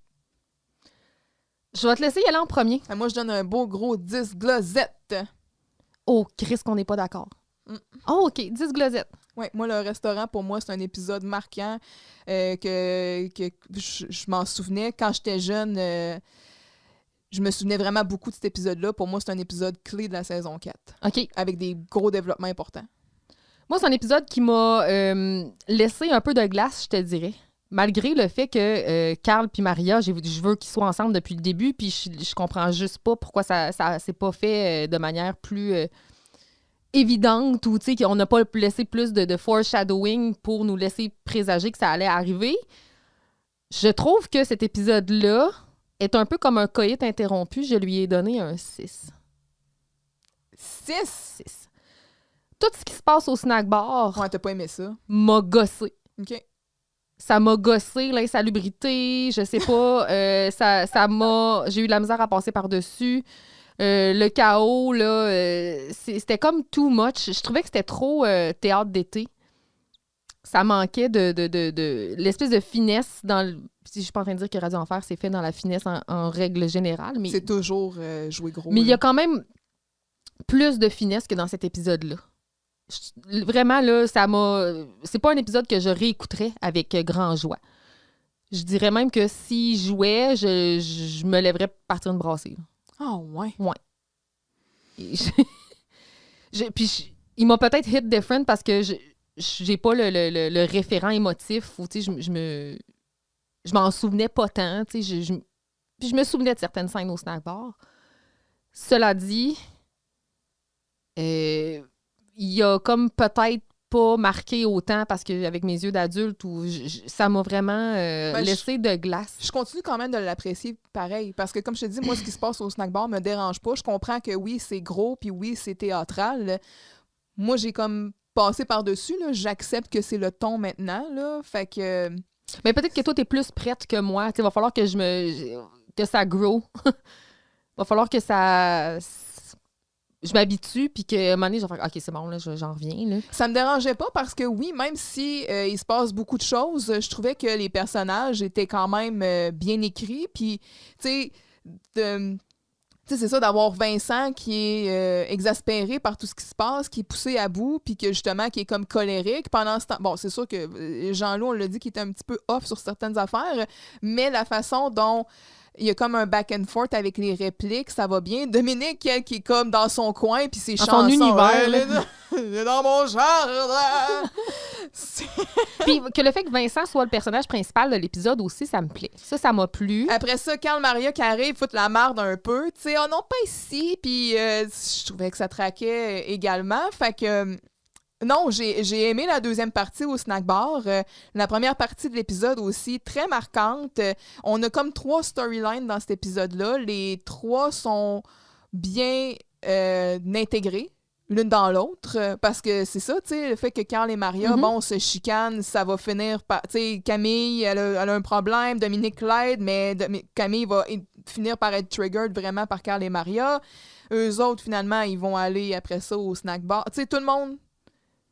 Je vais te laisser y aller en premier. Moi, je donne un beau gros 10 glosettes. Oh, Chris, qu'on n'est pas d'accord. Oh, OK, 10 glosettes. Oui, moi, le restaurant, pour moi, c'est un épisode marquant que je m'en souvenais. Quand j'étais jeune, je me souvenais vraiment beaucoup de cet épisode-là. Pour moi, c'est un épisode clé de la saison 4. OK. Avec des gros développements importants. Moi, c'est un épisode qui m'a laissé un peu de glace, je te dirais. Malgré le fait que Carl puis Maria, je veux qu'ils soient ensemble depuis le début, puis je comprends juste pas pourquoi ça s'est pas fait de manière plus évidente ou qu'on n'a pas laissé plus de foreshadowing pour nous laisser présager que ça allait arriver. Je trouve que cet épisode-là est un peu comme un coït interrompu. Je lui ai donné un 6. 6? Tout ce qui se passe au snack bar Ouais, t'as pas aimé ça. m'a gossé. OK. Ça m'a gossé, l'insalubrité, je sais pas. Ça m'a... J'ai eu de la misère à passer par-dessus. Le chaos, là, c'était comme too much. Je trouvais que c'était trop théâtre d'été. Ça manquait de l'espèce de finesse dans le... Je suis pas en train de dire que Radio Enfer, c'est fait dans la finesse en règle générale. Mais... C'est toujours joué gros. Mais il y a quand même plus de finesse que dans cet épisode-là. Vraiment, là, ça m'a... C'est pas un épisode que je réécouterais avec grand joie. Je dirais même que si je jouais, je me lèverais partir une brassée. Ah, ouais. Ouais. Il m'a peut-être hit different parce que j'ai pas le référent émotif ou, tu sais, je m'en souvenais pas tant, tu sais, puis je me souvenais de certaines scènes au snack bar. Cela dit, il y a comme peut-être pas marqué autant parce qu'avec mes yeux d'adulte, ça m'a vraiment laissé de glace. Je continue quand même de l'apprécier pareil parce que, comme je te dis, moi, ce qui se passe au snack bar me dérange pas. Je comprends que oui, c'est gros puis oui, c'est théâtral. Moi, j'ai comme passé par-dessus. Là. J'accepte que c'est le ton maintenant. Là. Fait que... Mais peut-être que toi, t'es plus prête que moi. Il va falloir que que ça grow. Va falloir que ça... Je m'habitue, puis qu'à un moment donné, je vais faire « OK, c'est bon, là, j'en reviens. » là. Ça me dérangeait pas parce que oui, même si il se passe beaucoup de choses, je trouvais que les personnages étaient quand même bien écrits. Puis, tu sais, c'est ça, d'avoir Vincent qui est exaspéré par tout ce qui se passe, qui est poussé à bout, puis que justement, qui est comme colérique. Pendant ce temps, bon, c'est sûr que Jean-Loup, on l'a dit, qu'il était un petit peu off sur certaines affaires, mais la façon dont il y a comme un back and forth avec les répliques, ça va bien. Dominique, elle, qui est comme dans son coin, puis ses chansons. Son univers, là. Dans mon jardin. Puis que le fait que Vincent soit le personnage principal de l'épisode aussi, ça me plaît. Ça m'a plu. Après ça, Carl Maria qui arrive, fout la marde un peu. Tu sais, oh non, pas ici. Puis je trouvais que ça traquait également. Fait que... non, j'ai aimé la deuxième partie au snack bar. La première partie de l'épisode aussi, très marquante. On a comme 3 storylines dans cet épisode-là. Les 3 sont bien intégrés l'une dans l'autre. Parce que c'est ça, tu sais, le fait que Carl et Maria, bon, se chicanent, ça va finir par... Tu sais, Camille, elle a un problème, Dominique l'aide, mais Camille va finir par être triggered vraiment par Carl et Maria. Eux autres, finalement, ils vont aller après ça au snack bar. Tu sais, tout le monde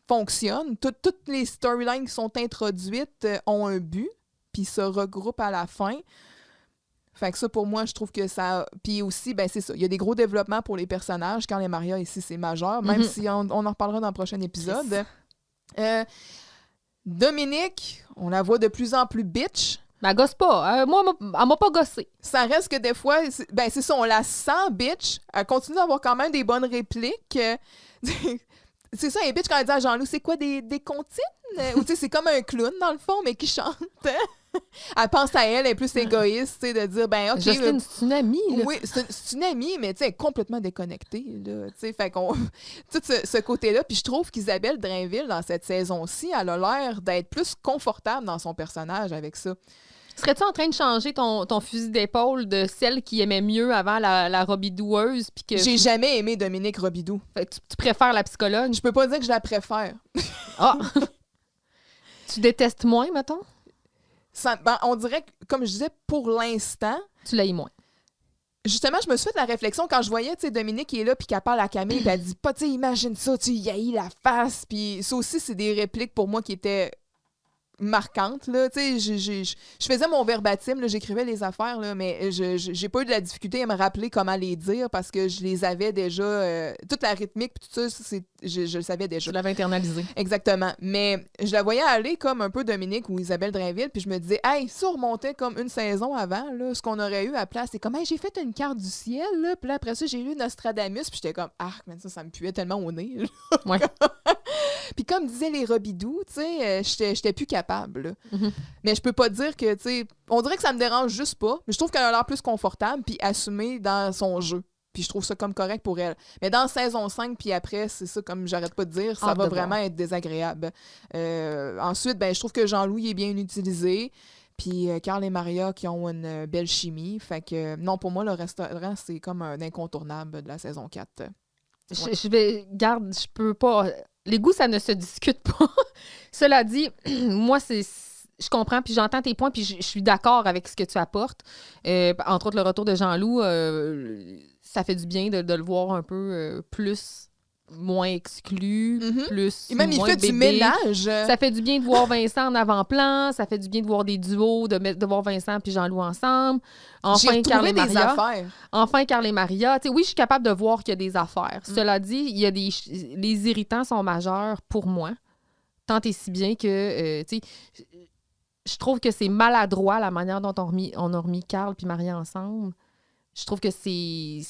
fonctionne. Toutes les storylines qui sont introduites ont un but, puis se regroupent à la fin. Fait que ça, pour moi, je trouve que ça... Puis aussi, ben c'est ça, il y a des gros développements pour les personnages. Quand les Maria, ici, c'est majeur, même si on en reparlera dans le prochain épisode. Dominique, on la voit de plus en plus bitch. Elle gosse pas. Moi, elle m'a pas gossé. Ça reste que des fois, c'est ça, on la sent bitch. Elle continue d'avoir quand même des bonnes répliques. C'est ça, un bitch quand elle dit à Jean-Loup, c'est quoi, des comptines? Ou tu sais, c'est comme un clown, dans le fond, mais qui chante. Elle pense à elle est plus égoïste, tu sais, de dire, ben, OK. Justine, c'est une amie, là. Oui, c'est une amie, mais tu sais, complètement déconnectée, là. Tu sais, fait qu'on. Tout ce côté-là. Puis je trouve qu'Isabelle Drainville, dans cette saison-ci, elle a l'air d'être plus confortable dans son personnage avec ça. Serais-tu en train de changer ton fusil d'épaule de celle qui aimait mieux avant la Robidoueuse? Puis que... J'ai jamais aimé Dominique Robidoux. Fait que tu préfères la psychologue? Je peux pas dire que je la préfère. Ah! Tu détestes moins, mettons? On dirait que, comme je disais, pour l'instant... Tu l'aimes moins. Justement, je me suis fait la réflexion quand je voyais, tu sais, Dominique qui est là puis qu'elle parle à Camille, puis elle dit pas, tu sais, imagine ça, tu yaillis la face. Puis ça aussi, c'est des répliques pour moi qui étaient marquantes, là. Tu sais, je faisais mon verbatim, là, j'écrivais les affaires, là, mais j'ai pas eu de la difficulté à me rappeler comment les dire parce que je les avais déjà... toute la rythmique puis tout ça, je le savais déjà. Tu l'avais internalisé. Exactement. Mais je la voyais aller comme un peu Dominique ou Isabelle Drainville, puis je me disais, hey, ça remontait comme une saison avant, là, ce qu'on aurait eu à place, c'est comme, hey, j'ai fait une carte du ciel, là, puis là, après ça, j'ai lu Nostradamus, puis j'étais comme, ah, mais ça me puait tellement au nez. Ouais. Puis comme disaient les Robidoux, tu sais, j'étais plus capable. Mais je peux pas dire que, tu sais, on dirait que ça me dérange juste pas, mais je trouve qu'elle a l'air plus confortable puis assumée dans son jeu. Puis je trouve ça comme correct pour elle. Mais dans saison 5, puis après, c'est ça, comme j'arrête pas de dire, ça va vraiment être désagréable. Ensuite, je trouve que Jean-Louis est bien utilisé. Puis Carl et Maria qui ont une belle chimie. Fait que non, pour moi, le restaurant, c'est comme un incontournable de la saison 4. Ouais. Je peux pas. Les goûts, ça ne se discute pas. Cela dit, moi, je comprends, puis j'entends tes points, puis je suis d'accord avec ce que tu apportes. Entre autres, le retour de Jean-Loup, ça fait du bien de le voir un peu plus... moins exclu, plus et même moins il fait bébé. du ménage. Ça fait du bien de voir Vincent en avant-plan, ça fait du bien de voir des duos, de voir Vincent puis Jean-Loup ensemble. Enfin, Carl et Maria. Affaires. Enfin, Carl et Maria. T'sais, oui, je suis capable de voir qu'il y a des affaires. Cela dit, il y a les irritants sont majeurs pour moi. Tant et si bien que, je trouve que c'est maladroit la manière dont on a remis Carl puis Maria ensemble. Je trouve que c'est...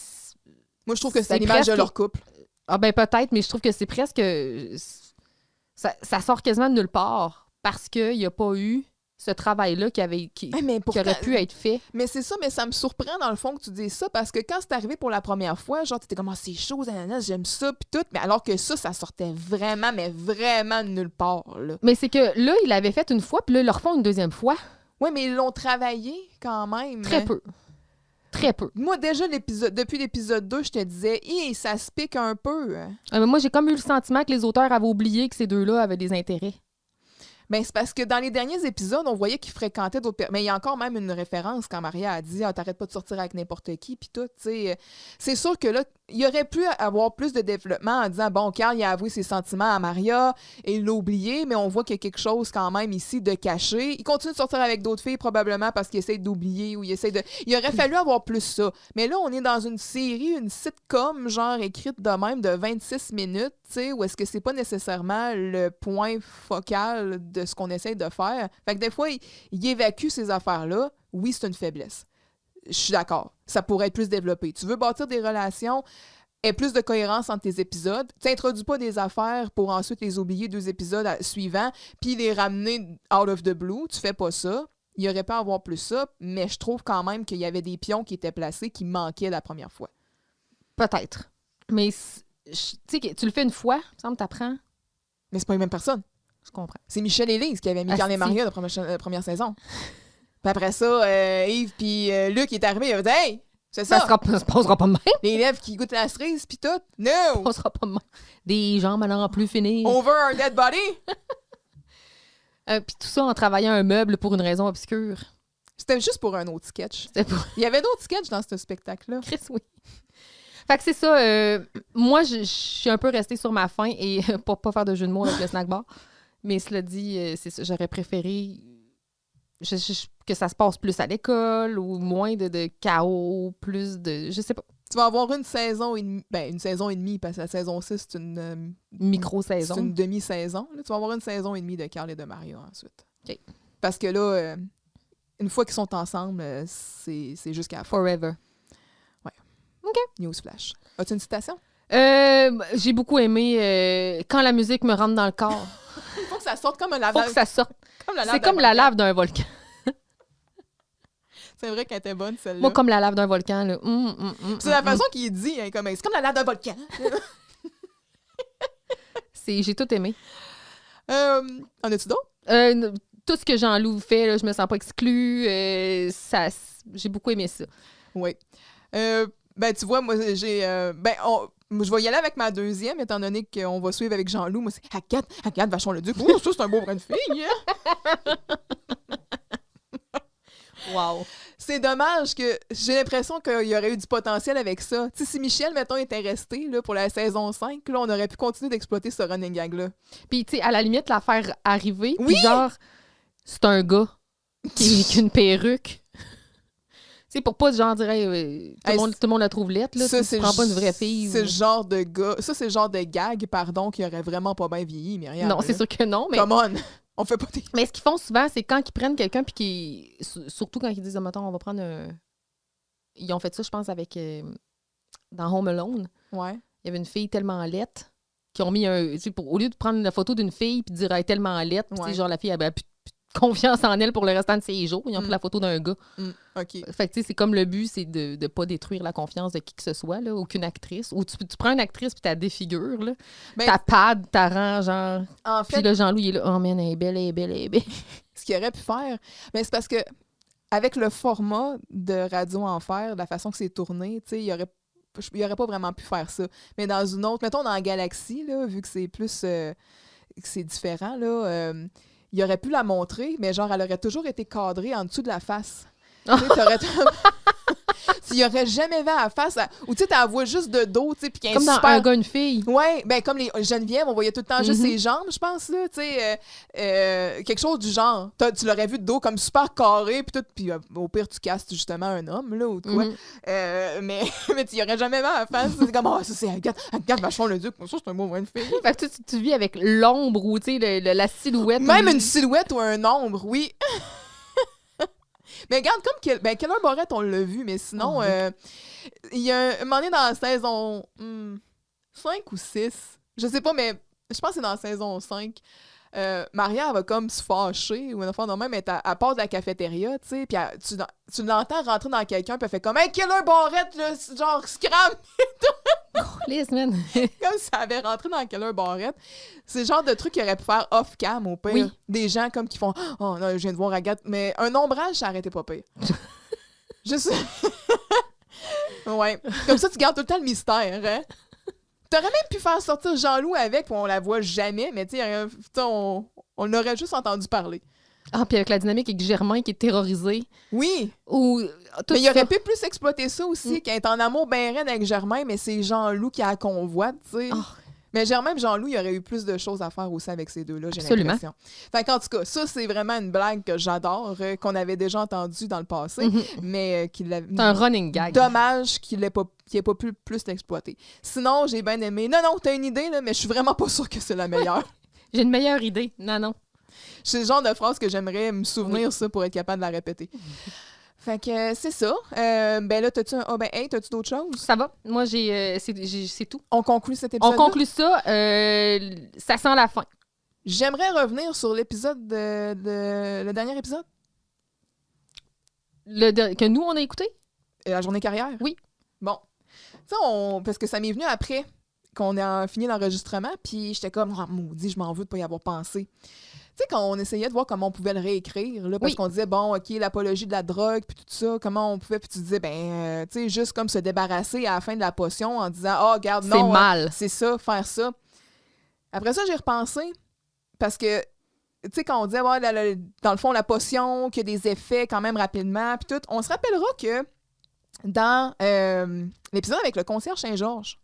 Moi, je trouve que c'est l'image de leur couple. Ah ben peut-être, mais je trouve que c'est presque... Ça sort quasiment de nulle part parce qu'il n'y a pas eu ce travail-là qui aurait pu être fait. Mais c'est ça, mais ça me surprend dans le fond que tu dises ça parce que quand c'est arrivé pour la première fois, genre, t'étais comme, c'est chaud, j'aime ça, puis tout. Mais alors que ça sortait vraiment, mais vraiment de nulle part, là. Mais c'est que là, il l'avait fait une fois, puis là, ils le refont une deuxième fois. Oui, mais ils l'ont travaillé quand même. Très peu. Très peu. Moi, déjà, depuis l'épisode 2, je te disais, ça se pique un peu. Mais moi, j'ai comme eu le sentiment que les auteurs avaient oublié que ces deux-là avaient des intérêts. Ben, c'est parce que dans les derniers épisodes, on voyait qu'ils fréquentaient d'autres personnes. Mais il y a encore même une référence quand Maria a dit t'arrêtes pas de sortir avec n'importe qui, puis tout. T'sais. C'est sûr que là, il y aurait pu avoir plus de développement en disant Carl, il a avoué ses sentiments à Maria et il l'a oublié, mais on voit qu'il y a quelque chose quand même ici de caché. Il continue de sortir avec d'autres filles, probablement parce qu'il essaie d'oublier ou il essaie de. Il aurait fallu avoir plus ça. Mais là, on est dans une série, une sitcom, genre écrite de même de 26 minutes, où est-ce que c'est pas nécessairement le point focal de ce qu'on essaie de faire. Fait que des fois, il évacue ces affaires-là. Oui, c'est une faiblesse. Je suis d'accord. Ça pourrait être plus développé. Tu veux bâtir des relations, aie plus de cohérence entre tes épisodes. Tu n'introduis pas des affaires pour ensuite les oublier 2 épisodes suivants, puis les ramener out of the blue. Tu fais pas ça. Il aurait pu avoir plus ça, mais je trouve quand même qu'il y avait des pions qui étaient placés qui manquaient la première fois. Peut-être. Mais tu sais, tu le fais une fois, il me semble que t'apprends. Mais c'est pas les mêmes personnes. Je comprends. C'est Michel et Lise qui avaient mis Carl et Maria la première saison. Puis après ça, Yves puis Luc est arrivé, il a dit « Hey, c'est ça! » Ça se passera pas de même. Les lèvres qui goûtent la cerise, puis tout. No! Ça se passera pas de même. Des jambes à n'en plus finir. Over our dead body! Puis tout ça en travaillant un meuble pour une raison obscure. C'était juste pour un autre sketch. Pour... Il y avait d'autres sketchs dans ce spectacle-là. Chris, oui. Fait que c'est ça. Moi, je suis un peu restée sur ma faim et pour pas faire de jeu de mots avec le snack bar. Mais cela dit, c'est ça. J'aurais préféré que ça se passe plus à l'école ou moins de chaos, plus de... Je sais pas. Tu vas avoir une saison et demie, parce que la saison 6, c'est une... micro-saison. C'est une demi-saison. Là, tu vas avoir une saison et demie de Carl et de Maria ensuite. OK. Parce que là, une fois qu'ils sont ensemble, c'est jusqu'à la fin. Forever. Ouais. OK. Newsflash. As-tu une citation? J'ai beaucoup aimé quand la musique me rentre dans le corps. Il faut que ça sorte comme un lave. Faut que ça sorte. C'est comme la lave d'un volcan. C'est vrai qu'elle était bonne, celle-là. Moi, comme la lave d'un volcan. Là. C'est la façon qu'il dit, hein, c'est comme la lave d'un volcan. J'ai tout aimé. En as-tu d'autres? Tout ce que Jean-Loup fait, là, je me sens pas exclue. J'ai beaucoup aimé ça. Oui. Tu vois, moi, je vais y aller avec ma deuxième, étant donné qu'on va suivre avec Jean-Loup. Moi, c'est Agathe Vachon-le-Duc. Oh, ça, c'est un beau brin de fille. Wow. C'est dommage que j'ai l'impression qu'il y aurait eu du potentiel avec ça. Tu sais, si Michel, mettons, était resté là, pour la saison 5, là, on aurait pu continuer d'exploiter ce running gag-là. Puis, tu sais, à la limite, la faire arriver. Oui! Puis genre, c'est un gars qui a une perruque. Tu sais, pour pas, genre, dire, tout le monde la trouve lettre, là. Tu prends pas une vraie fille. C'est le genre de gars... Ça, c'est le genre de gag, pardon, qui aurait vraiment pas bien vieilli, Myriam. Non, c'est sûr que non, mais... Come on! On fait pas des... Mais ce qu'ils font souvent, c'est quand ils prennent quelqu'un, puis surtout quand ils disent, mettons, on va prendre un... Ils ont fait ça, je pense, avec... dans Home Alone. Ouais. Il y avait une fille tellement laite qui ont mis un... Au lieu de prendre la photo d'une fille puis de dire, elle est tellement laite, puis genre, la fille, elle a plus confiance en elle pour le restant de ses jours. Ils ont pris la photo d'un gars. OK. Fait que, tu sais, c'est comme le but, c'est de ne pas détruire la confiance de qui que ce soit, là, aucune actrice. Ou tu prends une actrice puis tu défigures, là. Ben, Ta pad, ta rang, genre. En Puis fait, là, Jean-Louis, il est là. Oh, man, elle est belle, elle est belle, elle est belle. ce qu'il aurait pu faire, mais c'est parce que avec le format de Radio Enfer, de la façon que c'est tourné, tu sais, il aurait pas vraiment pu faire ça. Mais dans une autre, mettons dans Galaxy, là, vu que c'est plus que c'est différent, là, il aurait pu la montrer, mais genre, elle aurait toujours été cadrée en dessous de la face. Tu sais, il aurait jamais vu à la face, ou tu sais, t'as la voix juste de dos, tu sais, puis qu'il y a Comme dans Un gars, une fille. Ouais, ben comme les Geneviève, on voyait tout le temps juste ses jambes, je pense, là, tu sais, quelque chose du genre. Tu l'aurais vu de dos comme super carré, puis tout, puis au pire, tu castes justement un homme, là, ou de quoi. Mais tu y aurais jamais vu à la face. C'est comme, ça, c'est Agathe Vachon-Leduc. Ça, c'est un mot, une fille. Fait que tu vis avec l'ombre ou, tu sais, la silhouette. Même une silhouette ou un ombre, oui. Mais regarde, comme Keller Barrett, on l'a vu, mais sinon, il y a un moment donné dans la saison 5 ou 6, je sais pas, mais je pense que c'est dans la saison 5, Maria, elle va comme se fâcher ou une affaire de même, mais elle part de la cafétéria, tu sais, puis tu l'entends rentrer dans quelqu'un, puis elle fait comme « Hey, Keller Barrett, là, genre, scram! » Lise, man. Comme si elle avait rentré dans Keller Barrett. C'est le genre de truc qu'il aurait pu faire off-cam, au pire. Oui. Des gens comme qui font « Oh, non, je viens de voir Agathe. » Mais un ombrage, ça arrêtait pas pire. Juste... ouais. Comme ça, tu gardes tout le temps le mystère, hein? T'aurais même pu faire sortir Jean-Loup avec, puis on la voit jamais, mais tu sais, on aurait juste entendu parler. Ah, puis avec la dynamique avec Germain qui est terrorisé. Oui. Ou Mais il aurait pu plus exploiter ça aussi, qu'elle est en amour bien raide avec Germain, mais c'est Jean-Loup qui a la convoite, tu sais. Oh. Mais Germain et Jean-Loup, il y aurait eu plus de choses à faire aussi avec ces deux-là, j'ai Absolument. l'impression. Fait qu'en tout cas, ça, c'est vraiment une blague que j'adore, qu'on avait déjà entendue dans le passé, mais qu'il a... C'est un running gag. Dommage qu'il n'ait pas pu plus l'exploiter. Sinon, j'ai bien aimé... Non, t'as une idée, là, mais je suis vraiment pas sûre que c'est la meilleure. J'ai une meilleure idée. Non. C'est le genre de phrase que j'aimerais me souvenir, ça, pour être capable de la répéter. Fait que c'est ça. Ben là, t'as-tu d'autres choses? Ça va. Moi, c'est tout. On conclut cet épisode. On conclut ça. Ça sent la fin. J'aimerais revenir sur l'épisode le dernier épisode. Que nous, on a écouté? La journée carrière? Oui. Bon. Tu sais, parce que ça m'est venu après qu'on a fini l'enregistrement, puis j'étais comme, oh, maudit, je m'en veux de pas y avoir pensé. Tu sais, quand on essayait de voir comment on pouvait le réécrire, là, parce qu'on disait, bon, OK, l'apologie de la drogue, puis tout ça, comment on pouvait, puis tu disais, ben, tu sais, juste comme se débarrasser à la fin de la potion en disant, oh, regarde, non. C'est mal. C'est ça, faire ça. Après ça, j'ai repensé, parce que, tu sais, quand on disait, ouais, dans le fond, la potion, qu'il y a des effets quand même rapidement, puis tout, on se rappellera que dans l'épisode avec le concierge Saint-Georges,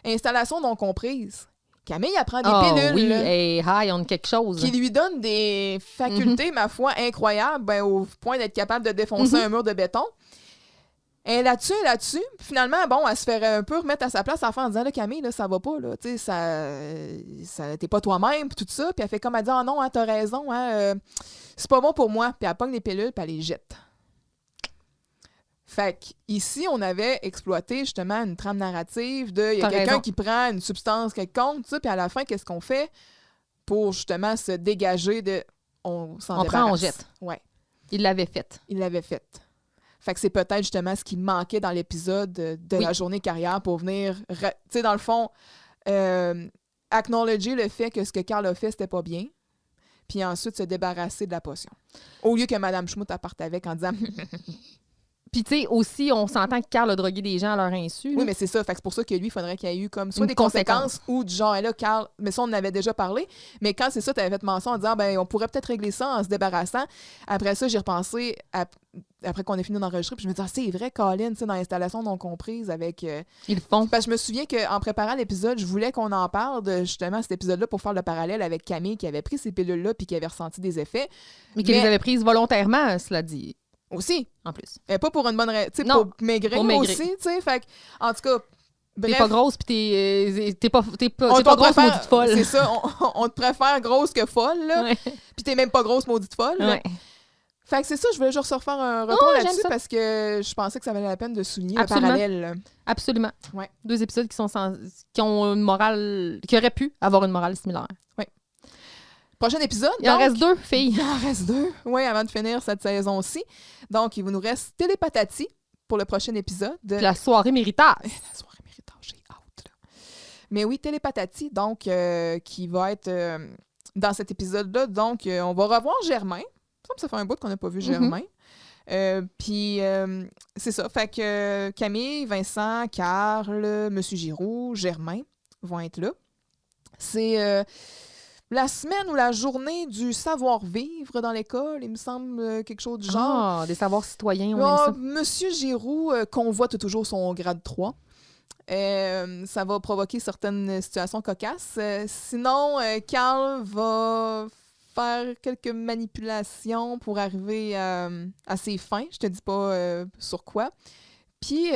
installation non comprise, Camille apprend des pilules. Oui, là, hey, hi, on a quelque chose. qui lui donne des facultés, ma foi, incroyables, ben, au point d'être capable de défoncer un mur de béton. Et là-dessus. Finalement, bon, elle se fait un peu remettre à sa place à la fin en disant, là, Camille, là, ça va pas, là, tu sais, ça t'es pas toi-même, puis tout ça. Puis elle fait comme, elle dit, ah non, hein, t'as raison, hein, c'est pas bon pour moi. Puis elle pogne les pilules, puis elle les jette. Fait qu'ici, on avait exploité justement une trame narrative de il y a quelqu'un qui prend une substance quelconque, tout ça, puis à la fin, qu'est-ce qu'on fait pour justement se dégager de. On s'en débarrasse. Prend, on jette. Ouais. Il l'avait fait. Fait que c'est peut-être justement ce qui manquait dans l'épisode de la journée carrière pour venir, tu sais, dans le fond, acknowledger le fait que ce que Carl a fait, c'était pas bien, puis ensuite se débarrasser de la potion. Au lieu que Mme Schmout parte avec en disant... Puis, tu sais, aussi, on s'entend que Carl a drogué des gens à leur insu. Oui, mais c'est ça. Fait que c'est pour ça que lui, il faudrait qu'il y ait eu comme soit des conséquences ou du genre, là, Carl, mais ça, on en avait déjà parlé. Mais quand c'est ça, tu avais fait mention en disant, ben, on pourrait peut-être régler ça en se débarrassant. Après ça, j'ai repensé, après qu'on ait fini d'enregistrer, puis je me dis, c'est vrai, Colin, tu sais, dans l'installation non comprise avec. Ils le font. Parce que je me souviens qu'en préparant l'épisode, je voulais qu'on en parle de justement cet épisode-là pour faire le parallèle avec Camille qui avait pris ces pilules-là puis qui avait ressenti des effets. Mais qui les avait prises volontairement, cela dit. Aussi. En plus. Pas pour une bonne raison. Tu sais, Non, pour maigrir aussi, tu sais. Fait que, en tout cas, bref. T'es pas grosse, puis t'es pas grosse, maudite folle. C'est ça, on te préfère grosse que folle, là. Ouais. Puis t'es même pas grosse, maudite folle. Ouais. Fait que c'est ça, je voulais juste refaire un retour là-dessus parce que je pensais que ça valait la peine de souligner le parallèle. Absolument. Ouais. 2 épisodes qui ont une morale, qui auraient pu avoir une morale similaire. Oui. Prochain épisode. Il en donc, reste 2, filles. Il en reste 2, oui, avant de finir cette saison-ci. Donc, il vous nous reste Télépatati pour le prochain épisode. La soirée méritage. La soirée méritage, j'ai hâte. Là. Mais oui, Télépatati, donc, qui va être dans cet épisode-là. Donc, on va revoir Germain. Ça fait un bout qu'on n'a pas vu Germain. Puis, c'est ça. Fait que Camille, Vincent, Carl, Monsieur Giroux, Germain vont être là. C'est la semaine ou la journée du savoir-vivre dans l'école, il me semble, quelque chose du genre. Ah, des savoirs citoyens, on aime ça. Monsieur Giroux convoite toujours son grade 3. Ça va provoquer certaines situations cocasses. Sinon, Carl va faire quelques manipulations pour arriver à ses fins. Je te dis pas sur quoi. Puis,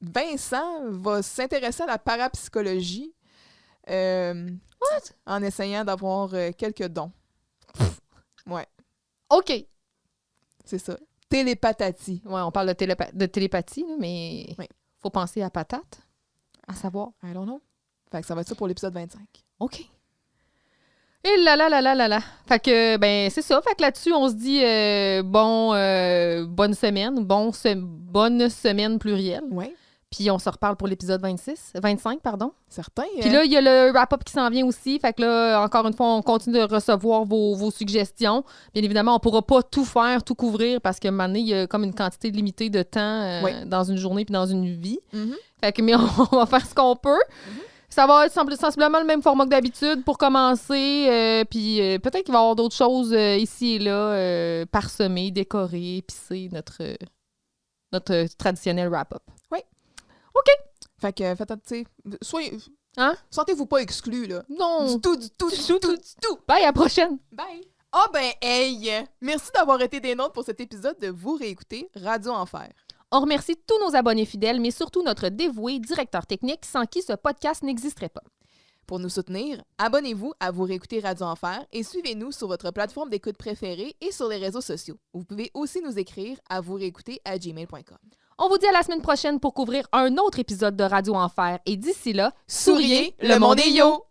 Vincent va s'intéresser à la parapsychologie en essayant d'avoir quelques dons. Ouais. OK. C'est ça. Télépatati. Ouais, on parle de télépathie, là, mais Oui. faut penser à patate, à savoir. I don't know. Fait que ça va être ça pour l'épisode 25. OK. Et là. Fait que, ben, c'est ça. Fait que là-dessus, on se dit bonne semaine. Bonne semaine plurielle. Oui. Puis on se reparle pour l'épisode 25, pardon. Certains. Puis là, il y a le wrap-up qui s'en vient aussi. Fait que là, encore une fois, on continue de recevoir vos suggestions. Bien évidemment, on pourra pas tout faire, tout couvrir parce qu'à un moment donné, il y a comme une quantité limitée de temps dans une journée puis dans une vie. Mm-hmm. Fait que, mais on va faire ce qu'on peut. Ça va être sensiblement le même format que d'habitude pour commencer. Puis peut-être qu'il va y avoir d'autres choses ici et là, parsemées, décorées, épicées, notre traditionnel wrap-up. Oui. OK. Fait que, faites, soyez... Hein? Sentez-vous pas exclus, là. Non. Du tout. Bye, à la prochaine. Bye. Ah ben, hey! Merci d'avoir été des nôtres pour cet épisode de Vous réécouter Radio Enfer. On remercie tous nos abonnés fidèles, mais surtout notre dévoué directeur technique sans qui ce podcast n'existerait pas. Pour nous soutenir, abonnez-vous à Vous réécouter Radio Enfer et suivez-nous sur votre plateforme d'écoute préférée et sur les réseaux sociaux. Vous pouvez aussi nous écrire à vousréécouter@gmail.com. On vous dit à la semaine prochaine pour couvrir un autre épisode de Radio Enfer. Et d'ici là, Souriez, le monde est yo!